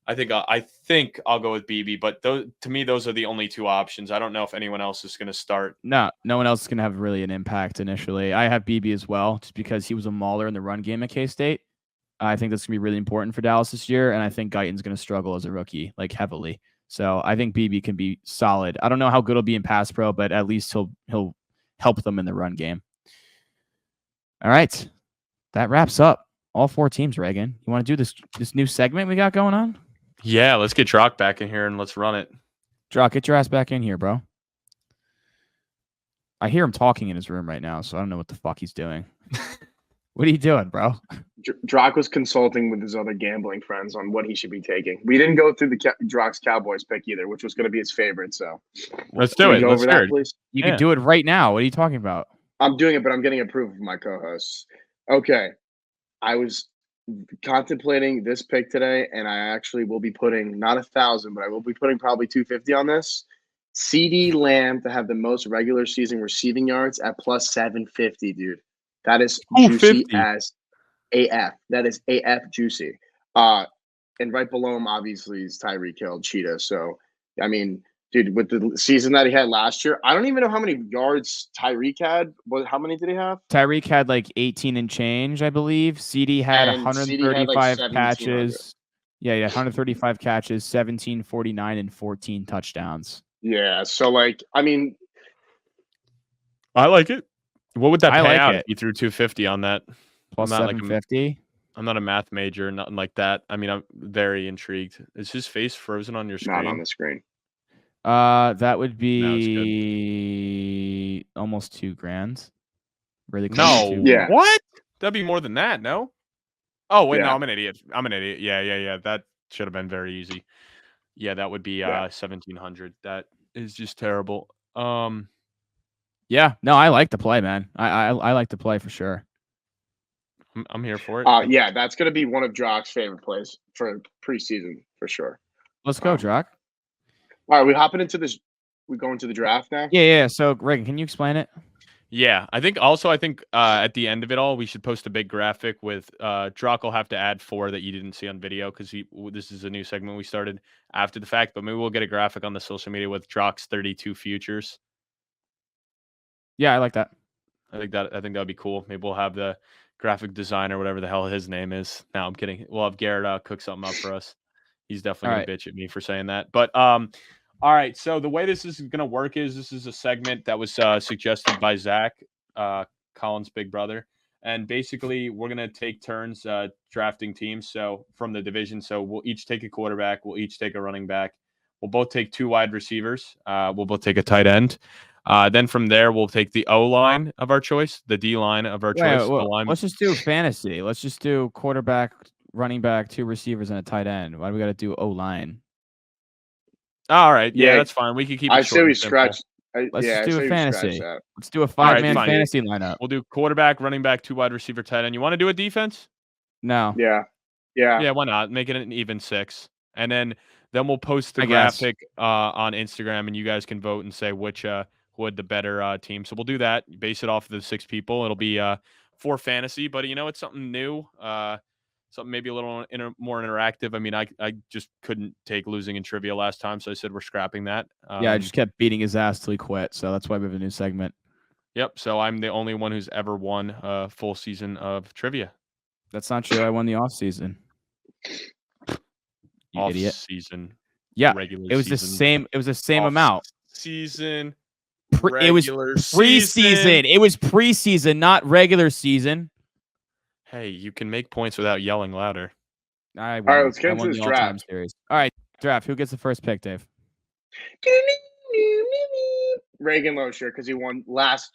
I think I'll go with Beebe, but to me, those are the only 2 options. I don't know if anyone else is going to start. No one else is going to have really an impact initially. I have Beebe as well, just because he was a mauler in the run game at K-State. I think that's going to be really important for Dallas this year, and I think Guyton's going to struggle as a rookie, heavily. So I think Beebe can be solid. I don't know how good he'll be in pass pro, but at least he'll help them in the run game. All right. That wraps up all 4 teams, Reagan. You want to do this new segment we got going on? Yeah, let's get Drock back in here and let's run it. Drock, get your ass back in here, bro. I hear him talking in his room right now, so I don't know what the fuck he's doing. What are you doing, bro? Drock was consulting with his other gambling friends on what he should be taking. We didn't go through the Drock's Cowboys pick either, which was going to be his favorite. So let's do it. Let's that, please. You can do it right now. What are you talking about? I'm doing it, but I'm getting approval from my co-hosts. Okay. I was contemplating this pick today, and I actually will be putting not 1,000, but I will be putting probably 250 on this. CeeDee Lamb to have the most regular season receiving yards at plus 750, dude. That is juicy as AF. That is AF juicy. And right below him, obviously, is Tyreek Hill, Cheetah. So, I mean, dude, with the season that he had last year, I don't even know how many yards Tyreek had. How many did he have? Tyreek had 18 and change, I believe. CeeDee had 135 catches. Yeah, 135 catches, 1749, and 14 touchdowns. Yeah, so I mean, I like it. What would that pay out if it. you threw 250 on that? Plus 750. I'm not a math major, nothing like that. I mean, I'm very intrigued. Is his face frozen on your screen? Not on the screen. That would be almost $2,000. Really close. No. Yeah. What? That'd be more than that, no? Oh, wait, no, I'm an idiot. Yeah. That should have been very easy. Yeah, that would be 1,700. That is just terrible. Yeah, no, I like the play, man. I like the play for sure. I'm here for it. Yeah, that's going to be one of Jock's favorite plays for preseason for sure. Let's go, Jock. All right, we hopping into this. We going to the draft now? Yeah. So, Reagan, can you explain it? Yeah, I think at the end of it all, we should post a big graphic with Drock will have to add 4 that you didn't see on video because this is a new segment we started after the fact. But maybe we'll get a graphic on the social media with Drock's 32 futures. Yeah, I like that. I think that would be cool. Maybe we'll have the graphic designer, whatever the hell his name is. No, I'm kidding. We'll have Garrett cook something up for us. He's definitely gonna bitch at me for saying that. But all right. So the way this is gonna work is this is a segment that was suggested by Zach, Colin's big brother, and basically we're gonna take turns drafting teams. So from the division, so we'll each take a quarterback, we'll each take a running back, we'll both take 2 wide receivers, we'll both take a tight end. Then from there, we'll take the O line of our choice, the D line of our choice. Let's just do fantasy. Let's just do quarterback, running back, 2 receivers, and a tight end. Why do we got to do O line? All right, yeah, that's fine. We can keep it I short. say we scratch. Let's just do a fantasy. Let's do a 5-man fantasy lineup. We'll do quarterback, running back, 2 wide receiver, tight end. You want to do a defense? No. Yeah. Why not? Make it an even 6, and then we'll post the graphic on Instagram, and you guys can vote and say which would the better team. So we'll do that. Base it off of the 6 people. It'll be for fantasy, but it's something new. Something maybe a little more interactive. I mean, I just couldn't take losing in trivia last time, so I said we're scrapping that. Yeah, I just kept beating his ass till he quit, so that's why we have a new segment. Yep, so I'm the only one who's ever won a full season of trivia. That's not true. I won the off season. You idiot. Season. Yeah, regular it was season, the same. It was the same amount. Season. It was preseason. It was preseason, not regular season. Hey, you can make points without yelling louder. All right, let's get into this draft. Series. All right, draft. Who gets the first pick, Dave? Reagan Losher, because he won last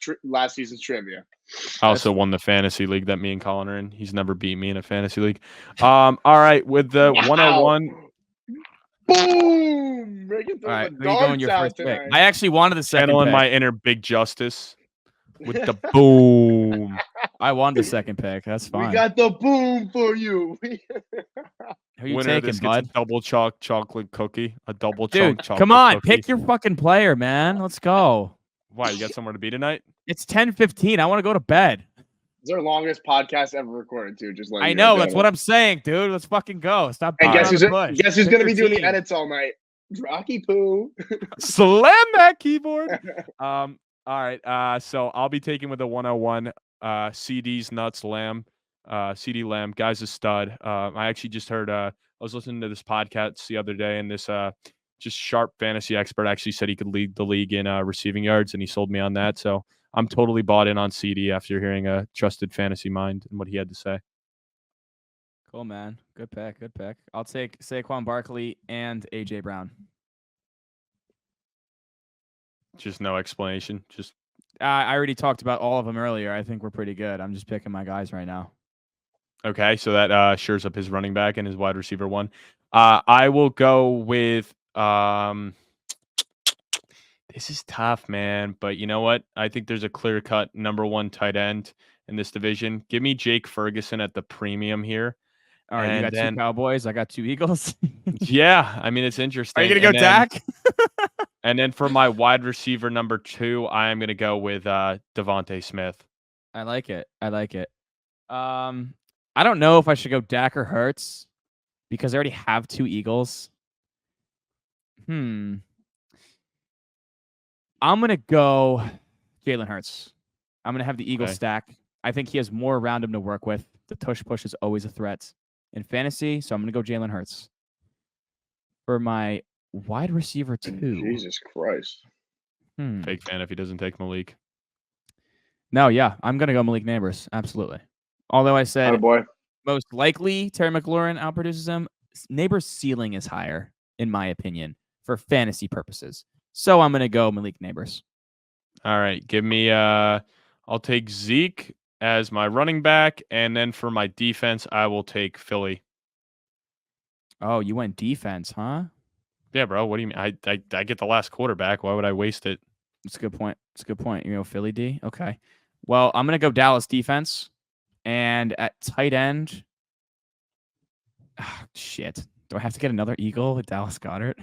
season's trivia. I also won the fantasy league that me and Colin are in. He's never beat me in a fantasy league. All right, with the 101. Boom! Reagan, all right, who are you going your first pick? I actually wanted the second Channeling pick. my inner Big Justice with the boom. I won the second pick. That's fine. We got the boom for you. Who you Winner taking, bud? A double chocolate cookie. A double chocolate come on, cookie. Pick your fucking player, man. Let's go. Why, you got somewhere to be tonight? It's 10:15. I want to go to bed. It's our longest podcast ever recorded, too. Just like I know. That's what I'm saying, dude. Let's fucking go. Stop. And guess who's going to be doing the edits all night? Rocky Poo. Slam that keyboard. All right. So I'll be taking with the 101 CD's Nuts Lamb. CD Lamb, guy's a stud. I actually just heard I was listening to this podcast the other day, and this just sharp fantasy expert actually said he could lead the league in receiving yards, and he sold me on that. So I'm totally bought in on CD after hearing a trusted fantasy mind and what he had to say. Cool, man. Good pick. Good pick. I'll take Saquon Barkley and AJ Brown. Just no explanation. Just I already talked about all of them earlier. I think we're pretty good. I'm just picking my guys right now. Okay, so that shores up his running back and his wide receiver 1. I will go with this is tough, man. But you know what? I think there's a clear-cut number 1 tight end in this division. Give me Jake Ferguson at the premium here. All right, you got 2 Cowboys. I got 2 Eagles. Yeah, I mean, it's interesting. Are you going to go Dak? And then for my wide receiver number 2, I am going to go with Devontae Smith. I like it. I don't know if I should go Dak or Hurts because I already have 2 Eagles. I'm going to go Jalen Hurts. I'm going to have the Eagles stack. I think he has more around him to work with. The tush push is always a threat in fantasy, so I'm going to go Jalen Hurts. For my wide receiver 2. Jesus Christ. Fake fan if he doesn't take Malik. No, yeah. I'm going to go Malik Neighbors. Absolutely. Although I said most likely Terry McLaurin outproduces him, Neighbors' ceiling is higher, in my opinion, for fantasy purposes. So I'm going to go Malik Neighbors. All right. Give me I'll take Zeke as my running back, and then for my defense, I will take Philly. Oh, you went defense, huh? Yeah, bro. What do you mean? I get the last quarterback. Why would I waste it? It's a good point. It's a good point. Philly D. Okay. Well, I'm gonna go Dallas defense, and at tight end. Shit. Do I have to get another Eagle with Dallas Goedert?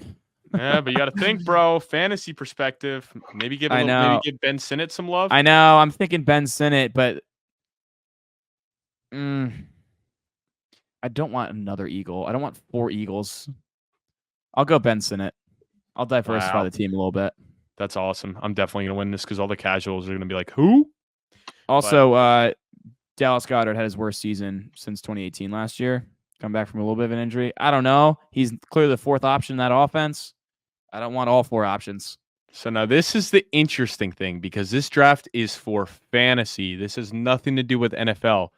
Yeah, but you got to think, bro. Fantasy perspective. Maybe give Ben Sinnott some love. I know. I'm thinking Ben Sinnott, but I don't want another Eagle. I don't want 4 Eagles. I'll go Ben Sinnott. I'll diversify the team a little bit. That's awesome. I'm definitely going to win this because all the casuals are going to be like, who? Also, Dallas Goedert had his worst season since 2018 last year. Come back from a little bit of an injury. I don't know. He's clearly the 4th option in that offense. I don't want all 4 options. So now this is the interesting thing because this draft is for fantasy. This has nothing to do with NFL.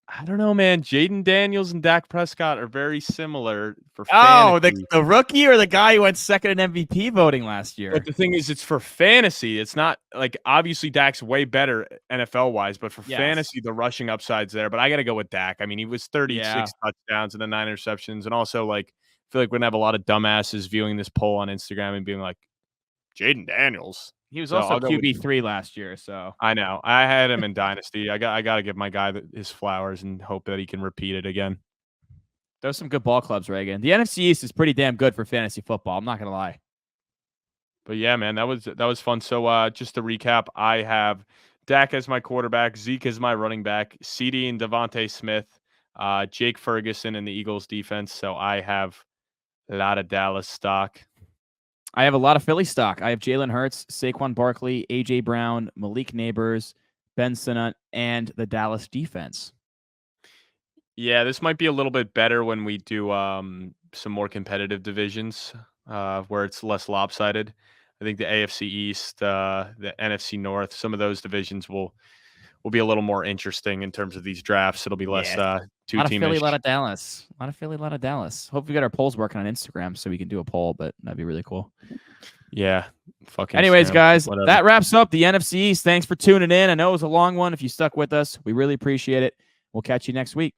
I don't know, man. Jaden Daniels and Dak Prescott are very similar for fantasy. The rookie or the guy who went second in MVP voting last year? But the thing is, it's for fantasy. It's not like obviously Dak's way better NFL-wise, but for fantasy, the rushing upside's there. But I got to go with Dak. I mean, he was 36 touchdowns and then 9 interceptions. And also, I feel like we're going to have a lot of dumbasses viewing this poll on Instagram and being like, Jaden Daniels. He was also QB3 last year, so I know. I had him in Dynasty. I got to give my guy his flowers and hope that he can repeat it again. There's some good ball clubs, Reagan. The NFC East is pretty damn good for fantasy football. I'm not gonna lie. But yeah, man, that was fun. So just to recap, I have Dak as my quarterback, Zeke as my running back, CD and Devontae Smith, Jake Ferguson in the Eagles defense. So I have a lot of Dallas stock. I have a lot of Philly stock. I have Jalen Hurts, Saquon Barkley, A.J. Brown, Malik Neighbors, Ben Sinnott, and the Dallas defense. Yeah, this might be a little bit better when we do some more competitive divisions where it's less lopsided. I think the AFC East, the NFC North, some of those divisions will be a little more interesting in terms of these drafts. It'll be less two-teamish. A lot of Philly, a lot of Dallas. A lot of Philly, a lot of Dallas. Hope we got our polls working on Instagram so we can do a poll, but that'd be really cool. Yeah. Anyways, guys, that wraps up the NFC East. Thanks for tuning in. I know it was a long one. If you stuck with us, we really appreciate it. We'll catch you next week.